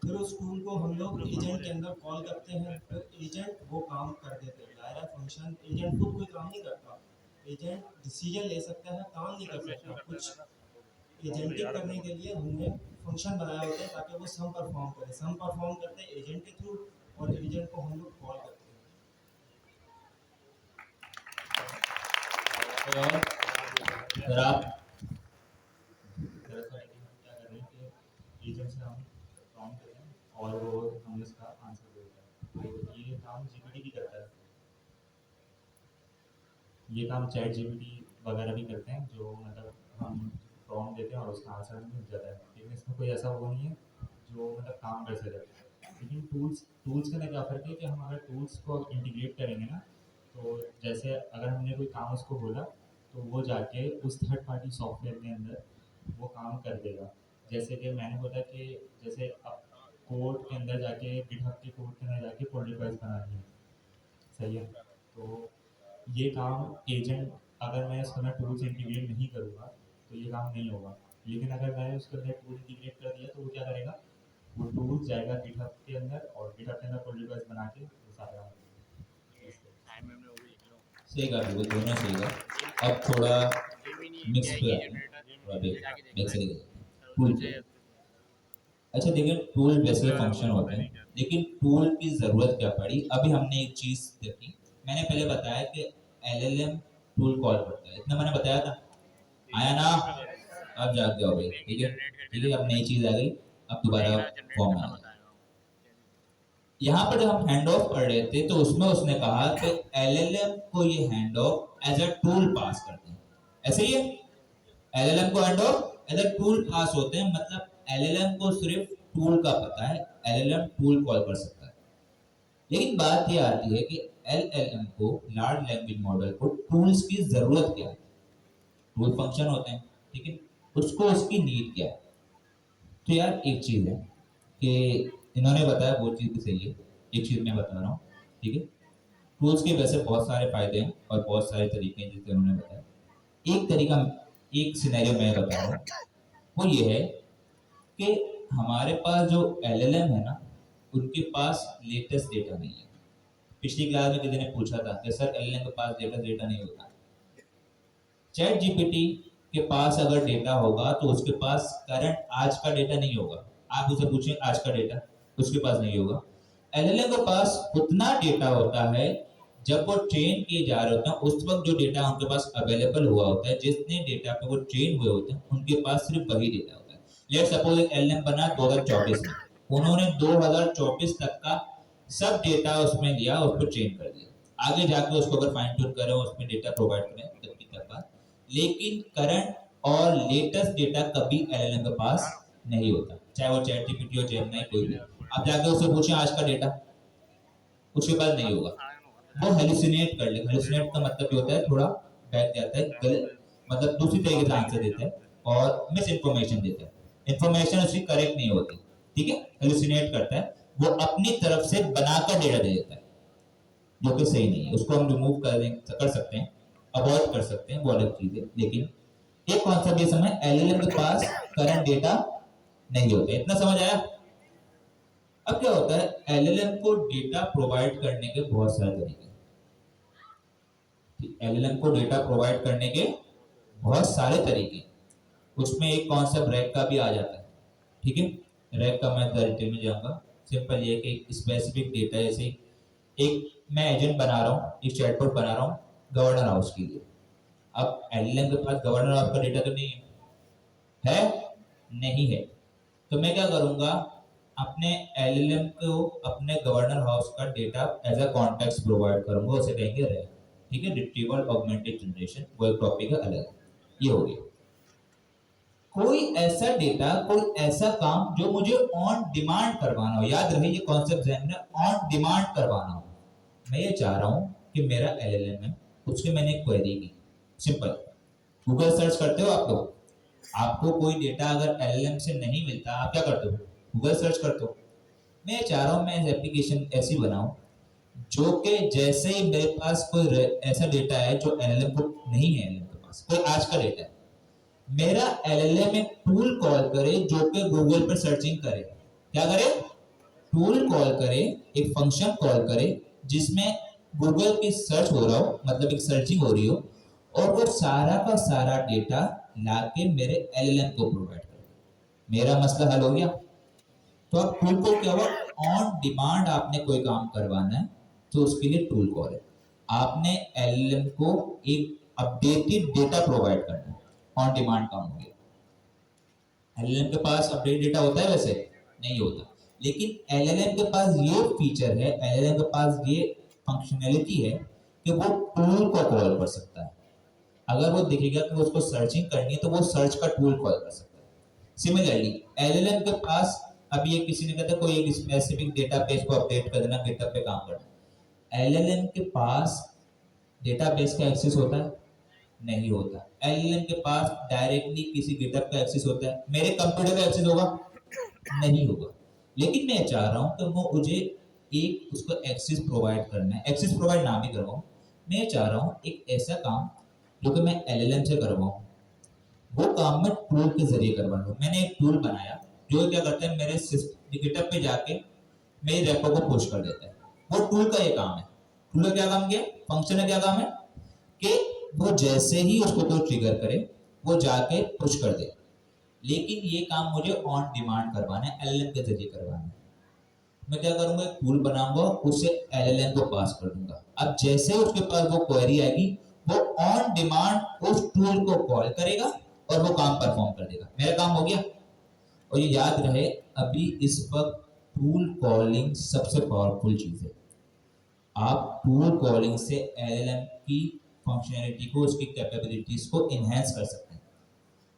फिर उस टूल को हम लोग एजेंट के अंदर कॉल करते हैं, फिर एजेंट वो काम कर देते हैं। दायरा फंक्शन एजेंट खुद कोई काम नहीं करता, एजेंट डिसीजन ले सकता है, काम नहीं कर सकता। कुछ एजेंटिक करने के लिए हमने फंक्शन बनाया होता है ताकि वो सम परफॉर्म करे। सम परफॉर्म करते हैं एजेंट के थ्रू, और एजेंट को हम लोग कॉल करते हैं। और सर आप क्या कर रहे हैं? और वो हमें उसका आंसर देता है। तो ये काम जीपीटी भी करता है, ये काम चैट जीपीटी वगैरह भी करते हैं, जो मतलब हम प्रॉम्प्ट देते हैं और उसका आंसर हमें मिल जाता है। लेकिन इसमें कोई ऐसा वो नहीं है जो मतलब काम कर सके। लेकिन टूल्स के अंदर क्या फ़र्क है कि हम अगर टूल्स को इंटीग्रेट करेंगे ना, तो जैसे अगर हमने कोई काम उसको बोला तो वो जाके उस थर्ड पार्टी सॉफ्टवेयर के अंदर वो काम कर देगा। जैसे कि मैंने बोला कि जैसे अब कोड के अंदर जाके गिटहब के कोड के अंदर जाके पुल रिक्वेस्ट बनानी है, सही है। तो ये काम एजेंट, अगर मैं उसके अंदर टूल्स इंटीग्रेट नहीं करूँगा तो ये काम नहीं होगा। लेकिन अगर मैंने उसके अंदर टूल इंटीग्रेट कर दिया तो वो क्या करेगा, वो टूल जाएगा गिटहब के अंदर और गिटहब के अंदर पुल रिक्वेस्ट बना के वो सारा टाइम में वो लिख लो। सही कहा बिल्कुल, दोनों सही कहा। अब थोड़ा मिक्स पे आते हैं, थोड़ा बैक से लेके टूल पे। अच्छा देखिए, टूल वैसे फंक्शन होते हैं, लेकिन टूल की ज़रूरत क्या पड़ी? अभी हमने एक चीज़ देखी, मैंने पहले बताया कि एलएलएम टूल कॉल करता है, इतना मैंने बताया था, आया ना? अब जाग जाओ भाई, ठीक है ठीक है। अब नई चीज़ आ गई, अब दोबारा फॉर्म आ गया। यहाँ पर जब हम हैंड ऑफ कर रहे थे तो उसमें उसने कहा कि एलएलएम को ये hand off as a tool pass करते हैं, ऐसे ही है। एलएलएम को hand off as a tool pass होते हैं, मतलब एलएलएम को सिर्फ टूल का पता है, एलएलएम टूल कॉल कर सकता है। लेकिन बात ये आती है कि एलएलएम को, लार्ज लैंग्वेज मॉडल को, टूल्स की जरूरत क्या है? टूल फंक्शन होते हैं, ठीक है, उसको उसकी नीड क्या है? तो यार एक चीज है कि इन्होंने बताया, वो चीज भी सही है, एक चीज मैं बता रहा हूँ, ठीक है। टूल्स के वैसे बहुत सारे फायदे हैं और बहुत सारे तरीके हैं जिससे उन्होंने बताया। एक तरीका, एक सिनेरियो मैं बता रहा हूँ, वो ये है कि हमारे पास जो एलएलएम है ना, उनके पास लेटेस्ट डेटा नहीं है। पिछली क्लास में किसी ने पूछा था कि सर एलएलएम के पास लेटेस्ट डेटा नहीं होता। चैट जीपीटी के पास अगर डेटा होगा तो उसके पास करंट आज का डेटा नहीं होगा। आप उसे पूछें आज का डेटा, उसके पास नहीं होगा। एलएलएम के पास उतना डेटा होता है जब वो ट्रेन किए जा रहे होते हैं, उस वक्त जो डेटा उनके पास अवेलेबल हुआ होता है, जितने डेटा पे वो ट्रेन हुए होते हैं, उनके पास सिर्फ वही डेटा होता है। लेट्स सपोज एक एलएलएम बना 2024 में, उन्होंने 2024 तक का सब डेटा उसमें लिया, उस पर ट्रेन कर दिया। आगे जाके उसको अगर फाइन ट्यून करें, उसमें डेटा प्रोवाइड करें, तब की तब बात। लेकिन करंट और लेटेस्ट डेटा कभी एलएलएम के पास नहीं होता, चाहे वो चैट जीपीटी हो, जेमिनी, कोई भी। अब जाके उससे पूछें आज का डेटा, उसके पास नहीं होगा, वो हेलुसिनेट कर लेगा। हेलुसिनेट का मतलब ये होता है थोड़ा बैठ जाता है, गलत मतलब दूसरी तरीके से आंसर देता है और मिस इन्फॉर्मेशन देता है, इन्फॉर्मेशन उसकी करेक्ट नहीं होती, ठीक है। हेलुसिनेट करता है, वो अपनी तरफ से बनाकर डेटा दे देता है जो कि सही नहीं है। उसको हम रिमूव कर सकते हैं, अवॉइड कर सकते हैं, वो अलग चीज है। लेकिन एक कॉन्सेप्ट ये समझ, एलएलएम के पास करंट डेटा नहीं होता, इतना समझ आया? अब क्या होता है, एलएलएम को डेटा प्रोवाइड करने के बहुत सारे तरीके, एलएलएम को डेटा प्रोवाइड करने के बहुत सारे तरीके, उसमें एक कॉन्सेप्ट रैक का भी आ जाता है, ठीक है। रैक का मैं डिटेल में जाऊंगा। सिंपल ये कि स्पेसिफिक डेटा, जैसे एक मैं एजेंट बना रहा हूँ, एक चैटबॉट बना रहा हूँ गवर्नर हाउस के लिए। अब एलएलएम के पास गवर्नर हाउस का डेटा तो नहीं है, नहीं है, तो मैं क्या करूंगा, अपने एलएलएम को अपने गवर्नर हाउस का data as a context provide करूंगा, उसे कहेंगे रैक, ठीक है। रिट्रीवल ऑगमेंटेड जनरेशन, वो एक टॉपिक है अलग, ये हो गया। कोई ऐसा डेटा, कोई ऐसा काम जो मुझे ऑन डिमांड करवाना हो, याद रहे ये कॉन्सेप्ट ध्यान में, ऑन डिमांड करवाना हो। मैं ये चाह रहा हूं कि मेरा एलएलएम है, उसके मैंने क्वेरी की, सिंपल गूगल सर्च करते हो आप लोग, आपको कोई डेटा अगर एलएलएम से नहीं मिलता, आप क्या करते हो, गूगल सर्च करते हो। मैं चाह रहा हूं मैं एप्लीकेशन ऐसी बनाऊं जो कि जैसे ही मेरे पास कोई ऐसा डेटा है जो एलएलएम को नहीं है, एलएलएम के पास कोई आज का डेटा है, मेरा एलएलएम एक टूल कॉल करे जो कि गूगल पर सर्चिंग करे। क्या करे, टूल कॉल करे, एक फंक्शन कॉल करे जिसमें गूगल की सर्च हो रहा हो, मतलब एक सर्चिंग हो रही हो, और वो सारा का सारा डेटा लाके मेरे एलएलएम को प्रोवाइड करे। मेरा मसला हल हो गया। तो अब टूल कॉल क्या हुआ, ऑन डिमांड आपने कोई काम करवाना है तो उसके लिए टूल कॉल है। आपने एलएलएम को एक अपडेटेड डेटा प्रोवाइड करना है, ऑन डिमांड काम हो गया। एलएलएम के पास अपडेट डेटा होता है वैसे नहीं होता, लेकिन एलएलएम के पास ये फीचर है, एलएलएम के पास ये फंक्शनैलिटी है कि वो टूल को कॉल कर सकता है। अगर वो दिखेगा कि उसको सर्चिंग करनी है तो वो सर्च का टूल कॉल कर सकता है। सिमिलरली एलएलएम के पास, अभी ये किसी ने कहा था कोई एक स्पेसिफिक डेटाबेस को अपडेट कर देना, गिटहब पे काम करना, एलएलएम के पास डेटाबेस का एक्सेस होता है? नहीं होता। एलएलएम के पास डायरेक्टली किसी गिटहब का एक्सेस होता है? मेरे कंप्यूटर का एक्सेस होगा? नहीं होगा। लेकिन मैं चाह रहा हूं कि वो मुझे एक उसको एक्सेस प्रोवाइड करना है, एक्सेस प्रोवाइड ना भी करवाऊं, मैं चाह रहा हूं एक ऐसा काम जो कि मैं एलएलएम से करवाऊं, वो काम मैं टूल के जरिए करवा लूं। मैंने एक टूल बनाया जो क्या करता है, मेरे गिटहब पे जाके मेरे रेपो को पुश कर देता है। वो टूल का ये काम है। टूल का क्या काम किया, फंक्शन का क्या काम है कि वो जैसे ही उसको कोई ट्रिगर करे वो जाके पुश कर दे। लेकिन ये काम मुझे ऑन डिमांड करवाना है, एलएलएम के जरिए करवाना है। मैं क्या करूंगा, एक टूल बनाऊंगा, उसे एलएलएम को पास कर दूंगा। अब जैसे उसके पास वो क्वेरी आएगी, वो ऑन डिमांड उस टूल को कॉल करेगा और वो काम परफॉर्म कर देगा। मेरा काम हो गया। और ये याद रहे, अभी इस वक्त टूल कॉलिंग सबसे पावरफुल चीज है। आप टूल कॉलिंग से एलएलएम की फंक्शनैलिटी को, उसकी कैपेबिलिटीज को इनहेंस कर सकते हैं।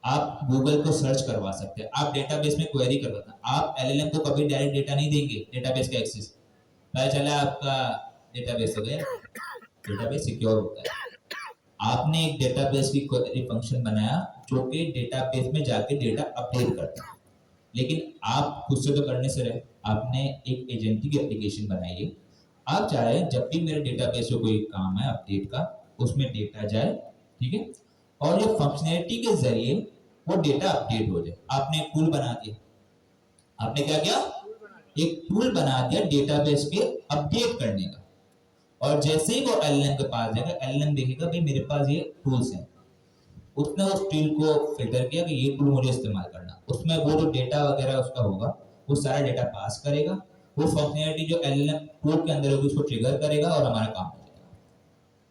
आप गूगल को सर्च करवा सकते हैं, आप डेटाबेस में क्वेरी करवा सकते हैं। आप एलएलएम को कभी डायरेक्ट डेटा नहीं देंगे, डेटाबेस का एक्सेस, पता चला आपका डेटाबेस हो गया, डेटाबेस सिक्योर होता है। आपने एक डेटाबेस की क्वेरी फंक्शन बनाया जो कि डेटाबेस में जाके डेटा अपडेट करता है, लेकिन आप खुद से तो करने से रहे, आपने एक एजेंटिक एप्लीकेशन बनाई है। आप चाह रहे हैं जब भी मेरे डेटाबेस में कोई काम है अपडेट का, उसमें डेटा जाए, ठीक है, और ये फंक्शनैलिटी के जरिए वो डेटा अपडेट हो जाए। आपने एक टूल बना दिया, आपने क्या किया, एक टूल बना दिया डेटाबेस के अपडेट करने का। और जैसे ही वो एलएलएम के पास जाएगा, एलएलएम देखेगा भाई मेरे पास ये टूल्स हैं, उसने उस टूल को फिल्टर किया कि ये टूल मुझे इस्तेमाल करना, उसमें वो जो डेटा वगैरह उसका होगा वो सारा डेटा पास करेगा, वो फंक्शनैलिटी जो एलएलएम टूल के अंदर होगी उसको ट्रिगर करेगा और हमारा काम हो जाएगा।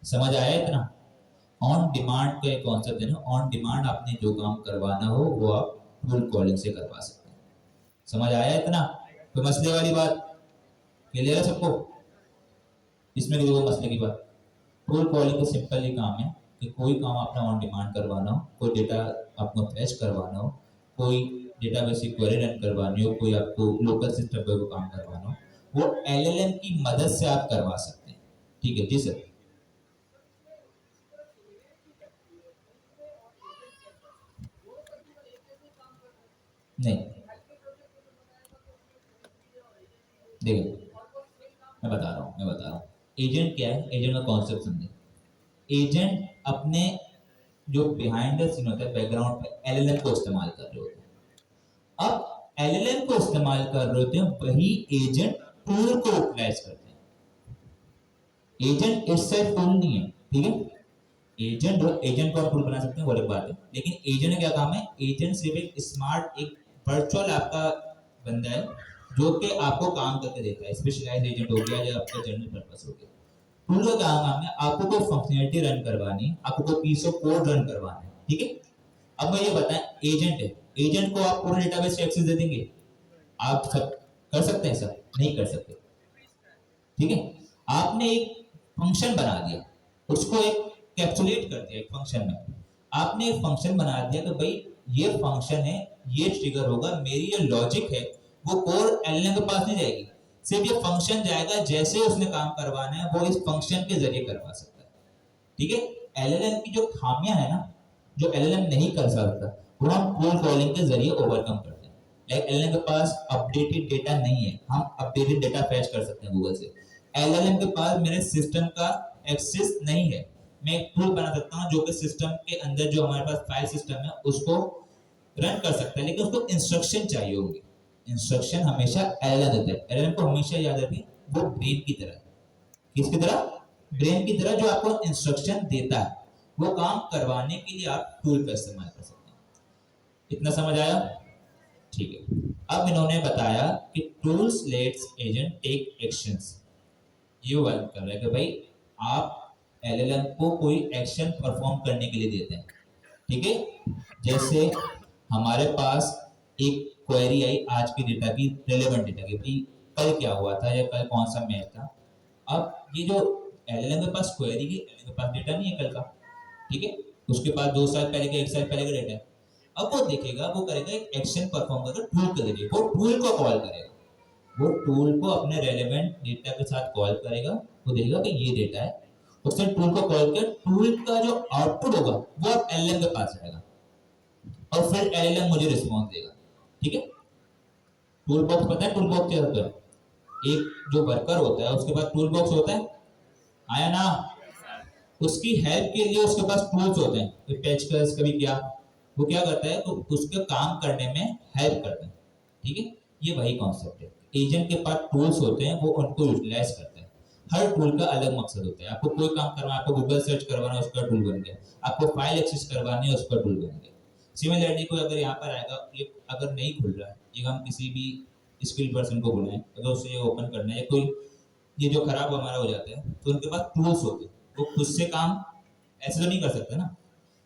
समझ आया इतना? ऑन डिमांड का एक कॉन्सेप्ट है ना, ऑन डिमांड आपने जो काम करवाना हो वो आप टूल कॉलिंग से करवा सकते हैं। समझ आया इतना? तो मसले वाली बात क्लियर है सबको? इसमें कोई मसले की बात? टूल कॉलिंग का सिंपल ही काम है कि कोई काम आपने ऑन डिमांड करवाना हो, कोई डेटा आपको फैच करवाना हो, कोई डेटाबेस की क्वेरी रन करवानी हो, कोई आपको लोकल सिस्टम पे कोई काम करवाना हो, वो एलएलएम की मदद से आप करवा सकते हैं। ठीक है जी सर? नहीं, देखो मैं बता रहा हूँ एजेंट क्या है, एजेंट का कॉन्सेप्ट समझे। एजेंट अपने जो बिहाइंड द सीन होता है, बैकग्राउंड पे एलएलएम को इस्तेमाल कर रहे होते हैं। अब एलएलएम को इस्तेमाल कर रहे होते हैं, वही एजेंट टूल को यूटिलाइज करते हैं। एजेंट इससे टूल नहीं है, ठीक है? एजेंट को आप टूल बना सकते हैं, वो अलग बात है, लेकिन एजेंट का क्या काम है? एजेंट सिर्फ एक स्मार्ट, एक वर्चुअल आपका बंदा है जो कि आपको काम करके देता है। स्पेशलाइज्ड एजेंट हो गया या आपका जनरल पर्पस हो गया। टूल का क्या काम है? आपको कोई फंक्शनैलिटी रन करवानी है, आपको कोई पीस ऑफ कोड रन करवाना है, ठीक है? अब मैं ये बताएं, एजेंट है, एजेंट को आप पूरे डेटाबेस एक्सेस दे देंगे? आप सब कर सकते हैं? सर नहीं कर सकते, ठीक है? आपने एक फंक्शन बना दिया, उसको एक कैप्सुलेट कर दिया एक फंक्शन में। आपने एक फंक्शन बना दिया कि भाई ये फंक्शन है, ये ट्रिगर होगा, मेरी ये लॉजिक है, वो कोर एलएलएम के पास नहीं जाएगी, सिर्फ ये फंक्शन जाएगा, जैसे उसने काम करवाना है वो इस फंक्शन के जरिए करवा सकता है, ठीक है? एलएलएम की जो खामियां है ना, जो एलएलएम नहीं कर सकता, वो हम टूल कॉलिंग के जरिए ओवरकम करते हैं। लाइक एलएलएम के पास अपडेटेड डेटा नहीं है, हम अपडेटेड डेटा फैच कर सकते हैं गूगल से। एलएलएम के पास मेरे सिस्टम का एक्सेस नहीं है, मैं एक टूल बना सकता हूं जो कि सिस्टम के अंदर जो हमारे पास फाइल सिस्टम है उसको रन कर सकता है, लेकिन उसको इंस्ट्रक्शन चाहिए होगी। इंस्ट्रक्शन हमेशा एलएलएम देता है। एलएलएम को हमेशा याद रखिए, वो ब्रेन की तरह, किसकी तरह? ब्रेन की तरह, जो आपको इंस्ट्रक्शन देता है। वो काम करवाने के लिए आप टूल का इस्तेमाल कर सकते हैं। इतना समझ आया? ठीक है। अब इन्होंने बताया कि tools lets agent take actions. ये वर्क कर रहा है कि भाई आप एलएलएम को कोई एक्शन परफॉर्म करने के लिए देते हैं, ठीक है? जैसे हमारे पास एक क्वेरी आई आज की डेटा की, रेलेवेंट डेटा की, भाई कल क्या हुआ था या कल कौन सा मैच था। अब ये जो एलएलएम के पास क्वेरी की, एलएलएम के पास डेटा नहीं है कल का, ठीक है, उसके पास 2 साल पहले का 1 साल पहले का डेटा है। अब वो देखेगा, वो करेगा एक एक्शन परफॉर्म करेगा टूल के जरिए, वो टूल को कॉल करेगा, वो टूल को अपने रेलेवेंट डेटा के साथ कॉल करेगा, वो देखेगा कि ये डेटा है, उससे टूल को कॉल कर टूल का जो आउटपुट होगा वो अब एलएलएम के पास जाएगा और फिर एलएलएम मुझे रिस्पॉन्स देगा, ठीक है। टूल बॉक्स पता है टूल बॉक्स क्या होता है? एक जो वर्कर होता है उसके पास टूल बॉक्स होता है, आया ना, उसकी हेल्प के लिए उसके पास टूल्स होते हैं, कोई पेचकस कभी क्या, वो क्या करता है तो उसके काम करने में हेल्प करता है, ठीक है। ये वही कॉन्सेप्ट है, एजेंट के पास टूल्स होते हैं, वो उनको यूटिलाइज करता है। हर टूल का अलग मकसद होता है, आपको कोई काम करवाना, आपको गूगल सर्च करवाना है उसका टूल बन गया, आपको फाइल एक्सेस करवानी है उसका टूल बन गया। सिमिलरली कोई अगर यहाँ पर आएगा, ये अगर नहीं खुल रहा है, ये हम किसी भी स्किल पर्सन को बुलाएं, अगर उसे ये ओपन करना है, कोई ये जो खराब हमारा हो जाता है, तो उनके पास टूल्स होते हैं, वो खुद से काम ऐसे तो नहीं कर सकते ना,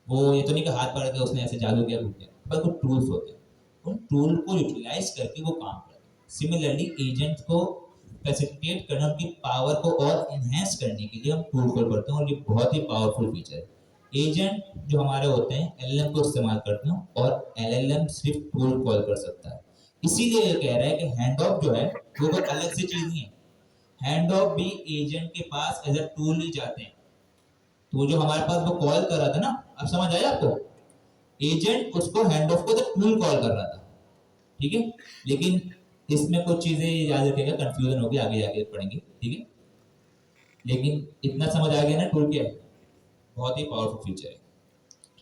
वो ये तो नहीं कि हाथ पकड़ के उसने ऐसे जादू किया घूम गया, पर कुछ टूल्स होते हैं, उन टूल को यूटिलाइज करके वो काम करते हैं। सिमिलरली एजेंट को फैसिलिटेट करना, उनकी पावर को और इन्हेंस करने के लिए हम टूल कॉल करते हैं, और ये बहुत ही पावरफुल फीचर है। एजेंट जो हमारे होते हैं एलएलएम को इस्तेमाल करते हैं, और एलएलएम सिर्फ टूल कॉल कर सकता है, इसीलिए ये कह रहा है कि हैंड ऑफ जो है वो कोई अलग से चीज नहीं है, हैंड ऑफ भी एजेंट के पास एज अ टूल ही जाते हैं। तो जो हमारे पास वो कॉल कर रहा था ना, अब समझ आया आपको, एजेंट उसको हैंड ऑफ को तो टूल कॉल कर रहा था, ठीक है। लेकिन इसमें कुछ चीजें याद रखेगा, कंफ्यूजन होगी, आगे जाके पढ़ेंगे, ठीक है। लेकिन इतना समझ आ गया ना टूल क्या है, बहुत ही पावरफुल फीचर है।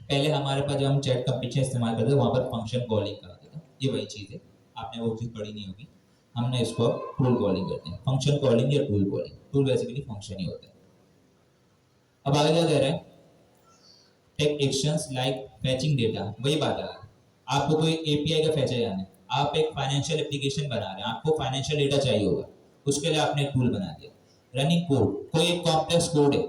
पहले हमारे पास जब हम चैट कंपटीशन इस्तेमाल करते थे वहां पर फंक्शन कॉलिंग कराते थे, ये वही चीज है, आपने वो चीज पढ़ी नहीं होगी, हमने इसको टूल कॉलिंग करते हैं, फंक्शन कॉलिंग या tool calling, tool basically function ही होता है। अब आगे क्या कह रहे हैं, take actions like fetching data, वही बात है, आपको कोई एपीआई का फैचर जाना है, आप एक फाइनेंशियल एप्लीकेशन बना रहे हैं, आपको फाइनेंशियल डेटा चाहिए होगा, उसके लिए आपने एक टूल बना दिया। रनिंग कोड, कोई एक कॉम्प्लेक्स कोड है,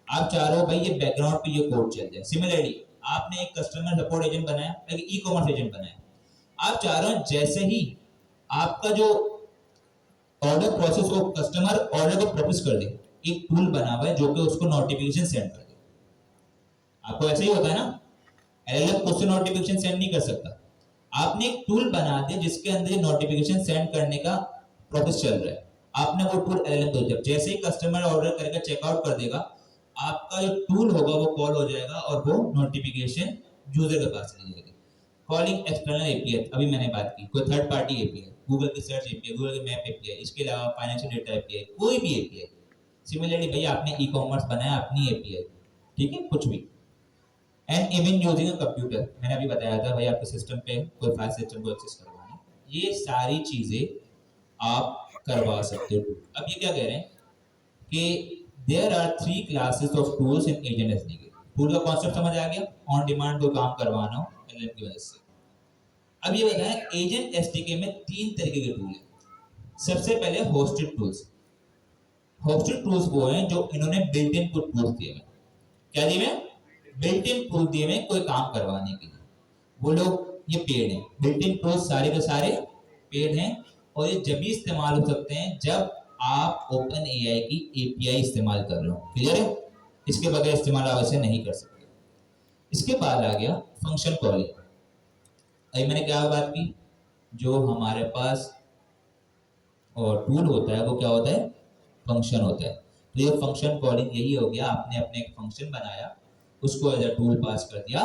आप चाह रहे हो भाई ये बैकग्राउंड पे ये कोड चल जाए। सिमिलरली आपने एक कस्टमर सपोर्ट एजेंट बनाया, एक ई कॉमर्स एजेंट बनाया, आप चाह रहे हो जैसे ही आपका जो ऑर्डर प्रोसेस को, कस्टमर ऑर्डर को प्रोसेस कर दे, एक टूल बना हुआ है जो कि उसको नोटिफिकेशन सेंड कर दे। आपको ऐसे ही होता है ना, एलएलएम खुद से नोटिफिकेशन सेंड नहीं कर सकता, आपने एक टूल बना दिया जिसके अंदर नोटिफिकेशन सेंड करने का प्रोसेस चल रहा है, आपने वो टूल एलएलएम को दिया, जैसे ही कस्टमर ऑर्डर करके चेकआउट कर देगा, आपका जो टूल होगा वो कॉल हो जाएगा और वो नोटिफिकेशन यूजर के पास चली जाएगी। कॉलिंग एक्सटर्नल एपीआई, अभी मैंने बात की, कोई थर्ड पार्टी एपीआई, गूगल की सर्च एपीआई, गूगल की मैप एपीआई, इसके अलावा फाइनेंशियल डेटा एपीआई, कोई भी एपीआई। सिमिलरली भैया आपने ई कॉमर्स बनाया अपनी एपीआई, ठीक है, कुछ भी, and even using a computer, मैंने अभी बताया था भाई आपके सिस्टम पे कोई फाइल सिस्टम को एक्सेस करवाना है, ये सारी चीजें आप करवा सकते हो। अब ये क्या कह रहे हैं कि there are 3 classes of tools in agent SDK. Tool का कॉन्सेप्ट समझ आ गया, ऑन डिमांड कोई काम करवाना हो एलएलएम की वजह से। अब ये बताएं एजेंट एसडीके में 3 तरीके के टूल हैं। सबसे पहले होस्टेड टूल्स, होस्टेड टूल्स वो हैं जो इन्होंने बिल्ट इन टूल्स दिए हैं, क्या दिए हैं, बिल्ट इन टूल दिए हैं कोई काम करवाने के लिए, वो लोग ये पेड हैं, बिल्ट इन टूल्स सारे के सारे पेड हैं, और ये जब भी इस्तेमाल हो सकते हैं जब आप ओपन एआई की एपीआई इस्तेमाल कर रहे हो, क्लियर है, इसके बगैर इस्तेमाल आप ऐसे नहीं कर सकते। इसके बाद आ गया फंक्शन कॉलिंग। अभी मैंने क्या बात की, जो हमारे पास और टूल होता है वो क्या होता है, फंक्शन होता है। तो ये फंक्शन कॉलिंग यही हो गया, आपने अपने एक फंक्शन बनाया, उसको एज अ टूल पास कर दिया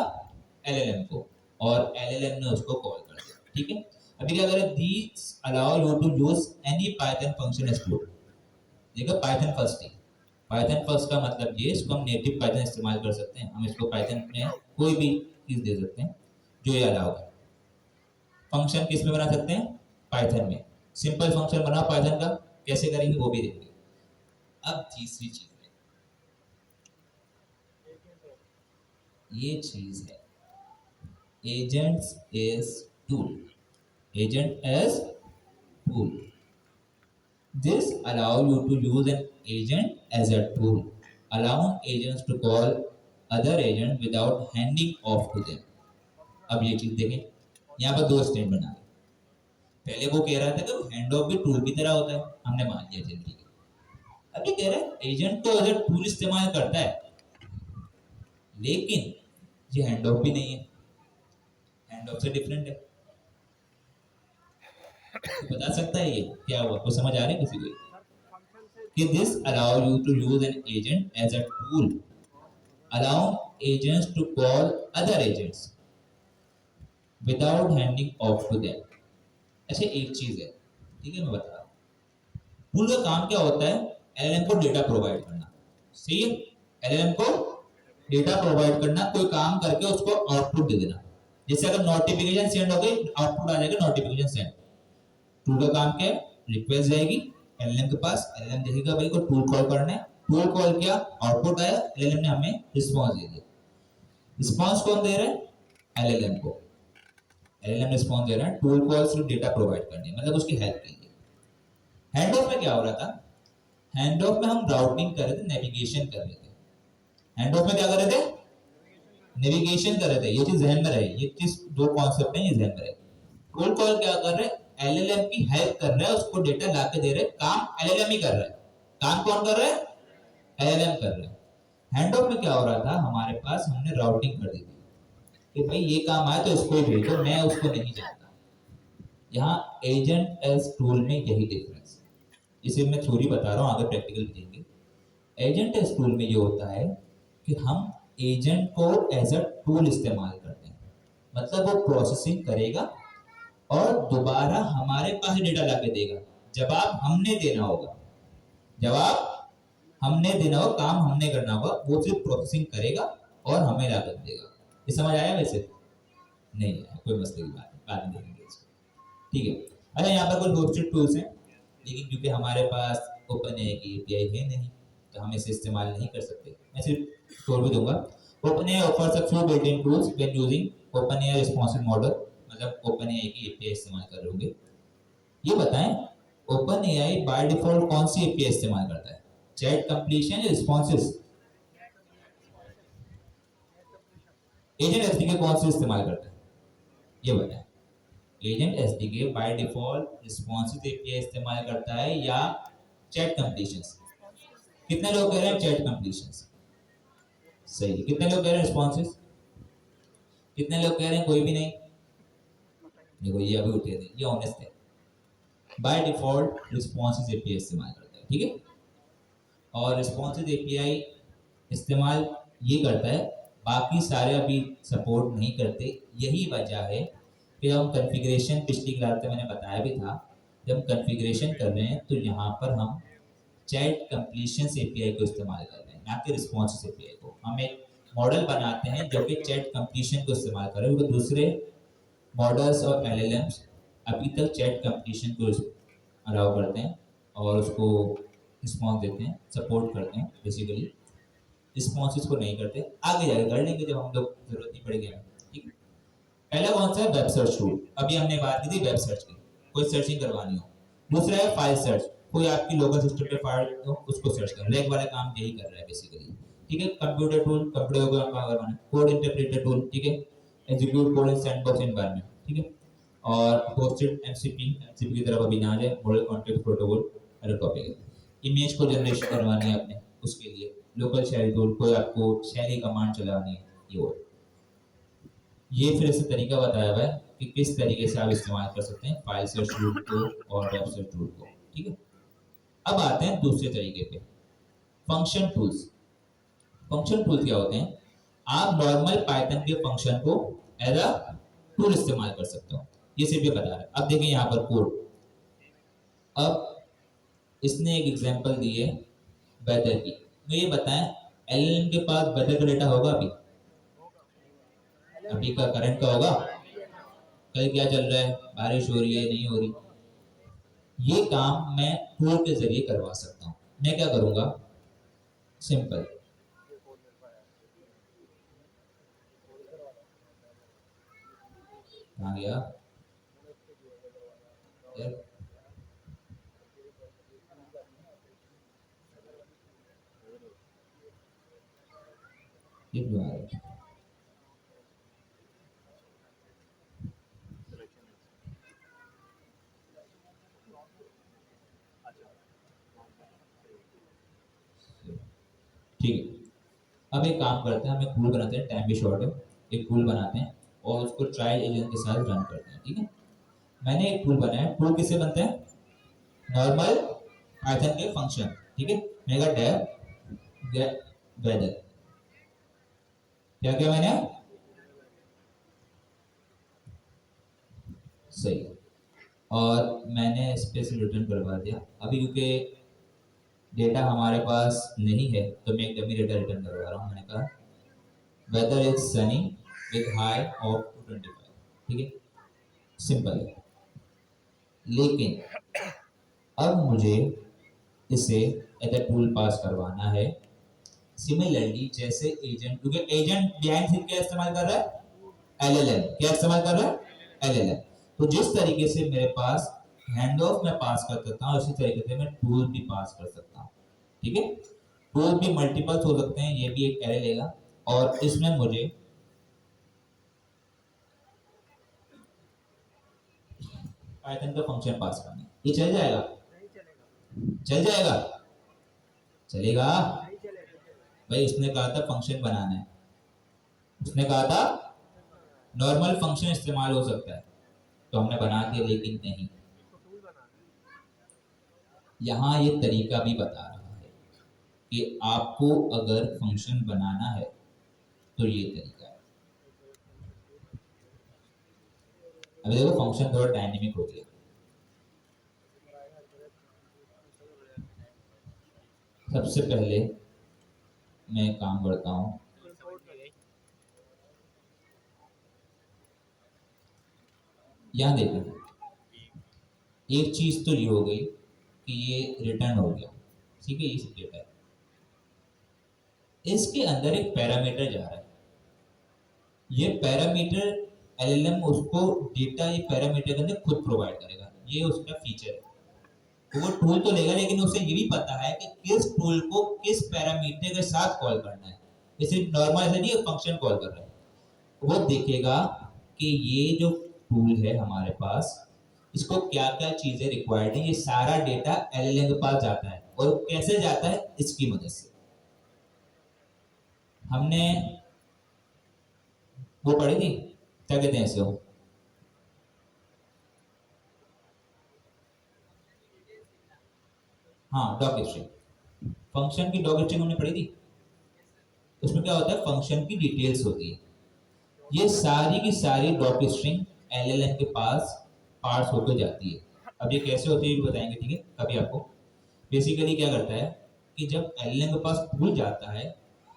एलएलएम को, और एलएलएम ने उसको कॉल कर दिया, ठीक है। अभी क्या करें, these allow you to use any Python function as tool, देखो पाइथन फर्स्ट है, पाइथन फर्स्ट का मतलब ये, इसको हम नेटिव पाइथन इस्तेमाल कर सकते हैं, हम इसको पाइथन में कोई भी चीज दे सकते हैं जो ये अलाउ है। फंक्शन किस में बना सकते हैं, पाइथन में, सिंपल फंक्शन बनाओ पाइथन का, कैसे करेंगे वो भी देंगे। अब तीसरी चीज है, ये चीज है agents as tool, agent as tool, this allow you to use an agent as a tool, allowing agents to call other agent without handing off to them। अब ये चीज देखें, यहाँ पर 2 स्टेट बना है, पहले वो कह रहा था कि हैंड ऑफ भी टूल की तरह होता है, हमने मान लिया चल ठीक है। अभी कह रहा है एजेंट तो एज टूल इस्तेमाल करता है, लेकिन ये हैंड ऑफ भी नहीं है, हैंड ऑफ से डिफरेंट है। तो बता सकता है ये क्या हुआ, कुछ समझ आ रहा है किसी को कि this allow you to use an agent as a tool, allow agents to call other agents without handing off to them. अच्छा एक चीज है, ठीक है मैं बता रहा हूँ, टूल का काम क्या होता है, एलएलएम को डेटा प्रोवाइड करना, सही है, एलएलएम को डेटा प्रोवाइड करना, कोई काम करके उसको आउटपुट दे देना। जैसे अगर नोटिफिकेशन सेंड हो गई, आउटपुट आ जाएगा नोटिफिकेशन सेंड। टूल का काम क्या है, रिक्वेस्ट जाएगी एलएलएम के पास, एलएलएम देखेगा भाई को टूल कॉल करना है, टूल कॉल किया, आउटपुट आया, एलएलएम ने हमें रिस्पांस दे दिया। रिस्पांस कौन दे रहा है, एलएलएम को, एलएलएम रिस्पांस दे रहा है, टूल कॉल सिर्फ डेटा प्रोवाइड करनी है, मतलब उसकी हेल्प के लिए। हैंड ऑफ में क्या हो रहा था, हैंड ऑफ में हम राउटिंग कर रहे थे, नेविगेशन कर रहे थे। हैंड ऑफ में क्या कर रहे थे, नेविगेशन कर रहे थे। ये चीज ध्यान में रहे, ये चीज दो कॉन्सेप्ट है, ये ध्यान में रहे। टूल कॉल क्या कर रहे हैं, एलएलएम की हेल्प कर रहा है, उसको डेटा लाके दे रहे हैं, काम एलएलएम ही कर रहा है। काम कौन कर रहा है, एलएलएम कर रहा है। हैंड ऑफ में क्या हो रहा था, हमारे पास हमने राउटिंग कर दी थी कि भाई ये काम आया तो इसको ही भेजो, मैं उसको नहीं जानता। यहाँ एजेंट एज टूल में यही डिफरेंस है, इसे मैं थ्योरी बता रहा हूँ, आगे प्रैक्टिकल देंगे। एजेंट एज टूल में ये होता है कि हम एजेंट को एज अ टूल इस्तेमाल करते हैं, मतलब वो प्रोसेसिंग करेगा और दोबारा हमारे पास डेटा लाके देगा। जवाब हमने देना होगा, जवाब हमने देना होगा, काम हमने करना होगा, वो सिर्फ प्रोसेसिंग करेगा और हमें लाकर देगा। ये समझ आया वैसे? नहीं आया, कोई मसले की बात नहीं, बाद में देखेंगे इसको, ठीक है। अच्छा यहाँ पर कुछ होस्टेड टूल्स हैं, लेकिन क्योंकि हमारे पास ओपन ए की एपीआई है नहीं, तो हम इसे इस्तेमाल नहीं कर सकते। मैं सिर्फ छोड़ भी दूंगा। Open A offers a few built in tools when using open A responsive model, मतलब ओपन ए की एपीआई इस्तेमाल कर रहे होंगे। ये बताएं ओपन एआई बाय डिफॉल्ट कौन सी एपीआई इस्तेमाल करता है, चैट कंप्लीशन या रिस्पॉन्सिव? एजेंट एसडीके कौन सी इस्तेमाल करता है, ये बताएं। Agent SDK by default responsive API इस्तेमाल करता है या चैट कंप्लीशंस? कितने लोग कह रहे हैं चैट कंप्लीशंस? सही है। कितने लोग कह रहे हैं रिस्पॉन्सिव? कितने लोग कह रहे हैं कोई भी नहीं? देखो ये अभी उठे थे, ये ऑनेस्ट है। बाय डिफॉल्ट रिस्पॉन्सिव एपीआई इस्तेमाल करता है, ठीक है। और रिस्पॉन्सिव एपीआई इस्तेमाल ये करता है, बाकी सारे अभी सपोर्ट नहीं करते। यही वजह है कि जब हम कॉन्फ़िगरेशन, पिछली क्लास में मैंने बताया भी था, जब हम कॉन्फ़िगरेशन कर रहे हैं तो यहाँ पर हम चैट कंप्लीशन एपीआई को इस्तेमाल कर रहे हैं, ना कि रिस्पॉन्सिव एपीआई को। हम एक मॉडल बनाते हैं जो कि चैट कंप्लीशन को इस्तेमाल कर रहे हैं, क्योंकि दूसरे मॉडल्स और एलएलएम्स अभी तक चैट कंप्लीशन को अलाउ करते हैं और उसको रिस्पॉन्स देते हैं, सपोर्ट करते हैं बेसिकली, रिस्पॉन्सेस को नहीं करते। आगे जाके कर लेंगे जब हम लोग जरूरत नहीं पड़ेगी हमें, ठीक है। पहला कौन सा है, वेब सर्च टूल। अभी हमने बात की थी वेब सर्च की, कोई सर्चिंग करवानी हो। दूसरा है फाइल सर्च, कोई आपकी लोकल सिस्टम पे फाइल हो उसको सर्च कर, रैक वाला काम यही कर रहा है बेसिकली, ठीक है। कंप्यूटर टूल, कंप्यूटर का करवाना, कोड इंटरप्रेटर टूल, ठीक है। एग्जीक्यूट कोड इन सैंडबॉक्स एनवायरनमेंट, ठीक है। और होस्टेड एमसीपी, एमसीपी की तरफ अभी ना जाए, मॉडल कॉन्टेक्स्ट प्रोटोकॉल अलग टॉपिक है। इमेज को जनरेशन करवानी है आपने, उसके लिए लोकल शेल टूल, कोई आपको शेली कमांड चलानी है, ये हो। ये फिर से तरीका बताया हुआ है कि किस तरीके से आप इस्तेमाल कर सकते हैं फाइल सर्च टूल को और वेब सर्च टूल को, ठीक है। अब आते हैं दूसरे तरीके पे, फंक्शन टूल्स। फंक्शन टूल्स क्या होते हैं, आप नॉर्मल पाइथन के फंक्शन को एज अ टूल इस्तेमाल कर सकते हो, ये सिर्फ ये बता रहा है। अब देखिए यहाँ पर कोड, अब इसने एक एग्जांपल दी है वेदर की, तो ये बताएं एलएलएम के पास वेदर का डेटा होगा अभी? अभी का करंट का होगा, कल क्या चल रहा है, बारिश हो रही है नहीं हो रही, ये काम मैं टूल के जरिए करवा सकता हूँ। मैं क्या करूंगा, सिंपल, कहाँ गया यार, ये क्यों आ रहा है? ठीक है। अब एक काम करते हैं, हम एक टूल बनाते हैं, टाइम भी शॉर्ट है, एक टूल बनाते हैं और उसको ट्रायल एजेंट के साथ रन करते हैं। ठीक है, मैंने एक टूल बनाया। टूल किससे बनते हैं? नॉर्मल पाइथन के फंक्शन। ठीक है, मैंने कहा डेव वेदर, क्या किया मैंने? सही। और मैंने स्पेस रिटर्न करवा दिया। अभी क्योंकि डेटा हमारे पास नहीं है तो मैं एक डमी डेटा रिटर्न करवा रहा हूँ। मैंने कहा weather is sunny with high of 225। ठीक है, सिंपल है। लेकिन अब मुझे इसे एज अ टूल पास करवाना है। सिमिलरली जैसे एजेंट, क्योंकि एजेंट बिहाइंड सीन क्या इस्तेमाल कर रहा है? एलएलएम। क्या इस्तेमाल कर रहा है? एलएलएम। तो जिस तरीके से मेरे पास हैंड ऑफ में पास कर सकता हूँ, उसी तरीके से मैं टूल भी पास कर सकता हूँ। ठीक है, टूल भी मल्टीपल्स हो सकते हैं, ये भी एक एरे लेगा और इसमें मुझे पाइथन का फंक्शन पास करना है। ये चल जाएगा? नहीं चलेगा, चल जाएगा? चलेगा? नहीं चलेगा। भाई उसने कहा था फंक्शन बनाना है, उसने कहा था नॉर्मल फंक्शन इस्तेमाल हो सकता है, तो हमने बना दिया। लेकिन नहीं, इसको टूल बनाना है। यहाँ ये तरीका भी बता रहा है कि आपको अगर फंक्शन बनाना है तो ये तरीका है। अभी देखो फंक्शन थोड़ा डायनेमिक हो गया। सबसे पहले मैं एक काम करता हूँ, यहाँ देखें, एक चीज तो ये हो गई कि ये रिटर्न हो गया। ठीक है, ये सब डेटा है। इसके अंदर एक पैरामीटर जा रहा है। ये पैरामीटर एलएलएम उसको डेटा ये पैरामीटर के अंदर खुद प्रोवाइड करेगा, ये उसका फीचर है। तो वो टूल तो लेगा, लेकिन उसे ये भी पता है कि किस टूल को किस पैरामीटर के साथ कॉल करना है। जैसे नॉर्मल ऐसा नहीं फंक्शन कॉल कर रहा है, वो देखेगा कि ये जो टूल है हमारे पास, इसको क्या क्या चीजें रिक्वायर्ड है। ये सारा डेटा एलएलएम के पास जाता है, और कैसे जाता है? इसकी मदद से। हमने वो पढ़ी थी, क्या कहते हैं इसको? हाँ, डॉक स्ट्रिंग। फंक्शन की डॉक स्ट्रिंग हमने पढ़ी थी। उसमें क्या होता है? फंक्शन की डिटेल्स होती है। ये सारी की सारी डॉक स्ट्रिंग एलएलएम के पास पार्स होकर जाती है। अब ये कैसे होती है ये भी बताएंगे, ठीक है, कभी आपको। बेसिकली क्या करता है कि जब एलएलएम के पास टूल जाता है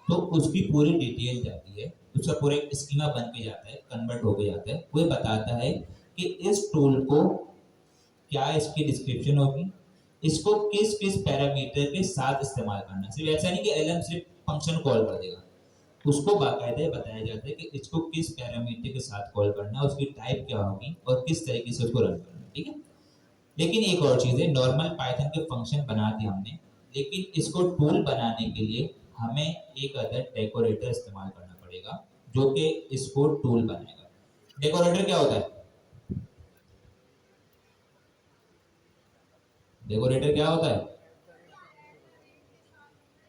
तो उसकी पूरी डिटेल जाती है, उसका पूरा एक स्कीमा बन के जाता है, कन्वर्ट होके जाता है। वो बताता है कि इस टूल को क्या इसकी डिस्क्रिप्शन होगी, इसको किस किस पैरामीटर के साथ इस्तेमाल करना। सिर्फ ऐसा नहीं कि एलएलएम सिर्फ फंक्शन कॉल कर देगा, उसको बाकायदे बताया जाता है कि इसको किस पैरामीटर के साथ कॉल करना है, उसकी टाइप क्या होगी और किस तरीके से उसको रन करना है। ठीक है, लेकिन एक और चीज़ है, नॉर्मल पाइथन के फंक्शन बना दिए हमने, लेकिन इसको टूल बनाने के लिए हमें एक अदर डेकोरेटर इस्तेमाल करना पड़ेगा, जो कि इसको टूल बनाएगा। डेकोरेटर क्या होता है? डेकोरेटर क्या होता है?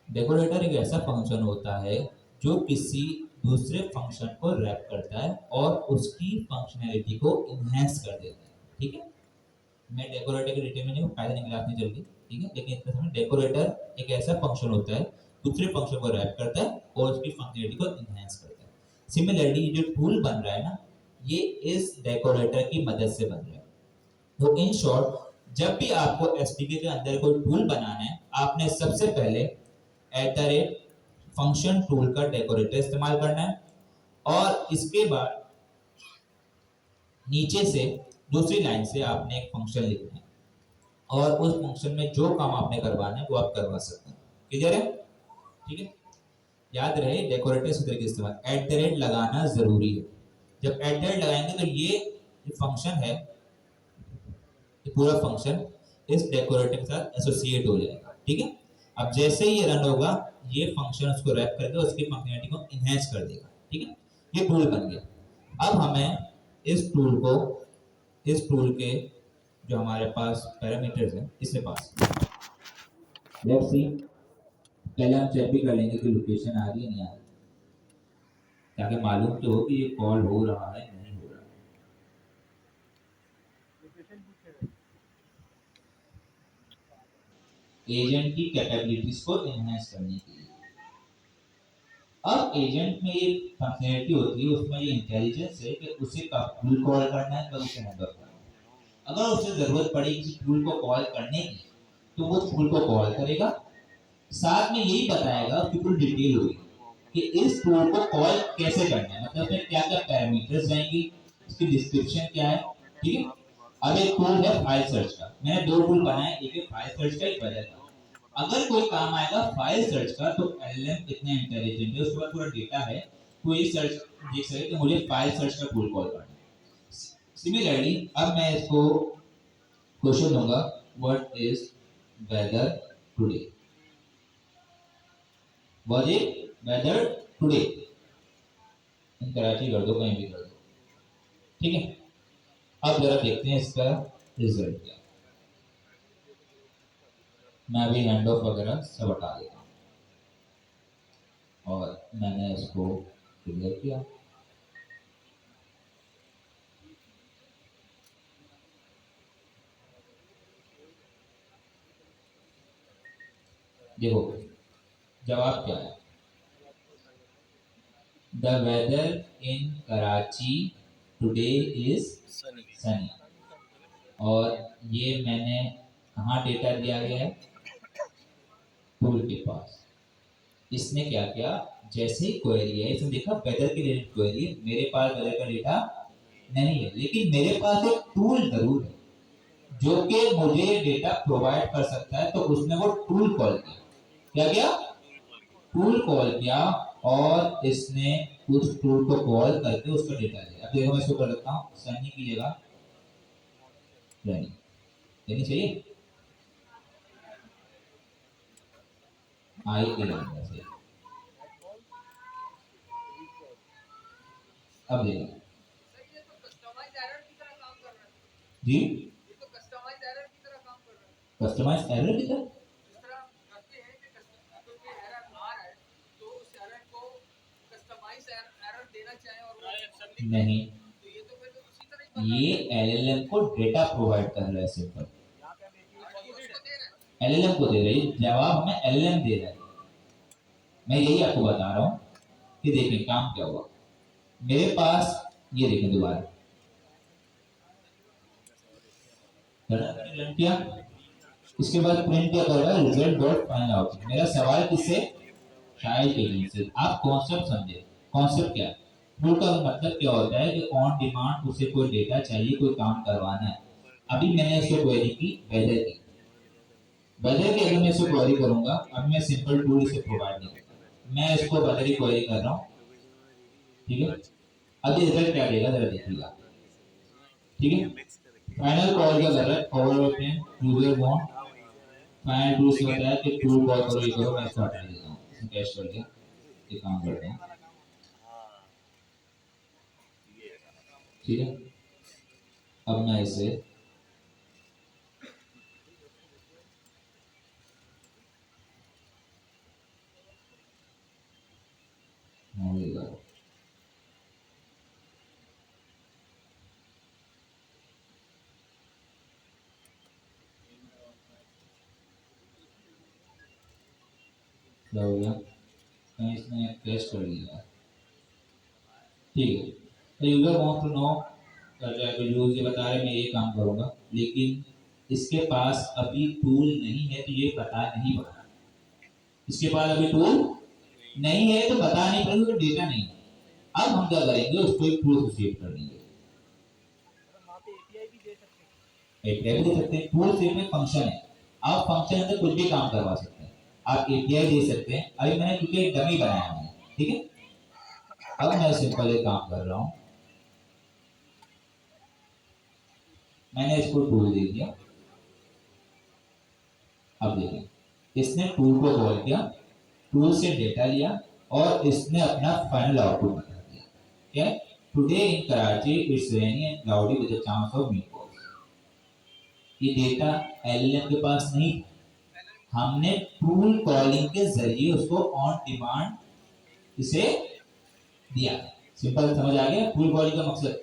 डेकोरेटर एक ऐसा फंक्शन होता है जो किसी दूसरे फंक्शन को रैप करता है और उसकी फंक्शनैलिटी को इन्हेंस कर देता है। ठीक है, मैं डेकोरेटर की डिटेल में नहीं, पाइथन की क्लास नहीं चल रही, ठीक है, लेकिन इतना समझ, डेकोरेटर एक ऐसा फंक्शन होता है दूसरे फंक्शन को रैप करता है और उसकी फंक्शनैलिटी को इन्हेंस करता है। सिमिलरली जो टूल बन रहा है ना, ये इस डेकोरेटर की मदद से बन रहा है। तो इन शॉर्ट, जब भी आपको एसडीके के अंदर कोई टूल बनाना है, आपने सबसे पहले फंक्शन टूल का डेकोरेटर इस्तेमाल करना है, और इसके बाद नीचे से दूसरी लाइन से आपने एक फंक्शन लिखना है, और उस फंक्शन में जो काम आपने करवाना है वो आप करवा सकते हैं। क्लियर है? ठीक है, याद रहे डेकोरेटर सूत्र का इस्तेमाल लगाना जरूरी है। जब लगाएंगे तो ये फंक्शन है, ये पूरा फंक्शन इस डेकोरेटर के साथ एसोसिएट हो जाएगा। ठीक है, अब जैसे ही ये रन होगा, ये फंक्शन उसको रैप करके उसकी फंक्शनैलिटी को इनहेंस कर देगा। ठीक है, ये टूल बन गया। अब हमें इस टूल के जो हमारे पास पैरामीटर्स हैं, इससे पास, लेट्स सी पहले हम चेक भी कर लेंगे कि लोकेशन आ रही है नहीं आ रही, ताकि मालूम तो हो कि ये कॉल हो रहा है नहीं हो रहा। एजेंट की कैपेबिलिटीज को एनहांस करने के लिए। अब एजेंट में ये फंक्शनैलिटी होती है, उसमें ये इंटेलिजेंस है कि उसे कब टूल कॉल करना है, कब उसे हैंडल करना है। अगर उसे जरूरत पड़ेगी टूल को कॉल करने की तो वो टूल को कॉल करेगा, साथ में यही बताएगा कि फुल डिटेल होगी कि इस टूल को कॉल कैसे करना है, मतलब उसमें क्या क्या पैरामीटर्स जाएंगी, इसकी डिस्क्रिप्शन क्या है। ठीक है, अब एक टूल है फाइल सर्च का, मैंने दो टूल बनाए, एक है फाइल सर्च का, एक वेदर का। अगर कोई काम आएगा फाइल सर्च का तो एलएलएम इतना इंटेलिजेंट है, उसके पास थोड़ा डेटा है, तो ये सर्च देख सके कि मुझे फाइल सर्च का टूल कॉल करना है। सिमिलरली अब मैं इसको क्वेश्चन दूंगा, what is weather today, what is weather today, in Karachi कर दो, कहीं भी कर दो। ठीक है, अब जरा देखते हैं इसका रिजल्ट क्या। मैं अभी हैंड ऑफ वगैरह सब हटा देता हूँ और मैंने इसको क्लियर किया। देखो जवाब क्या है, the weather in Karachi today is sunny. और ये मैंने कहाँ डेटा दिया गया है, टूल के पास। इसने क्या किया, जैसे ही क्वेरी है, इसने देखा वेदर की रिलेटेड क्वेरी है, मेरे पास वेदर का डेटा नहीं है, लेकिन मेरे पास एक टूल जरूर है जो कि मुझे डेटा प्रोवाइड कर सकता है, तो उसने वो टूल कॉल किया। क्या किया, टूल कॉल किया, और इसने उस टूल को कॉल करके उसका डेटा लिया। अब देखो मैं इसको कर देता हूँ, सनी की जगह रनी देनी चाहिए, आई के लिए से। अब देखो जी, कस्टमाइज एरर की तरह नहीं, ये एलएलएम को डेटा प्रोवाइड कर रहा है, सिंपल एलएलएम को दे रही, जवाब हमें एलएलएम दे रहा है। मैं यही आपको बता रहा हूँ कि देखें काम क्या हुआ। मेरे पास ये देखें दोबारा किया, इसके बाद प्रिंट क्या कर रहा है, रिजल्ट डॉट फाइनल आउटपुट। मेरा सवाल किससे, शायद एजेंट से। आप कॉन्सेप्ट समझे, कॉन्सेप्ट क्या है, टूल का मतलब क्या होता है कि ऑन डिमांड उसे कोई डेटा चाहिए, कोई काम करवाना है। अभी मैंने इसको क्वेरी की वेदर की, वेदर की अगर मैं इसको क्वेरी करूंगा, अब मैं सिंपल टूल इसे प्रोवाइड नहीं करता, मैं इसको वेदर की क्वेरी कर रहा हूँ। ठीक है, अब ये रिजल्ट क्या देगा जरा देखिएगा। ठीक है, फाइनल कॉल क्या कर रहा है, overall user want final tool से बताया कि टूल कॉल करो, ये करो, मैं इसको हटा देता हूँ, इसमें कैश कर दिया, ये काम करते हैं। ठीक है, अब मैं इसे क्या हो गया, कहीं इसने कैश कर लिया। ठीक है, तो यूजर वांट टू नो कर रहा है, तो यूजर ये बता रहे मैं ये काम करूंगा, लेकिन इसके पास अभी टूल नहीं है, तो ये बता नहीं पा, इसके पास अभी टूल नहीं है तो बता नहीं पाएंगे, तो डेटा नहीं है। अब हम क्या करेंगे, उसको एक टूल से सेव कर देंगे। एपीआई भी दे सकते हैं, टूल सेव में फंक्शन है, आप फंक्शन अंदर कुछ भी काम करवा सकते हैं, आप एपीआई दे सकते हैं। अभी मैंने क्योंकि एक डमी बनाया है, ठीक है, अब मैं सिंपल एक काम कर रहा हूँ, मैंने इसको टूल दे दिया। अब देखिए इसने टूल को कॉल किया, टूल से डेटा लिया, और इसने अपना फाइनल आउटपुट बता दिया। क्या, today in Karachi it's rainy and cloudy with a chance of meatfall. ये डेटा एलएलएम के पास नहीं था, हमने टूल कॉलिंग के जरिए उसको ऑन डिमांड इसे दिया। सिंपल समझ आ गया? टूल कॉलिंग का मकसद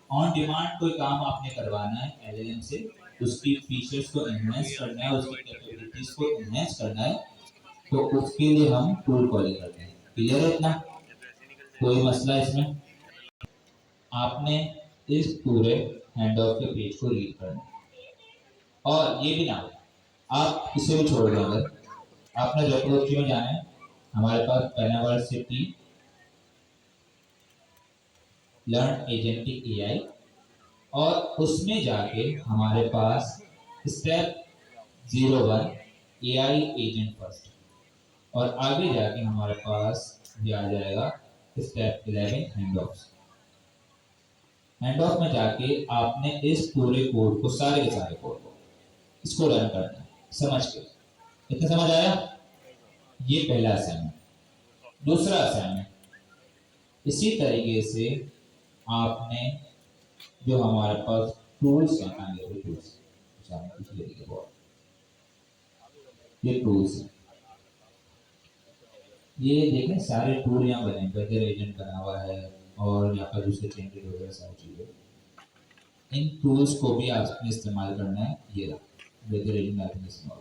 ऑन डिमांड कोई काम आपने करवाना है एलएलएम से, उसकी फीचर्स को एनहांस करना है, उसकी कैपेबिलिटीज को एनहांस करना है, तो उसके लिए हम टूल कॉलिंग करते हैं। क्लियर है इतना? कोई मसला इसमें? आपने इस पूरे हैंड ऑफ के पेज को रीड करना है। और ये भी ना हो, आप इसे भी छोड़ दें। अगर आपने रेपोजिटरी में जाना है, हमारे पास पहला वर्ड से टी लर्न एजेंटिक एआई, और उसमें जाके हमारे पास स्टेप 01 एआई एजेंट फर्स्ट, और आगे जाके हमारे पास ये आ जाएगा step 11 hand of. Hand of में जाके आपने इस पूरे कोड को, सारे के सारे कोड को, इसको रन करना है समझ के। इतना समझ आया? ये पहला असाइनमेंट। दूसरा असाइनमेंट, इसी तरीके से आपने जो हमारे पास टूल्स हैं, ये टूल्स हैं, ये देखें सारे टूल यहाँ बने, वेदर एजेंट बना हुआ है और यहाँ पर दूसरे चेंजेस वगैरह सारी चीज़ें। इन टूल्स को भी आपने इस्तेमाल करना है। ये वेदर एजेंट आपने इस्तेमाल